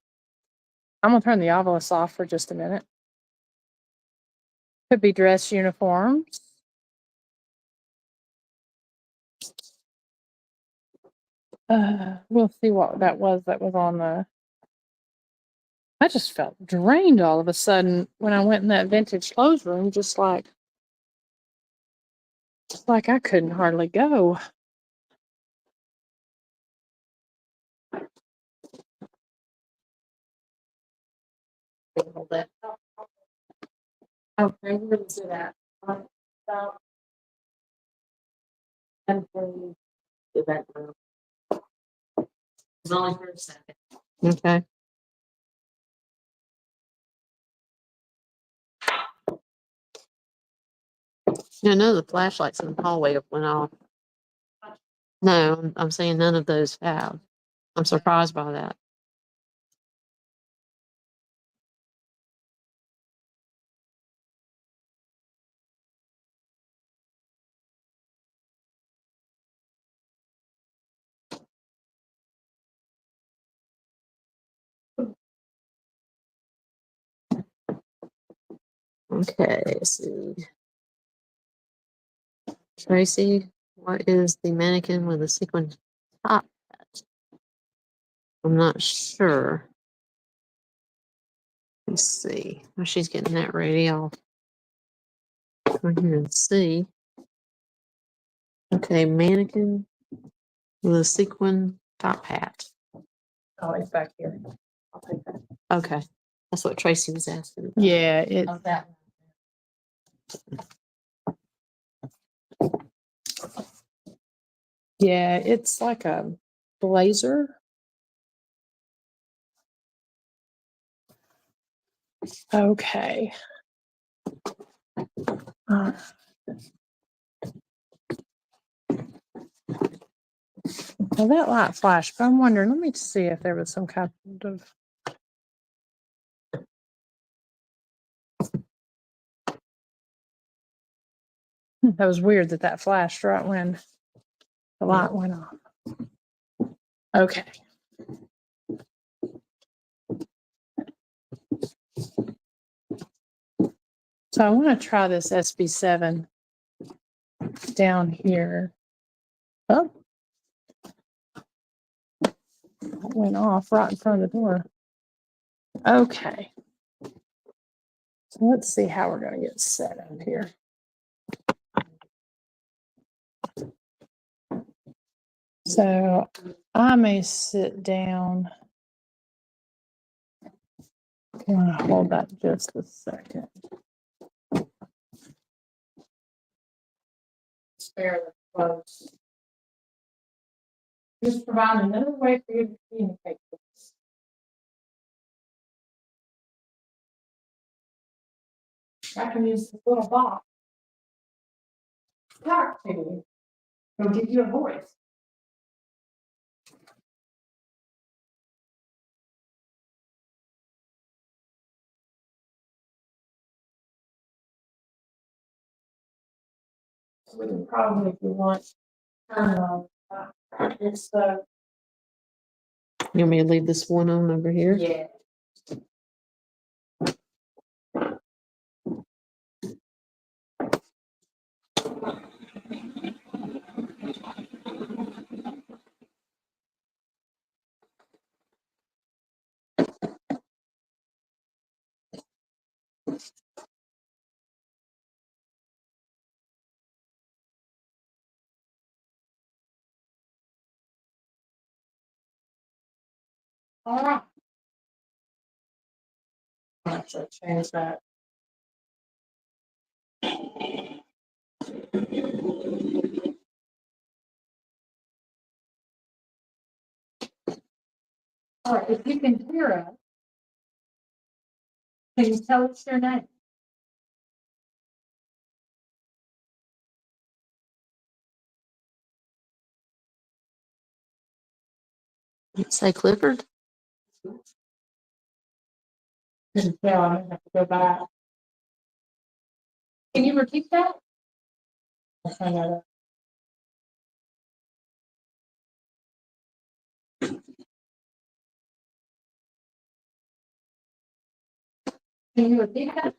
I'm gonna turn the obelisk off for just a minute. Could be dress uniforms. We'll see what that was on the. I just felt drained all of a sudden when I went in that vintage clothes room, just like I couldn't hardly go. Okay, where is it at? It's only for a second. Okay. None of the flashlights in the hallway went off. No, I'm saying none of those have. I'm surprised by that. Okay, let's see. Tracy, what is the mannequin with a sequin top hat? I'm not sure. Let's see. While she's getting that ready, I'll come here and see. Okay, mannequin with a sequin top hat. Oh, it's back here. I'll take that. Okay, that's what Tracy was asking about. Yeah, it. Of that. Yeah, it's like a blazer. Okay. Well, that light flashed, but I'm wondering, let me see if there was some kind of. That was weird that flashed right when the light went off. Okay. So I want to try this SB7 down here. Oh, it went off right in front of the door. Okay. So let's see how we're going to get set up here. So I may sit down. I'm going to hold that just a second. Fairly close. Just provide another way for you to communicate with us. I can use this little box. Talk to you. It'll give you a voice. So we can probably, if you want, turn it on. It's the You want me to leave this one on over here? Yeah. All right. Let's change that. All right, if you can hear us, can you tell us your name? Say Clifford? Couldn't tell, I'm gonna have to go back. Can you repeat that? I'll find that out. Can you repeat that?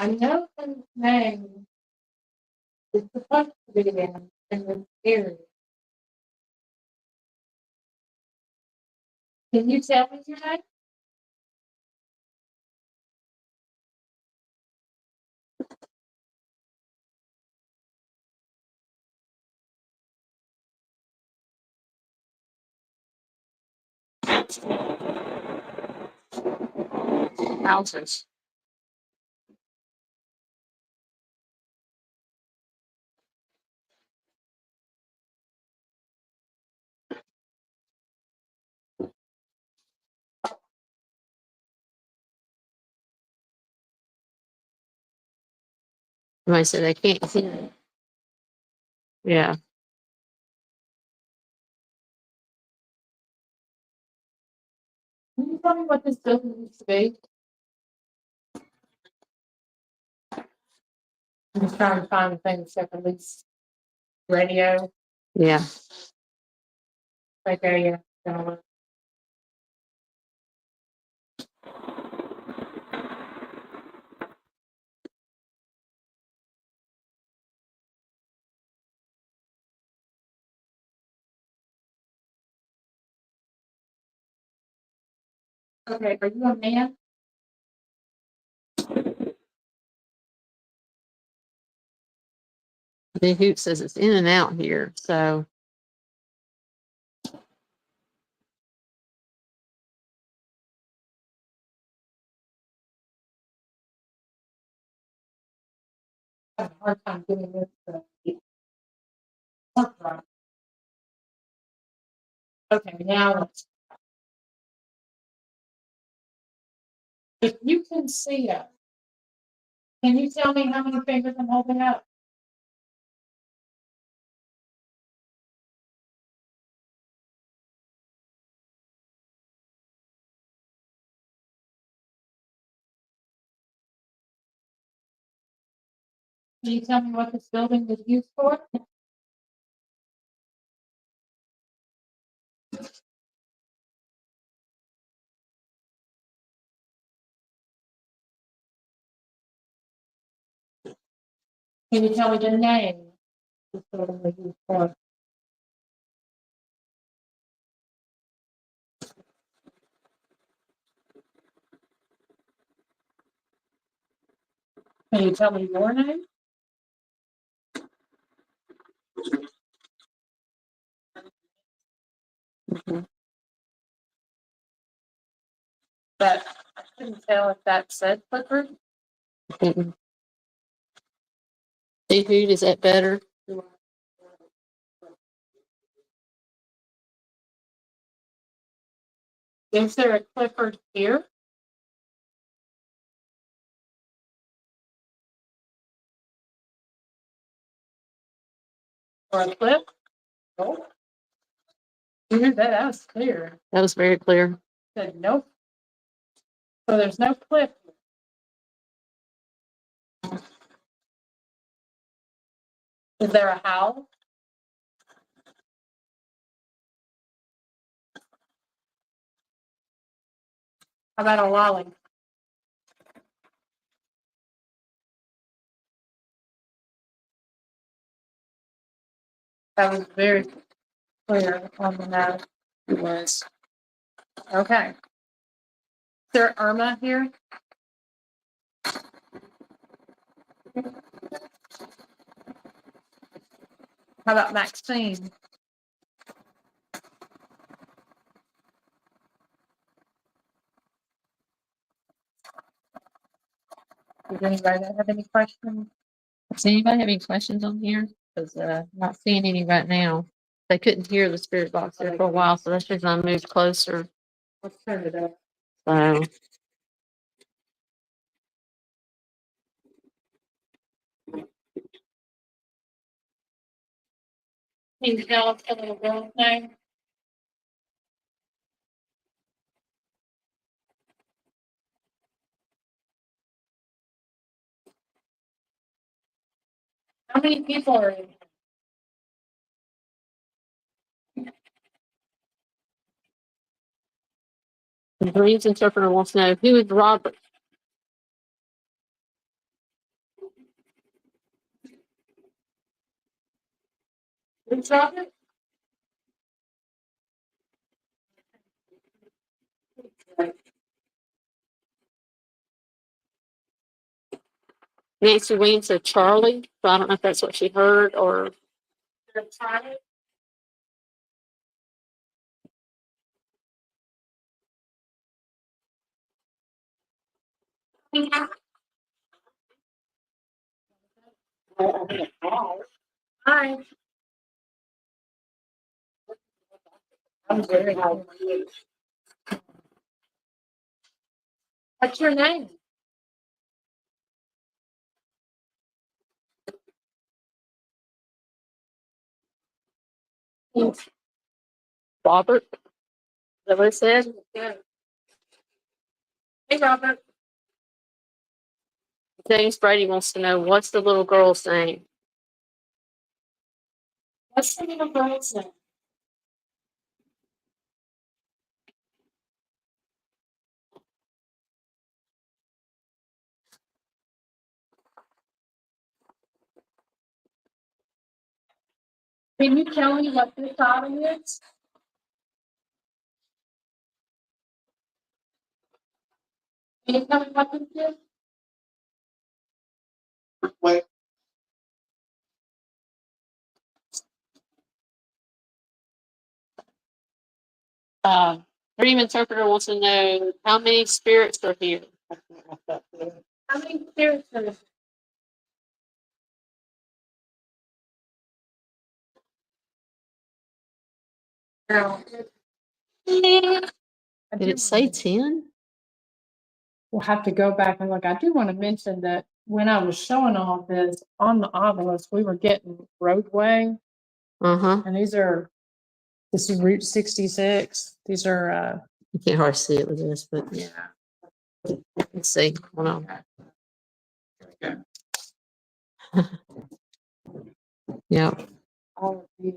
I know his name is supposed to be in this area. Can you tell me your name? Houses. Somebody said they can't hear it. Yeah. Can you tell me what this building used to be? I'm just trying to find the thing except at least radio, Yeah. right there, yeah. Gonna look. Okay, are you a man? Big Hoot says it's in and out here, so I have a hard time getting this. Right. Okay, now if you can see it, can you tell me how many fingers I'm holding up? Can you tell me what this building was used for? Can you tell me the name this building was used for? Can you tell me your name? But I couldn't tell if that said Clifford. Big Hoot, is that better? Is there a Clifford here? Or a Cliff? Nope. You heard that? That was clear. That was very clear. Said nope. So there's no Cliff. Is there a howl? How about a lolly? That was very clear on the note. It was. Okay. Is there Irma here? How about Maxine? Does anybody have any questions? Does anybody have any questions on here? Because not seeing any right now. They couldn't hear the spirit box there for a while, so that's the reason I moved closer. Let's turn it up. So Can you tell us the little girl's name? How many people are in? the dreams interpreter wants to know who is Robert. Who's Robert? Nancy Wayne said Charlie, so I don't know if that's what she heard or Charlie? Hi. I'm very happy. What's your name? Robert. Is that what it said? Hey, Robert. James Brady wants to know what's the little girl's name. What's the little girl's name? Can you tell me what this item is? Can you tell me what this is? Dream interpreter wants to know how many spirits are here. How many spirits are there? Now, Did it say 10? we'll have to go back and look. I do want to mention that when I was showing all this on the obelisk, we were getting roadway, Uh-huh. and this is Route 66. These are, You can't hardly see it with this, but yeah. let's see. Hold on. Yep. All of these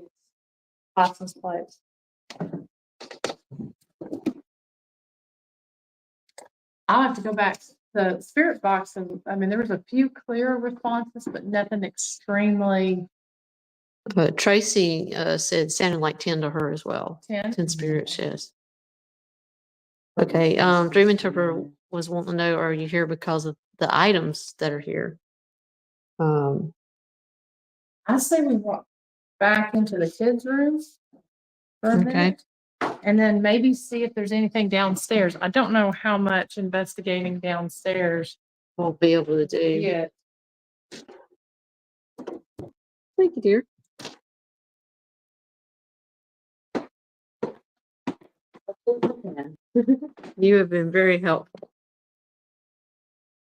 license plates. I'll have to go back. The spirit box, and I mean, there was a few clear responses, but nothing extremely But Tracy said sounded like 10 to her as well. 10. 10 spirits, yes. Okay, Dream Interpreter was wanting to know, are you here because of the items that are here? I say we walk back into the kids' rooms for a Okay. minute, and then maybe see if there's anything downstairs. I don't know how much investigating downstairs We'll be able to do. yet. Thank you, dear. You have been very helpful.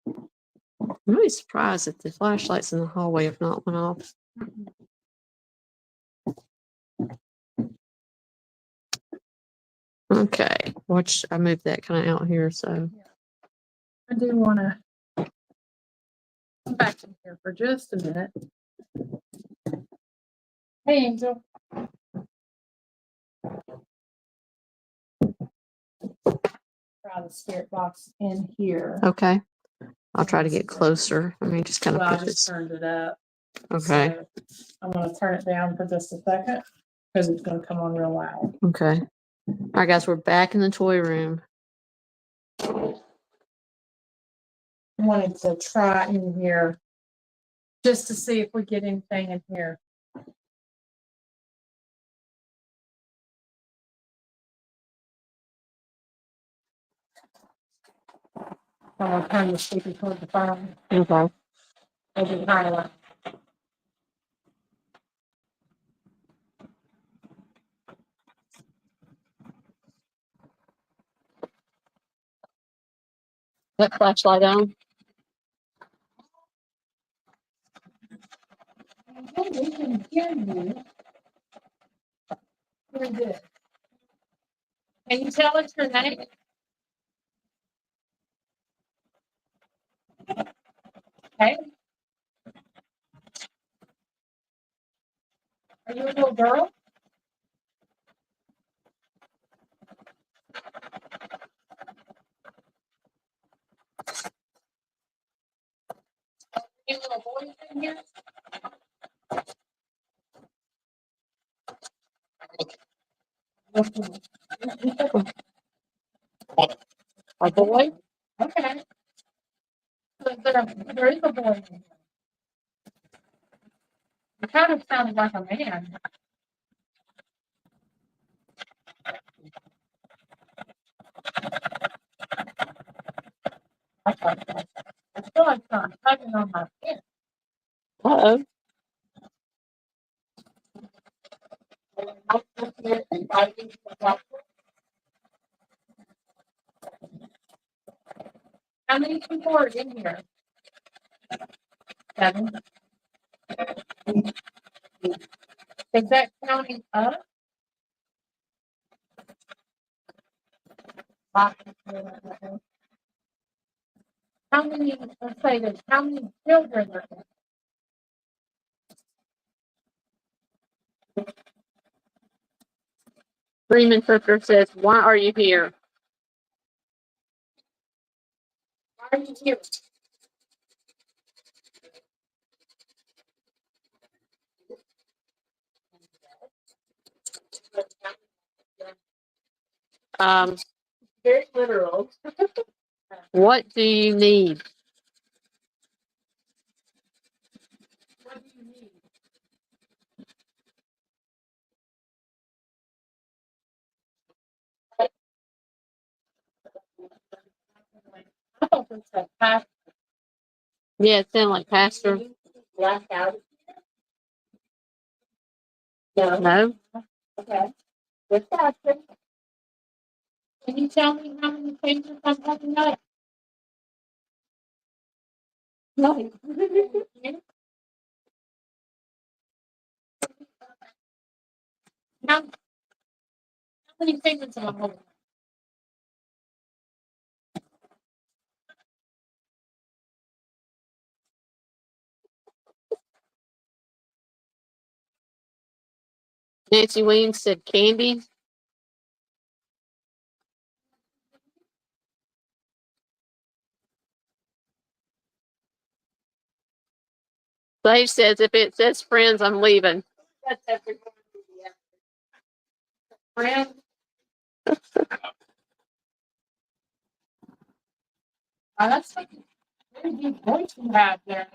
I'm really surprised that the flashlights in the hallway have not went off. Okay, watch, I moved that kind of out here, so. I do want to come back in here for just a minute. Hey, Angel. Try the spirit box in here. Okay. I'll try to get closer. Let me just kind of Well, I put just this. turned it up. Okay. So I'm gonna turn it down for just a second because it's gonna come on real loud. Okay. All right, guys, we're back in the toy room. I wanted to try in here just to see if we get anything in here. I'm gonna turn the speaker toward the phone. Okay. Maybe highlight. That flashlight on. We can hear you. Very good. Can you tell us your name? Okay. Are you a little girl? You little boys in here? A boy? Okay. So there is a boy in here. It kind of sounded like a man. I feel like I'm tugging on my skin. Uh-oh. How many people are in here? 7. Is that counting up? How many, let's say this, how many children are there? Dream interpreter says, "Why are you here?" Why are you here? Um, Very literal. what do you need? What do you need? I thought it said pastor. Yeah, it sounded like pastor. Black out. No. No? Okay. With pastor. Can you tell me how many pages I'm having up? No. How many pages am I holding? Nancy Williams said candy. Dave says, if it says friends, I'm leaving. That's everyone. Friend. That's like a very deep voice you have there.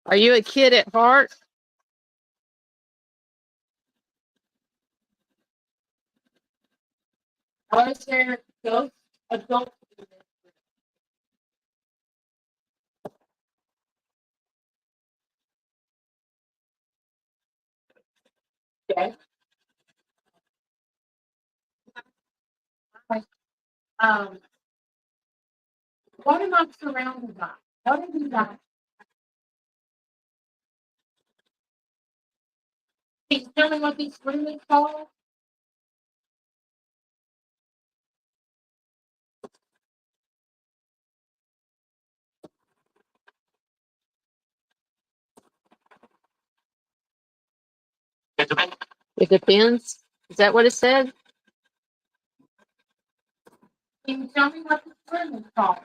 Are you a kid at heart? Was there ghost adult? Okay. Um, what am I surrounded by? What have you got? Can you tell me what these room is called? Depends. Is that what it said? Can you tell me what the room is called?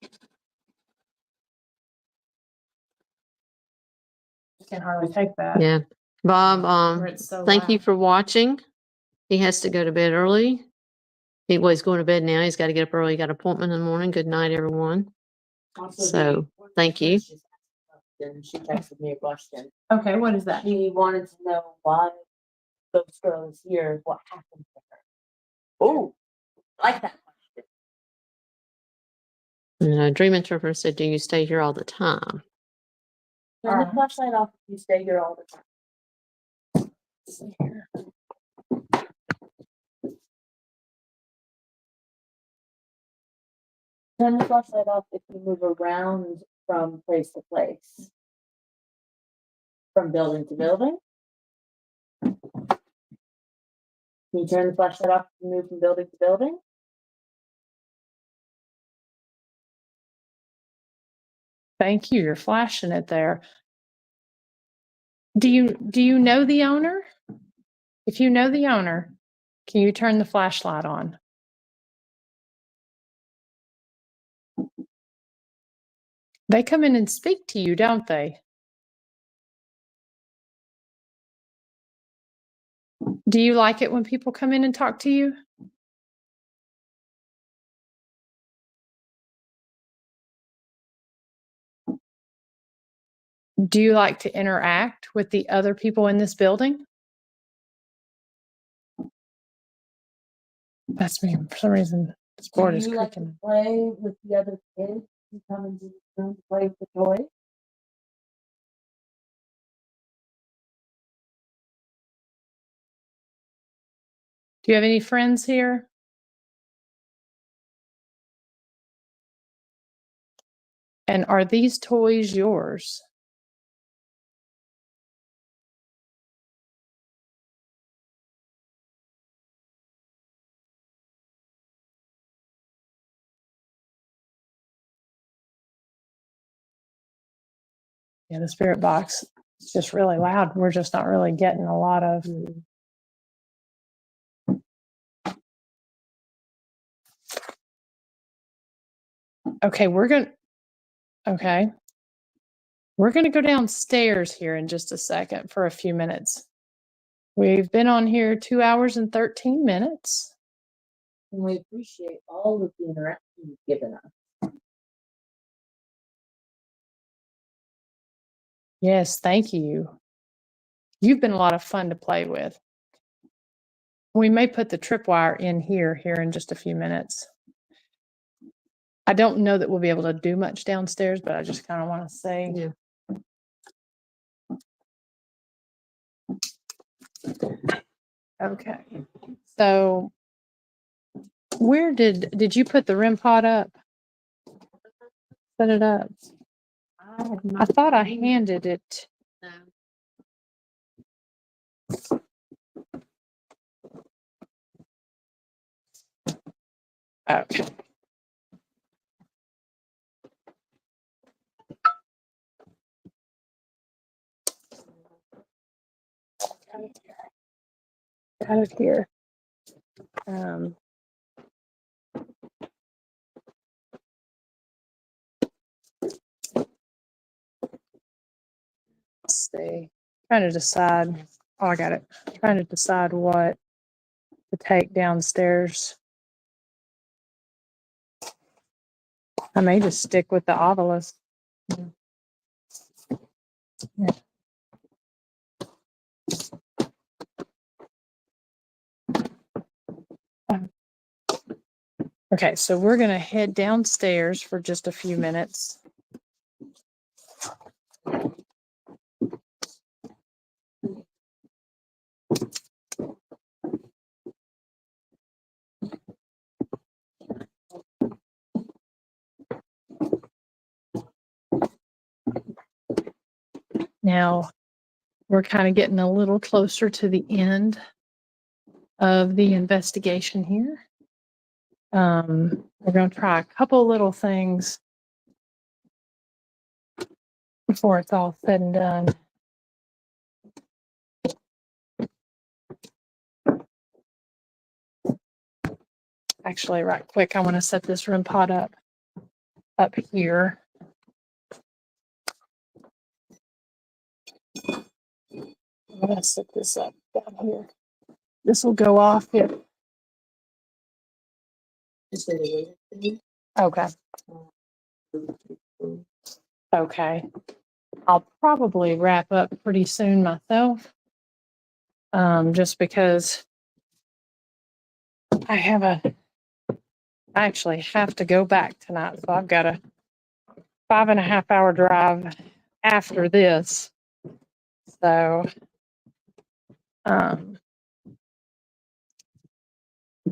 You can hardly take that. Yeah. Bob, where it's so thank you loud. for watching. He has to go to bed early. He's going to bed now. He's got to get up early. He got an appointment in the morning. Good night, everyone. Also, So, thank you. She texted me a question. Okay, what is that? She wanted to know why Ghost Girl is here, what happened to her. Oh, I like that question. And Dream Interpreter said, do you stay here all the time? Turn the flashlight off if you stay here all the time. Turn the flashlight off if you move around from place to place. From building to building. Can you turn the flashlight off if you move from building to building? Thank you. You're flashing it there. Do you know the owner? If you know the owner, can you turn the flashlight on? They come in and speak to you, don't they? Do you like it when people come in and talk to you? Do you like to interact with the other people in this building? That's me. For some reason, this board is Do you like to clicking. play with the other kids who come into the room to play with the toys? Do you have any friends here? And are these toys yours? Yeah, the spirit box is just really loud. We're just not really getting a lot of. Okay, we're going to go downstairs here in just a second for a few minutes. We've been on here 2 hours and 13 minutes. And we appreciate all of the interaction you've given us. Yes, thank you. You've been a lot of fun to play with. We may put the tripwire in here in just a few minutes. I don't know that we'll be able to do much downstairs, but I just kind of want to say. Yeah. Okay. So where did you put the REM pod up? Set it up. I thought I handed it. Okay. Got it here. Let's see. Trying to decide. Oh, I got it. Trying to decide what to take downstairs. I may just stick with the obelisk. Yeah. Okay, so we're going to head downstairs for just a few minutes. Now, we're kind of getting a little closer to the end of the investigation here. We're going to try a couple little things before it's all said and done. Actually, right quick, I want to set this room pot up here. I'm going to set this up down here. This will go off here. Okay. Okay. I'll probably wrap up pretty soon myself. Just because I actually have to go back tonight. So I've got a 5.5 hour drive after this. So, all right.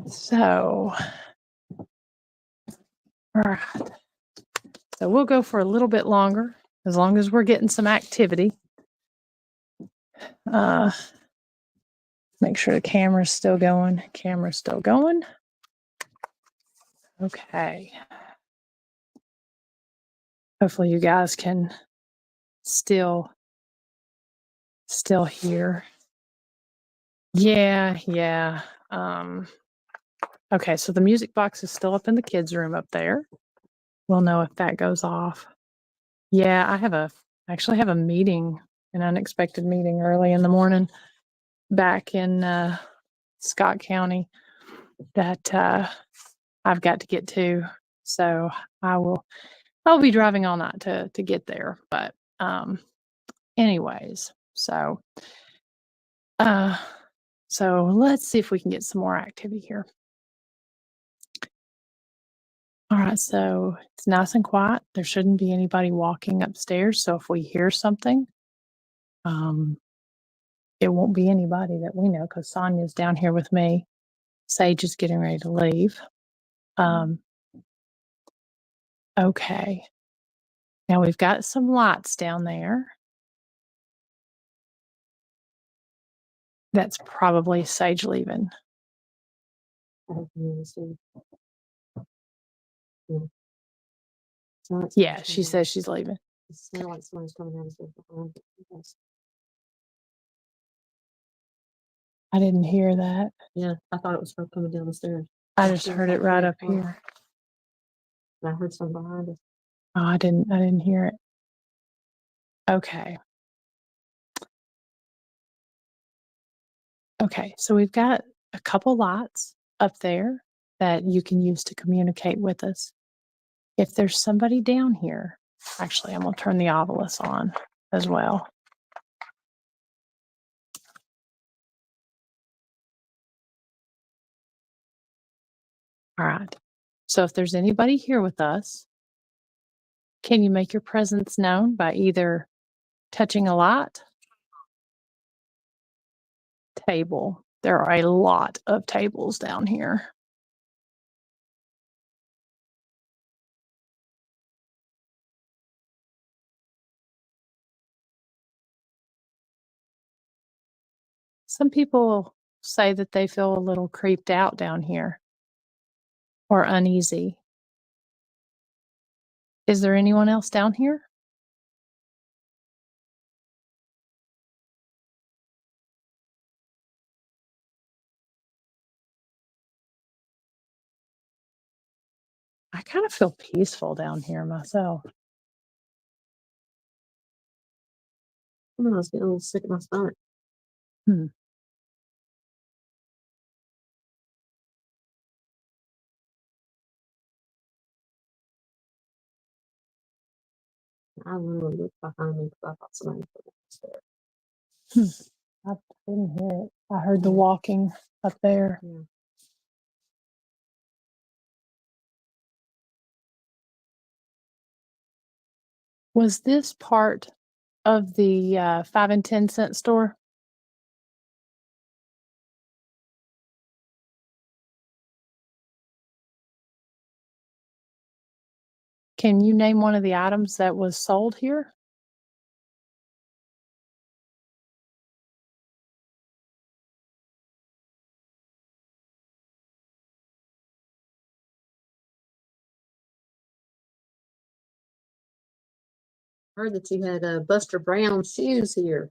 So we'll go for a little bit longer, as long as we're getting some activity. Make sure the camera's still going. Camera's still going. Okay. Hopefully you guys can still hear. Yeah. Okay, so the music box is still up in the kids' room up there. We'll know if that goes off. Yeah, I actually have a meeting, an unexpected meeting early in the morning back in Scott County that I've got to get to. So I'll be driving all night to get there. But anyways, so let's see if we can get some more activity here. All right, so it's nice and quiet. There shouldn't be anybody walking upstairs. So if we hear something, it won't be anybody that we know because Sonia's down here with me. Sage is getting ready to leave. Okay. Now we've got some lights down there. That's probably Sage leaving. Yeah, she says she's leaving. It sounds like someone's coming down the stairs behind us. I didn't hear that. Yeah, I thought it was her coming down the stairs. I just heard it right up here. And I heard someone behind us. Oh, I didn't hear it. Okay. Okay, so we've got a couple lights up there that you can use to communicate with us. If there's somebody down here, actually, I'm going to turn the obelisk on as well. All right. So if there's anybody here with us, can you make your presence known by either touching a light, table? There are a lot of tables down here. Some people say that they feel a little creeped out down here or uneasy. Is there anyone else down here? I kind of feel peaceful down here myself. I was getting a little sick in my stomach. I really looked behind me because I thought somebody was upstairs. I didn't hear it. I heard the walking up there. Yeah. Was this part of the 5 and 10 cent store? Can you name one of the items that was sold here? Heard that you had Buster Brown shoes here.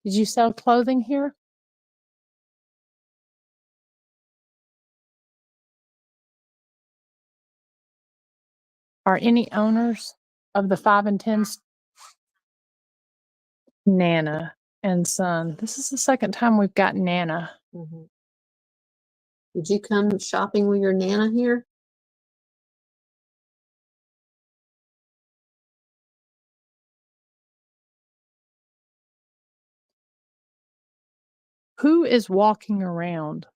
Did you sell clothing here? Are any owners of the 5 and 10s? Nana and Son. This is the second time we've got Nana. Mhm. Did you come shopping with your Nana here? Who is walking around?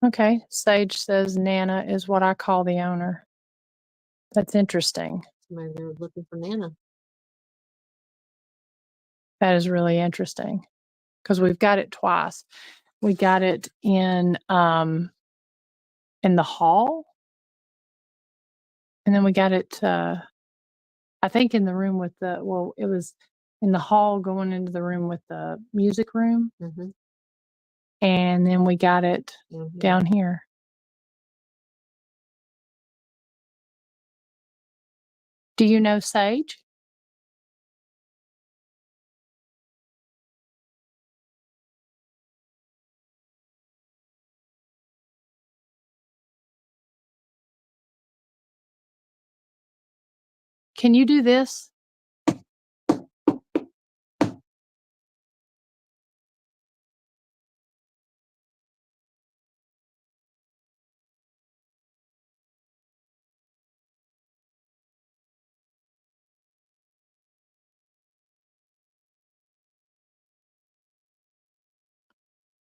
Okay, Sage says Nana is what I call the owner. That's interesting. Maybe they're looking for Nana. That is really interesting because we've got it twice. We got it in the hall, and then we got it I think in the room with the it was in the hall going into the room with the music room, Mm-hmm. and then we got it down here. Do you know Sage? Can you do this?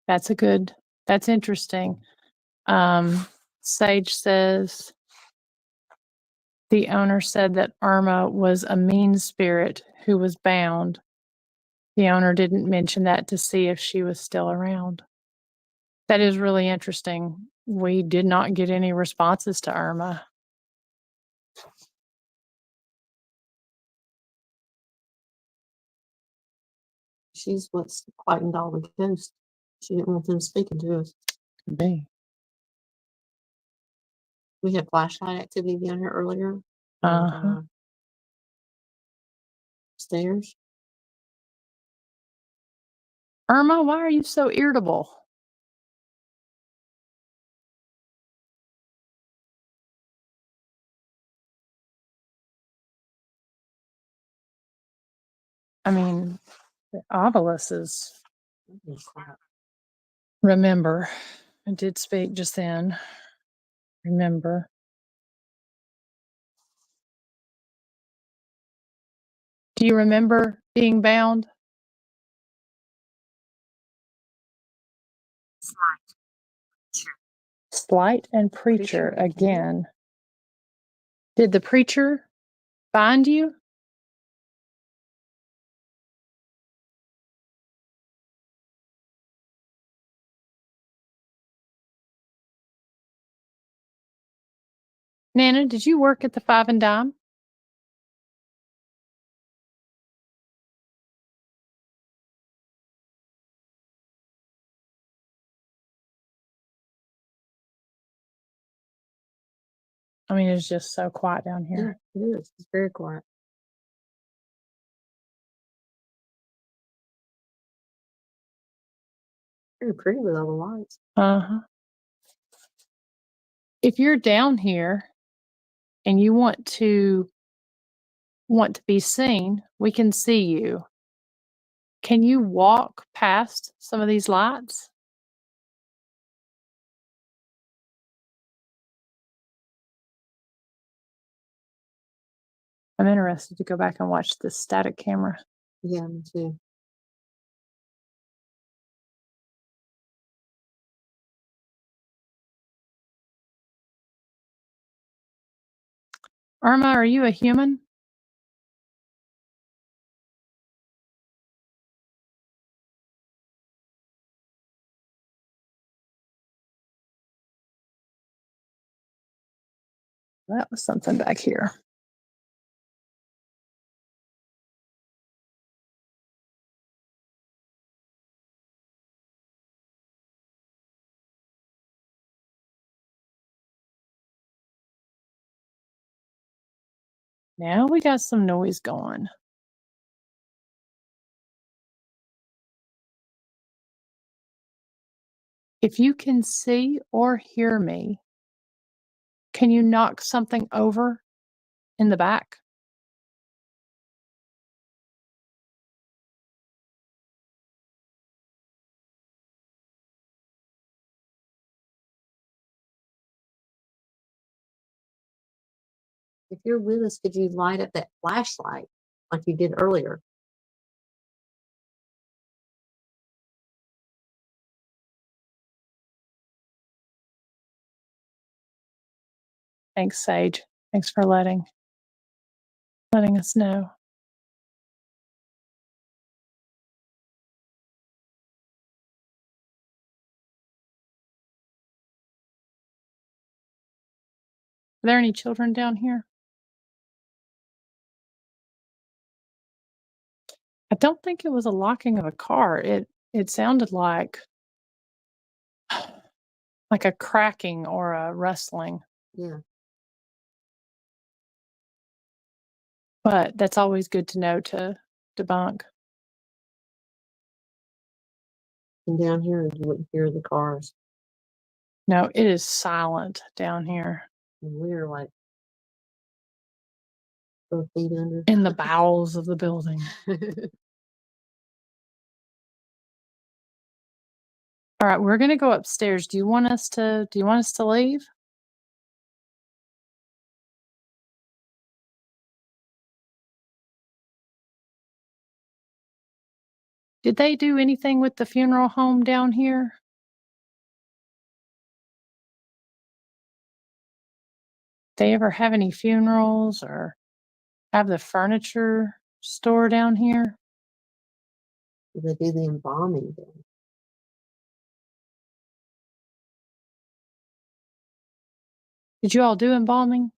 That's interesting. Sage says the owner said that Irma was a mean spirit who was bound. The owner didn't mention that to see if she was still around. That is really interesting. We did not get any responses to Irma. She's what's quietened all the ghosts. She didn't want them speaking to us. Could be. We had flashlight activity down here earlier. Uh-huh. Stairs. Irma, why are you so irritable? I mean, the obelisk is. Remember, I did speak just then. Remember. Do you remember being bound? Slight and preacher again. Did the preacher bind you? Nana, did you work at the 5 and Dime? I mean, it's just so quiet down here. Yeah, it is. It's very quiet. Very pretty with all the lights. Uh-huh. If you're down here and you want to be seen, we can see you. Can you walk past some of these lights? I'm interested to go back and watch the static camera. Yeah, me too. Irma, are you a human? That was something back here. Now we got some noise going. If you can see or hear me, can you knock something over in the back? If you're with us, could you light up that flashlight like you did earlier? Thanks, Sage. Thanks for letting us know. Are there any children down here? I don't think it was a locking of a car. It sounded like a cracking or a rustling, Yeah. but that's always good to know to debunk. And down here, you wouldn't hear the cars. No, it is silent down here And we're like 4 feet under. in the bowels of the building. All right, we're going to go upstairs. Do you want us to leave? Did they do anything with the funeral home down here? They ever have any funerals or have the furniture store down here? Do they do the embalming then? Did you all do embalming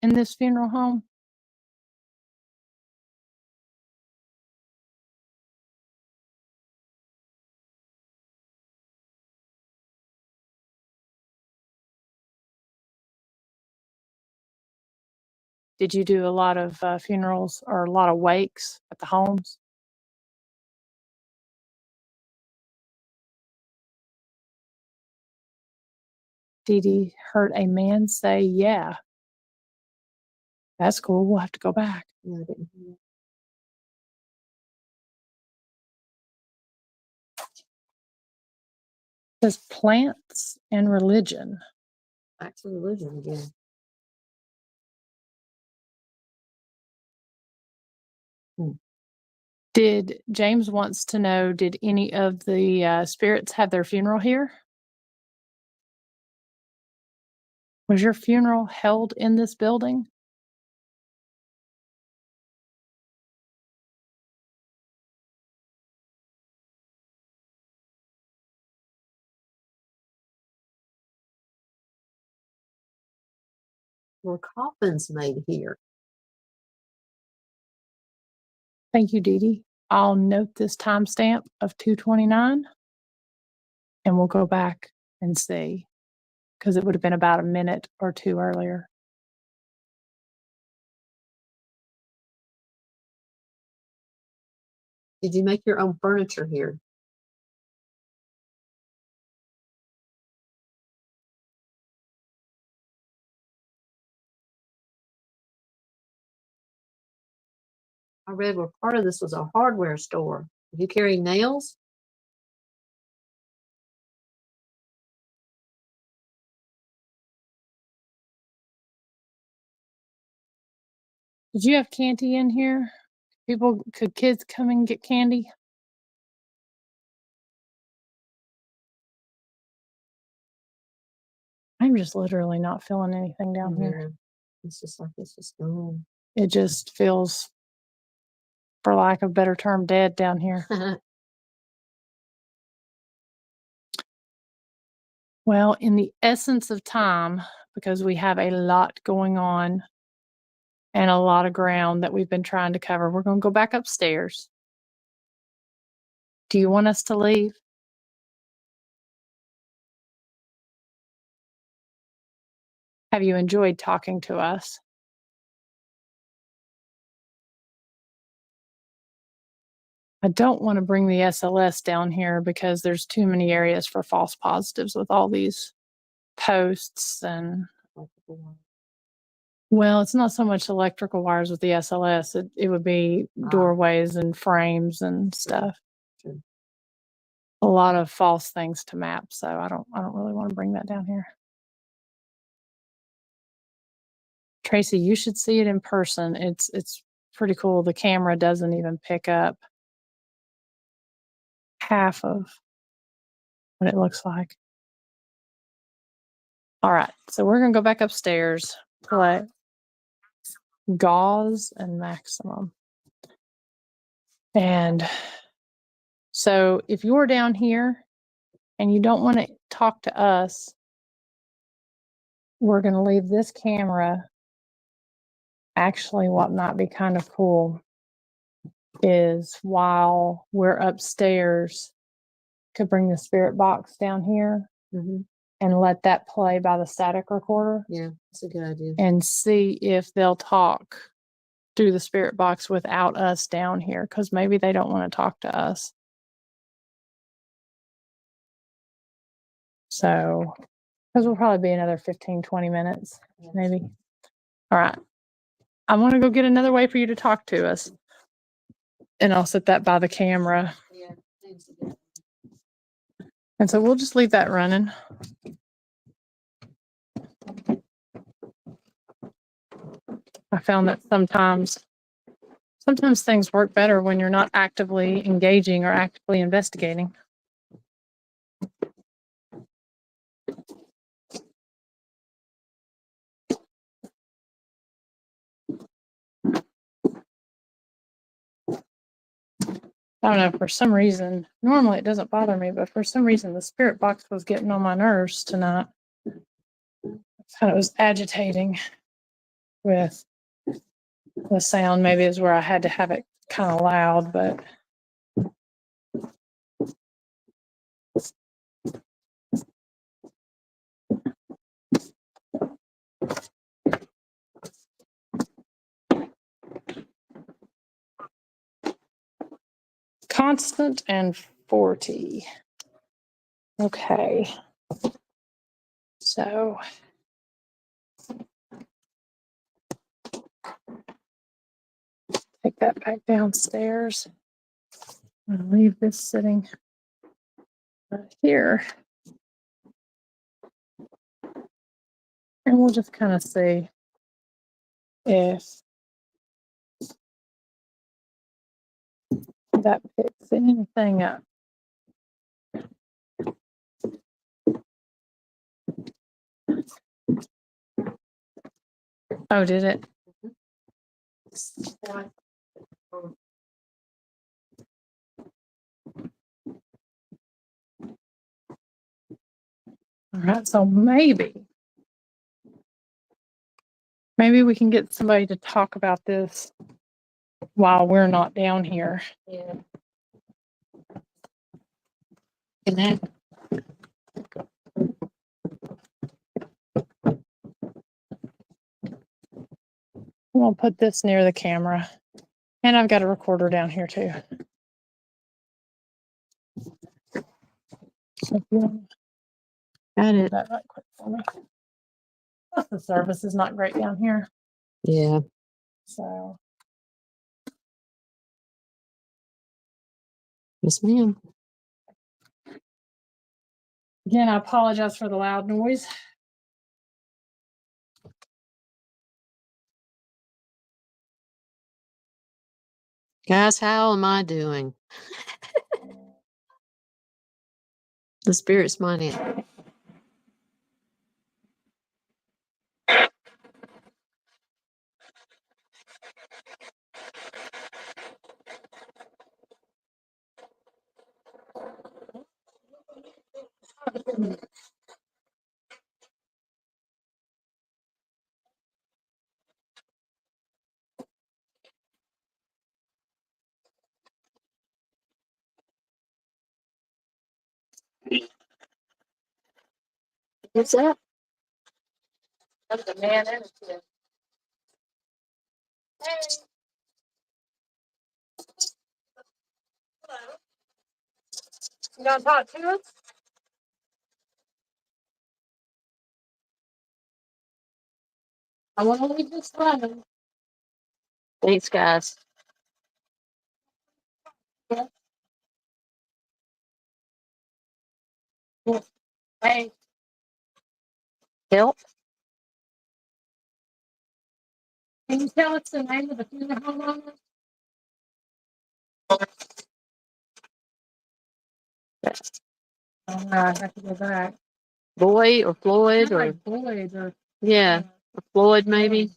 in this funeral home? Did you do a lot of funerals or a lot of wakes at the homes? Dee Dee heard a man say, yeah. That's cool. We'll have to go back. No, I didn't hear that. It says plants and religion. Back to religion again. Did James wants to know, did any of the spirits have their funeral here? Was your funeral held in this building? Were coffins made here? Thank you, Dee Dee. I'll note this timestamp of 2:29 and we'll go back and see because it would have been about a minute or two earlier. Did you make your own furniture here? I read where part of this was a hardware store. Did you carry nails? Did you have candy in here? Could kids come and get candy? I'm just literally not feeling anything down here. Yeah. It's just like it's just gone. It just feels, for lack of a better term, dead down here. Well, in the essence of time, because we have a lot going on and a lot of ground that we've been trying to cover, we're going to go back upstairs. Do you want us to leave? Have you enjoyed talking to us? I don't want to bring the SLS down here because there's too many areas for false positives with all these posts and, well, it's not so much electrical wires with the SLS. It would be doorways and frames and stuff. True. A lot of false things to map, so I don't really want to bring that down here. Tracy, you should see it in person. It's pretty cool. The camera doesn't even pick up half of what it looks like. All right, so we're gonna go back upstairs, play gauze and maximum. And so if you're down here and you don't want to talk to us, we're gonna leave this camera. Actually, what might be kind of cool is while we're upstairs, could bring the spirit box down here Mhm. and let that play by the static recorder Yeah, that's a good idea. and see if they'll talk through the spirit box without us down here, because maybe they don't want to talk to us. So, because we'll probably be another 15, 20 minutes, maybe. All right. I want to go get another way for you to talk to us. And I'll set that by the camera. Yeah. And so we'll just leave that running. I found that sometimes things work better when you're not actively engaging or actively investigating. I don't know, for some reason, normally it doesn't bother me, but for some reason the spirit box was getting on my nerves tonight. I thought it was agitating with the sound. Maybe is where I had to have it kind of loud, but constant and 40. Okay. So take that back downstairs. I'm gonna leave this sitting right here. And we'll just kind of see if that picks anything up. Oh, did it? All right, so maybe we can get somebody to talk about this while we're not down here. Yeah. And then I'm gonna put this near the camera. And I've got a recorder down here too. So if you want Got to do it. that right quick for me. Plus the service is not great down here. Yeah. So Yes, ma'am. again, I apologize for the loud noise. Guys, how am I doing? The spirit's mighty. What's that? That's a man and a kid. You gonna talk to us? I want to leave this running. Thanks, guys. Hey, Help. can you tell us the name of the funeral home owner? Oh, no, I have to go back. Boy or Floyd Sounds or like Boyd or yeah, or Floyd maybe.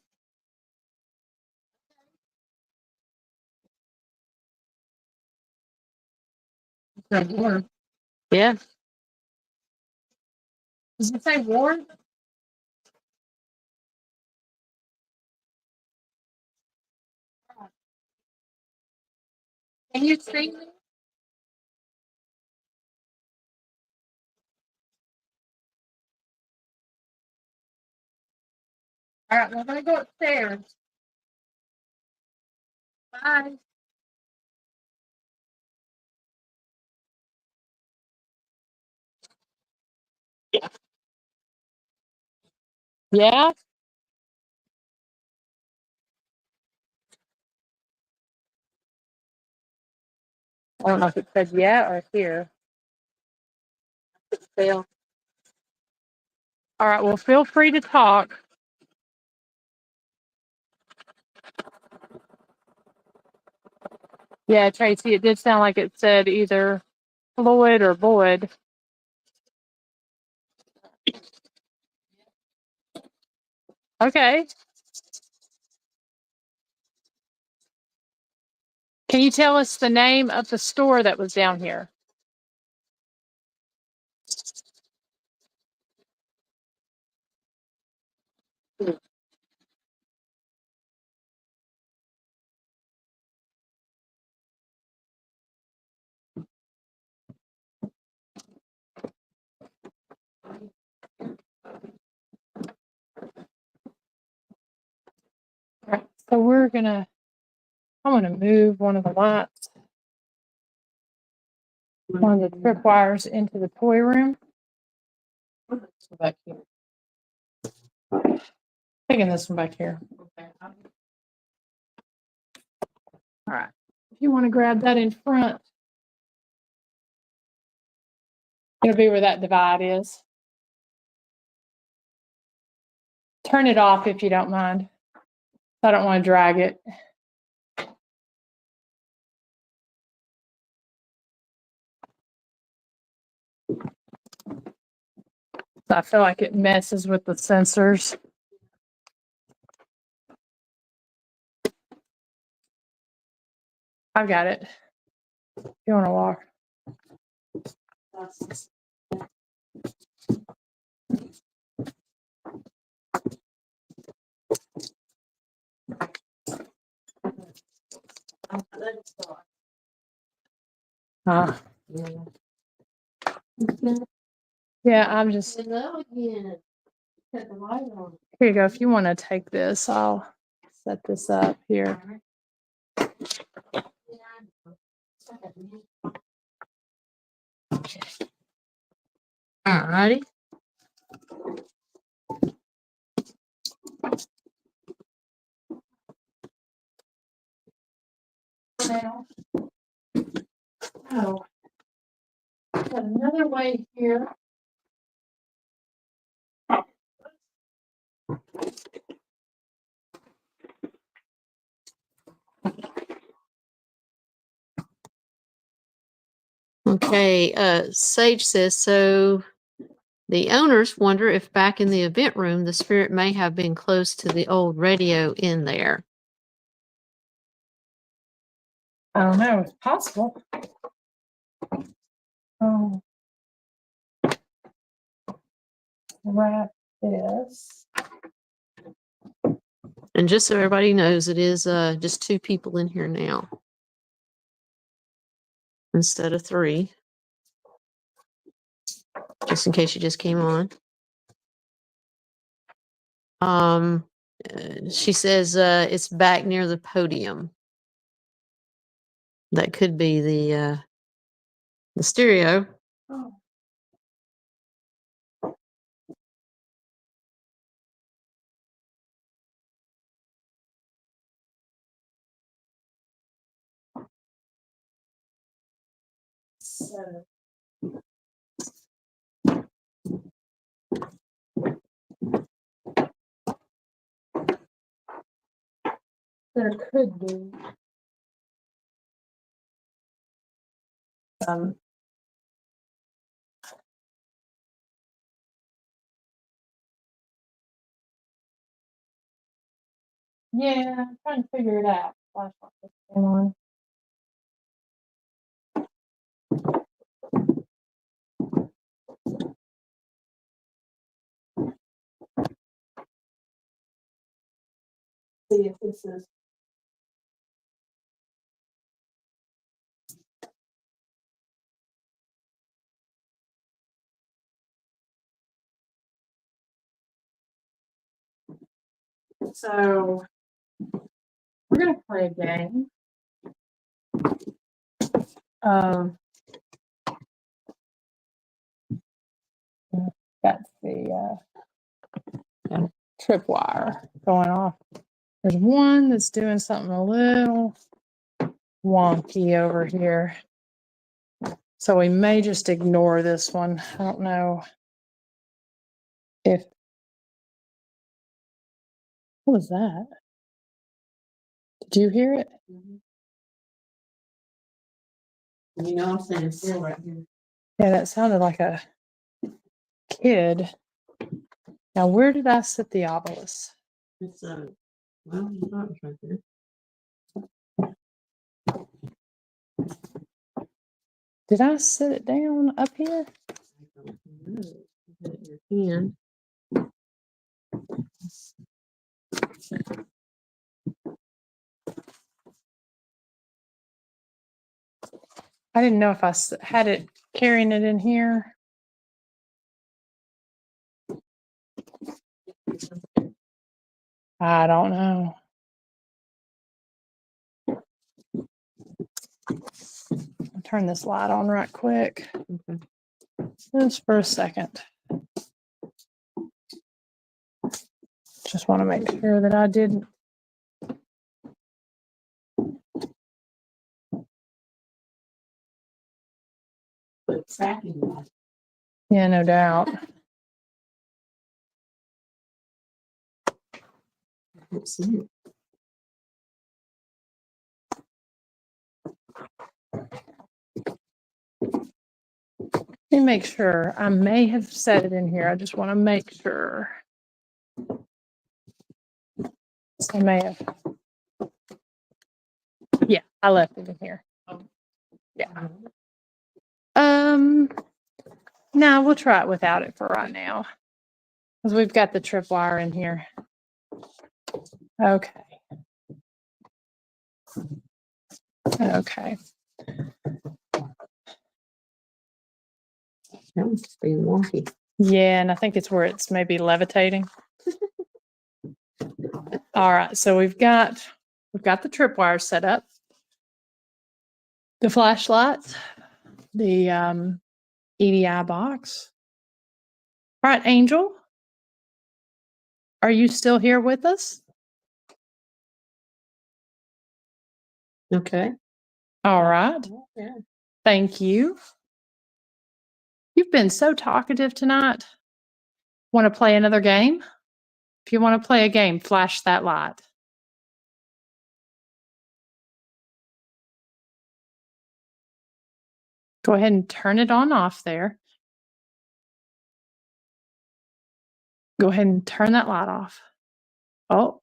Ward. Yeah. Does it say Ward? Can you see me? All right, we're gonna go upstairs. Bye. Yeah. I don't know if it said yeah or here. Fail. All right, well, feel free to talk. Yeah, Tracy, it did sound like it said either Floyd or Boyd. Okay. Can you tell us the name of the store that was down here? All right, so I'm gonna move one of the lights, one of the trip wires into the toy room. So back here. Taking this one back here. All right. If you want to grab that in front, it'll be where that divide is. Turn it off if you don't mind. I don't want to drag it. I feel like it messes with the sensors. I've got it. If you want to walk. Yeah, I'm just. Hello again. Cut the light on. Here you go. If you want to take this, I'll set this up here. All righty. Oh, got another way here. Okay, Sage says, so the owners wonder if back in the event room, the spirit may have been close to the old radio in there. I don't know. It's possible. Oh, wrap this. And just so everybody knows, it is just 2 people in here now instead of 3. Just in case you just came on. She says it's back near the podium. That could be the the stereo. Oh. So. There could be. Um, yeah, I'm trying to figure it out. Flashlight is on. See if this is. So we're gonna play a game. Got the tripwire going off. There's one that's doing something a little wonky over here. So we may just ignore this one. I don't know if. What was that? Did you hear it? You know, I'm saying still right here. Yeah, that sounded like a kid. Now, where did I set the obelisk? It's well, you thought it was right there. Did I set it down up here? I don't know. You had it in your hand. I didn't know if I had it carrying it in here. I don't know. I'll turn this light on right quick. Okay. Just for a second. Just want to make sure that I didn't. But tracking that. Yeah, no doubt. I can't see it. Let me make sure. I may have set it in here. I just want to make sure. I may have. Yeah, I left it in here. Yeah. No, we'll try it without it for right now. Because we've got the tripwire in here. Okay. Okay. That was just being wonky. Yeah, and I think it's where it's maybe levitating. All right, so we've got the tripwire set up, the flashlights, the EDI box. All right, Angel, are you still here with us? Okay. All right, Yeah. thank you. You've been so talkative tonight. Want to play another game? If you want to play a game, flash that light. Go ahead and turn it on off there. Go ahead and turn that light off. Oh.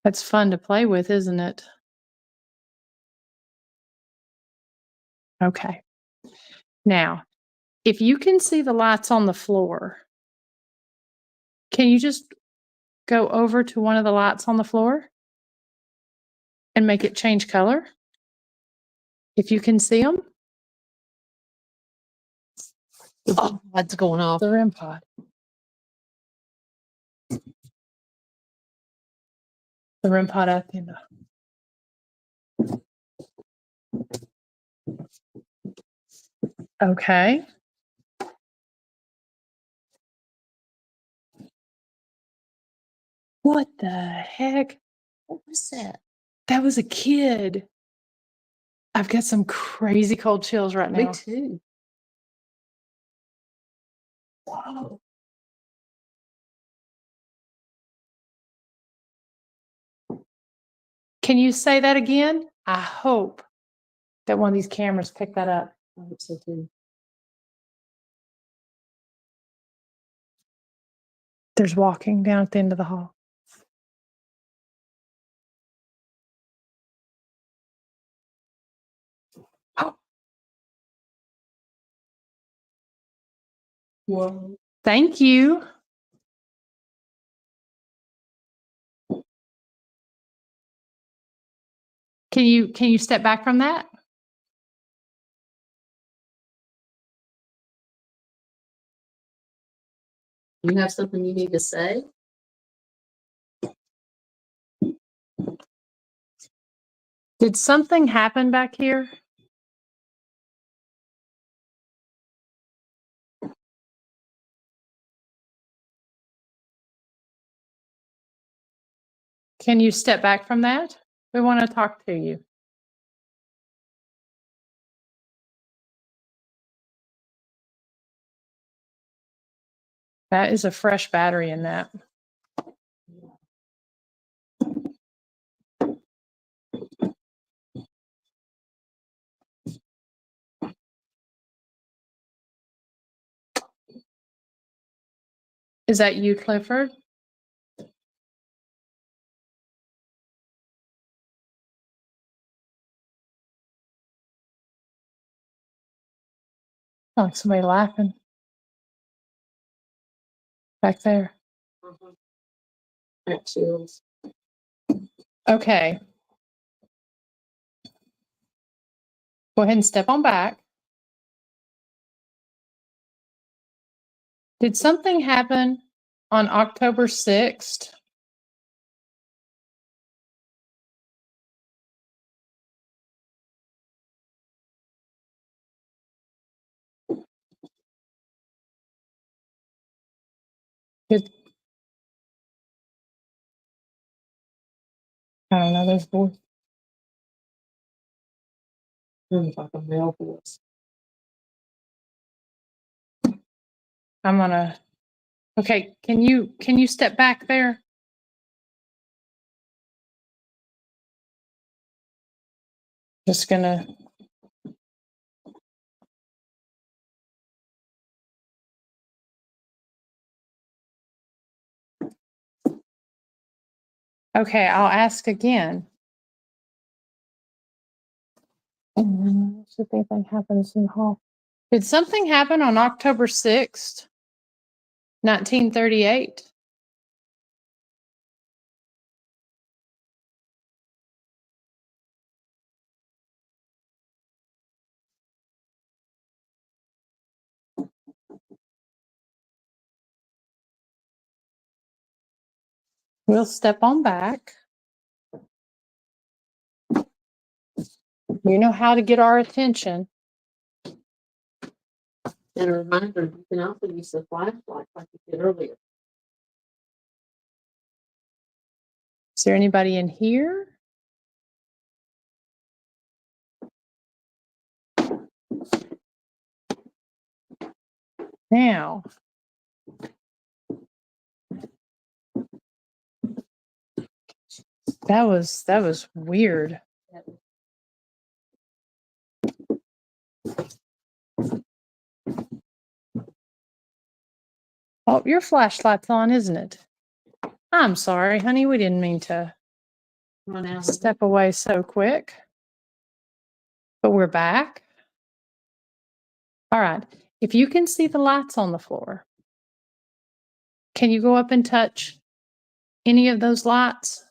That's fun to play with, isn't it? Okay. Now, if you can see the lights on the floor, can you just go over to one of the lights on the floor and make it change color? If you can see them, Oh, what's going off? the REM pod. The REM pod at the end. Okay. What the heck? What was that? That was a kid. I've got some crazy cold chills right Me now. too. Whoa. Can you say that again? I hope that one of these cameras picked that up. I hope so too. There's walking down at the end of the hall. Oh, Whoa. thank you. Can you step back from that? You have something you need to say? Did something happen back here? Can you step back from that? We want to talk to you. That is a fresh battery in that. Is that you, Clifford? Oh, somebody laughing back there. Got chills. Okay. Go ahead and step on back. Did something happen on October 6th? Did, I don't know, those boys. Sounds like a male voice. I'm gonna, okay, can you step back there? Just gonna. Okay, I'll ask again. Should anything happens in the hall? Did something happen on October 6th, 1938? We'll step on back. You know how to get our attention. And a reminder, you can also use the flashlight like you did earlier. Is there anybody in here? Now, that was weird. Oh, your flashlight's on, isn't it? I'm sorry, honey. We didn't mean to Run out. step away so quick. But we're back. All right. If you can see the lights on the floor, can you go up and touch any of those lights?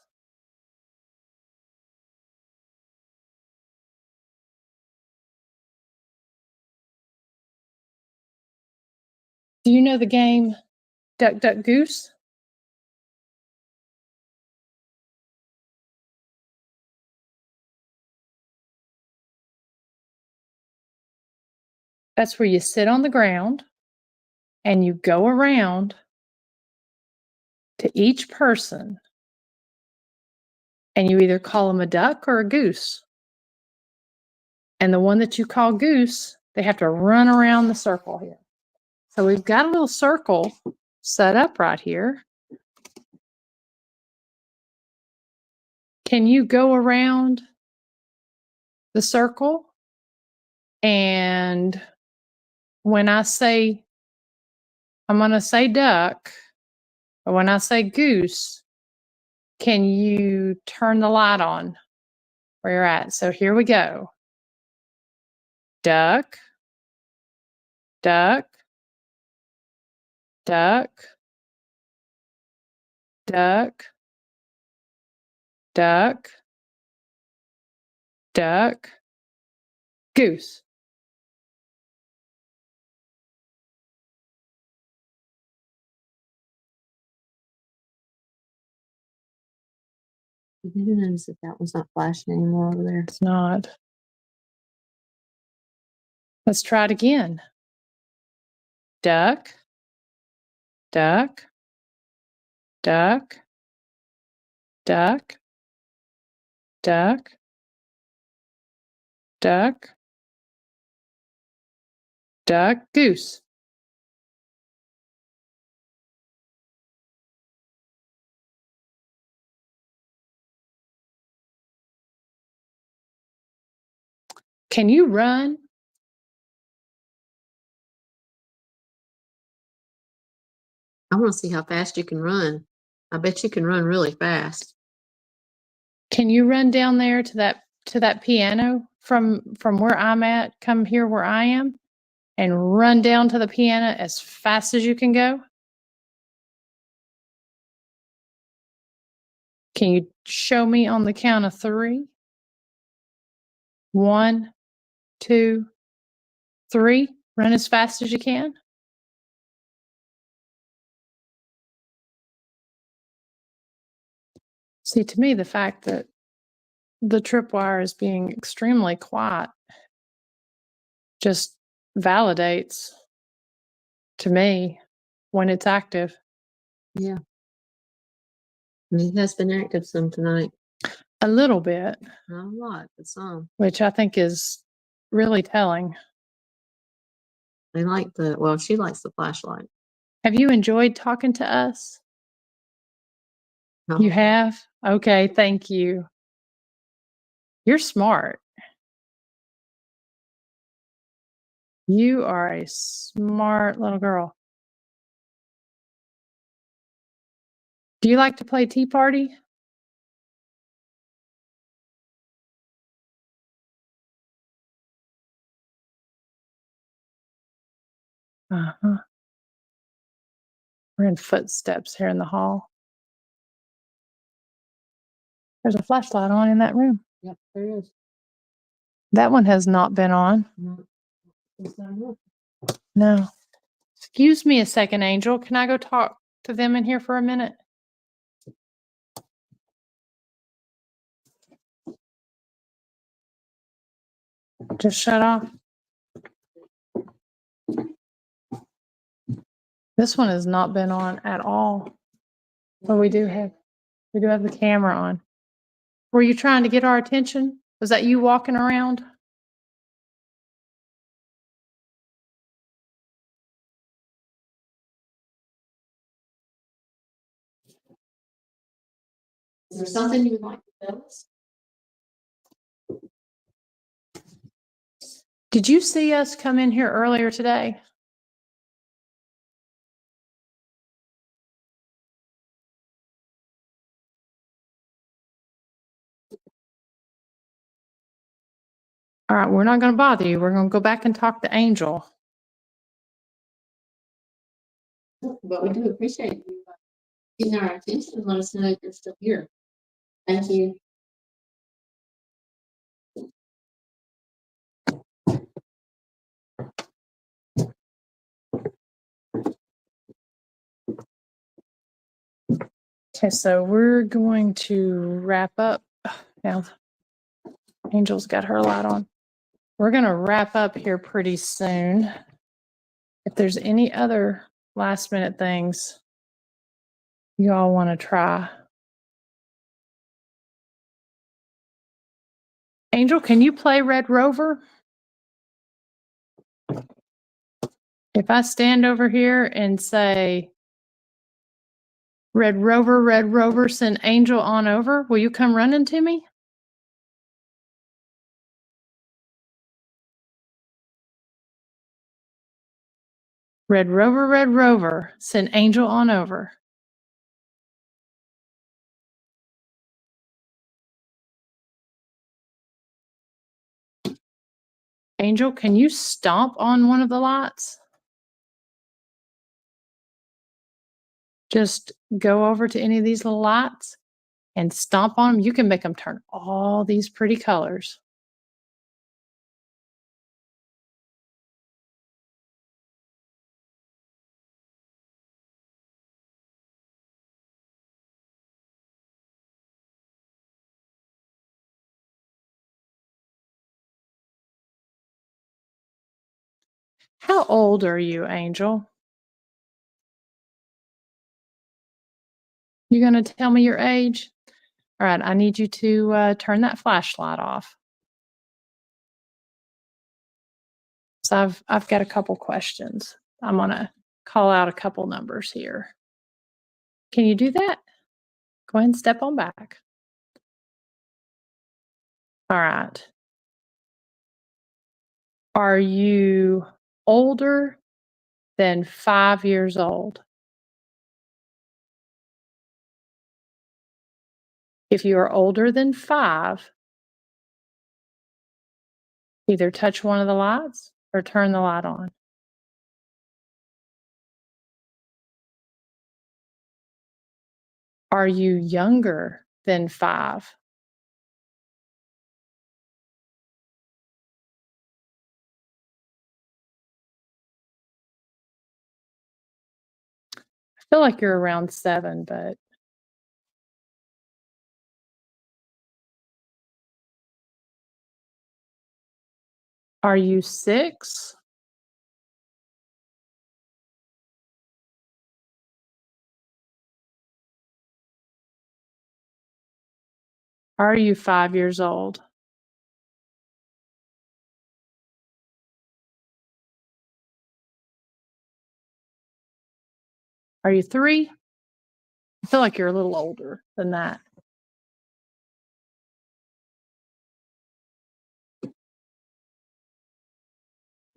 Do you know the game Duck, Duck, Goose? That's where you sit on the ground and you go around to each person and you either call them a duck or a goose. And the one that you call goose, they have to run around the circle here. So we've got a little circle set up right here. Can you go around the circle? And when I say, I'm going to say duck, or when I say goose, can you turn the light on where you're at? So here we go. Duck, duck, duck, duck, duck, duck, goose. Did you notice that that one's not flashing anymore over there? It's not. Let's try it again. Duck, duck, duck, duck, duck, duck, duck, goose. Can you run? I want to see how fast you can run. I bet you can run really fast. Can you run down there to that piano from where I'm at? Come here where I am and run down to the piano as fast as you can go? Can you show me on the count of 3? 1, 2, 3. Run as fast as you can. See, to me, the fact that the tripwire is being extremely quiet just validates to me when it's active. Yeah. It has been active some tonight. A little bit, Not a lot, but some. which I think is really telling. They like well, she likes the flashlight. Have you enjoyed talking to us? No. You have? Okay, thank you. You're smart. You are a smart little girl. Do you like to play Tea Party? Uh-huh. We're in footsteps here in the hall. There's a flashlight on in that room. Yep, there is. That one has not been on. No. It's not working. No. Excuse me a second, Angel. Can I go talk to them in here for a minute? Just shut off. This one has not been on at all. But we do have the camera on. Were you trying to get our attention? Was that you walking around? Is there something you would like to tell us? Did you see us come in here earlier today? All right, we're not going to bother you. We're going to go back and talk to Angel. But we do appreciate you getting our attention and let us know that you're still here. Thank you. Okay, so we're going to wrap up now. Angel's got her light on. we're going to wrap up here pretty soon. If there's any other last minute things you all want to try. Angel, can you play Red Rover? If I stand over here and say, Red Rover, send Angel on over, will you come running to me? Red Rover, send Angel on over. Angel, can you stomp on one of the lights? Just go over to any of these little lights and stomp on them. You can make them turn all these pretty colors. How old are you, Angel? You going to tell me your age? All right, I need you to turn that flashlight off. So I've got a couple questions. I'm going to call out a couple numbers here. Can you do that? Go ahead and step on back. All right. Are you older than 5 years old? If you are older than 5, either touch one of the lights or turn the light on. Are you younger than 5? I feel like you're around 7, but are you 6? Are you 5 years old? Are you 3? I feel like you're a little older than that.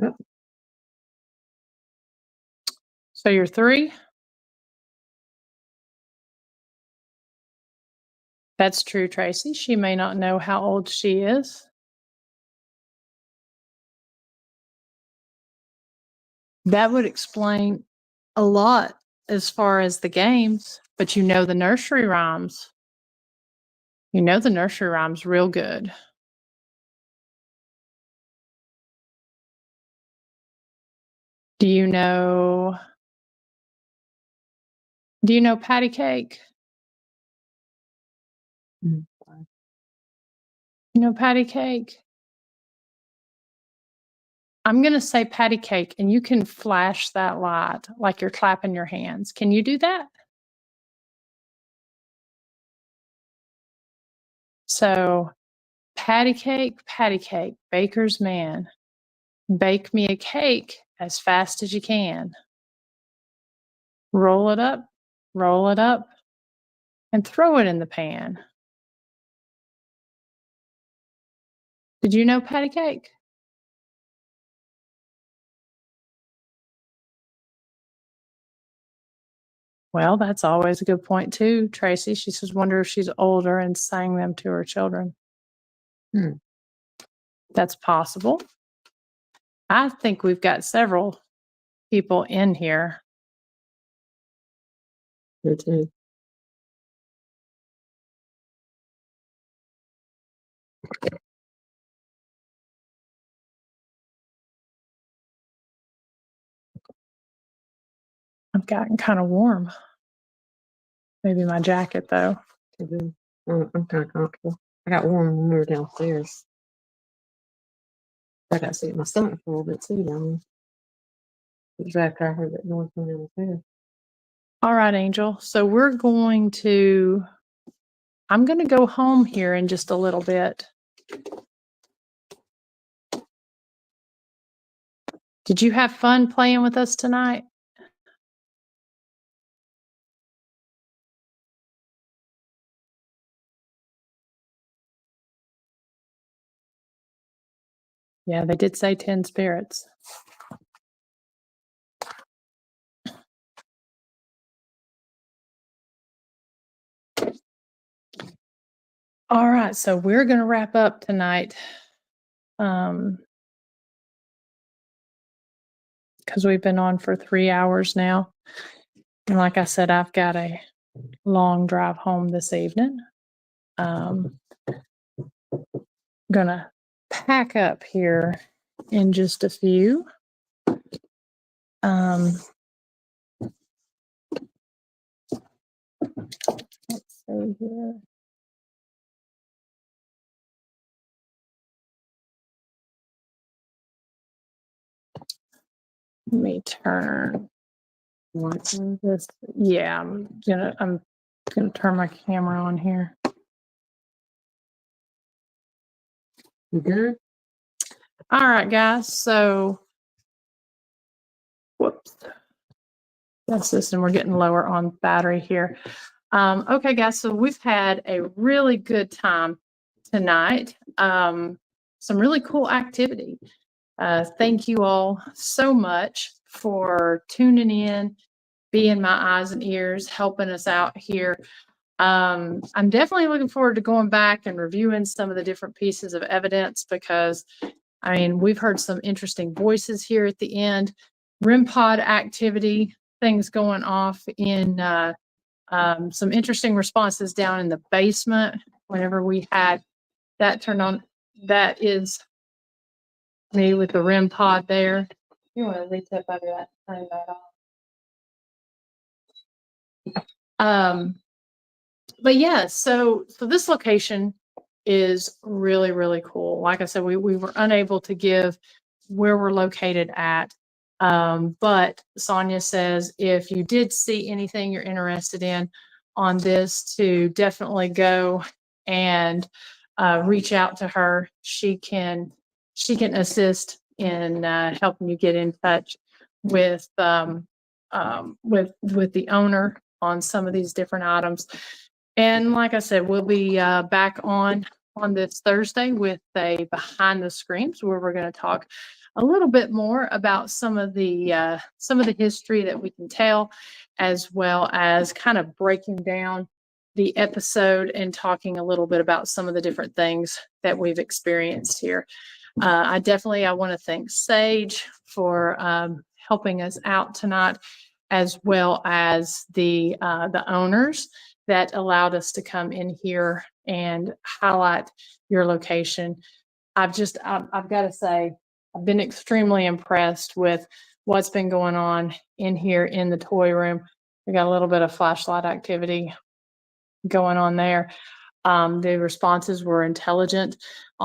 Yep. So you're 3? That's true, Tracy. She may not know how old she is. That would explain a lot as far as the games, but you know the nursery rhymes. You know the nursery rhymes real good. Do you know patty cake? You know patty cake? I'm going to say patty cake, and you can flash that light like you're clapping your hands. Can you do that? So, patty cake, baker's man. Bake me a cake as fast as you can. Roll it up, and throw it in the pan. Did you know patty cake? Well, that's always a good point too, Tracy. She says, wonder if she's older and sang them to her children. That's possible. I think we've got several people in here. Me too. I've gotten kind of warm. Maybe my jacket, though. I'm kind of comfortable. I got warm when we were downstairs. I got sick. My stomach for a little bit too, y'all. It was after I heard that noise coming down the stairs. All right, Angel. So I'm going to go home here in just a little bit. Did you have fun playing with us tonight? Yeah, they did say 10 spirits. All right, so we're going to wrap up tonight. Because we've been on for 3 hours now. And like I said, I've got a long drive home this evening. Gonna pack up here in just a few. Let's see here. Let me turn this. Yeah, I'm gonna turn my camera on here. You good? All right, guys. So, whoops. That's this, and we're getting lower on battery here. Okay, guys. So we've had a really good time tonight. Some really cool activity. Thank you all so much for tuning in, being my eyes and ears, helping us out here. I'm definitely looking forward to going back and reviewing some of the different pieces of evidence because, I mean, we've heard some interesting voices here at the end, REM pod activity, things going off in some interesting responses down in the basement whenever we had that turned on. That is me with the REM pod there. You want to leave that under that, turn that off. But yeah, so this location is really, really cool. Like I said, we were unable to give where we're located at. But Sonia says if you did see anything you're interested in on this, to definitely go and reach out to her. She can assist in helping you get in touch with the owner on some of these different items. And like I said, we'll be back on this Thursday with a behind the screens where we're going to talk a little bit more about some of the history that we can tell, as well as kind of breaking down the episode and talking a little bit about some of the different things that we've experienced here. I want to thank Sage for helping us out tonight, as well as the owners that allowed us to come in here and highlight your location. I've got to say, I've been extremely impressed with what's been going on in here in the toy room. We got a little bit of flashlight activity going on there. The responses were intelligent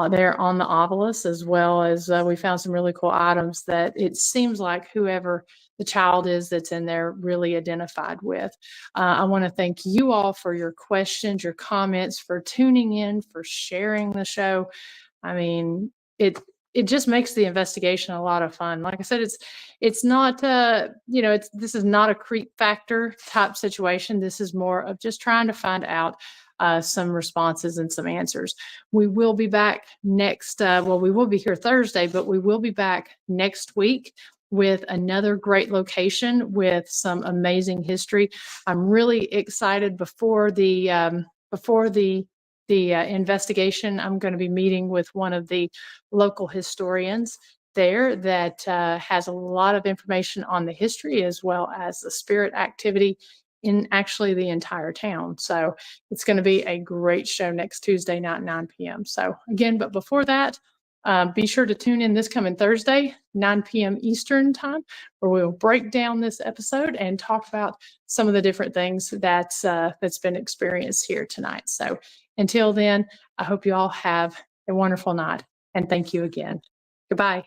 there on the obelisk, as well as we found some really cool items that it seems like whoever the child is that's in there really identified with. I want to thank you all for your questions, your comments, for tuning in, for sharing the show. I mean, it just makes the investigation a lot of fun. Like I said, it's not this is not a creep factor type situation. This is more of just trying to find out some responses and some answers. We will be back next, we will be here Thursday, but we will be back next week with another great location with some amazing history. I'm really excited before the investigation. I'm going to be meeting with one of the local historians there that has a lot of information on the history as well as the spirit activity in actually the entire town. So it's going to be a great show next Tuesday night, 9 p.m. So again, but before that, be sure to tune in this coming Thursday, 9 p.m. Eastern time, where we'll break down this episode and talk about some of the different things that's been experienced here tonight. So until then, I hope you all have a wonderful night, and thank you again. Goodbye.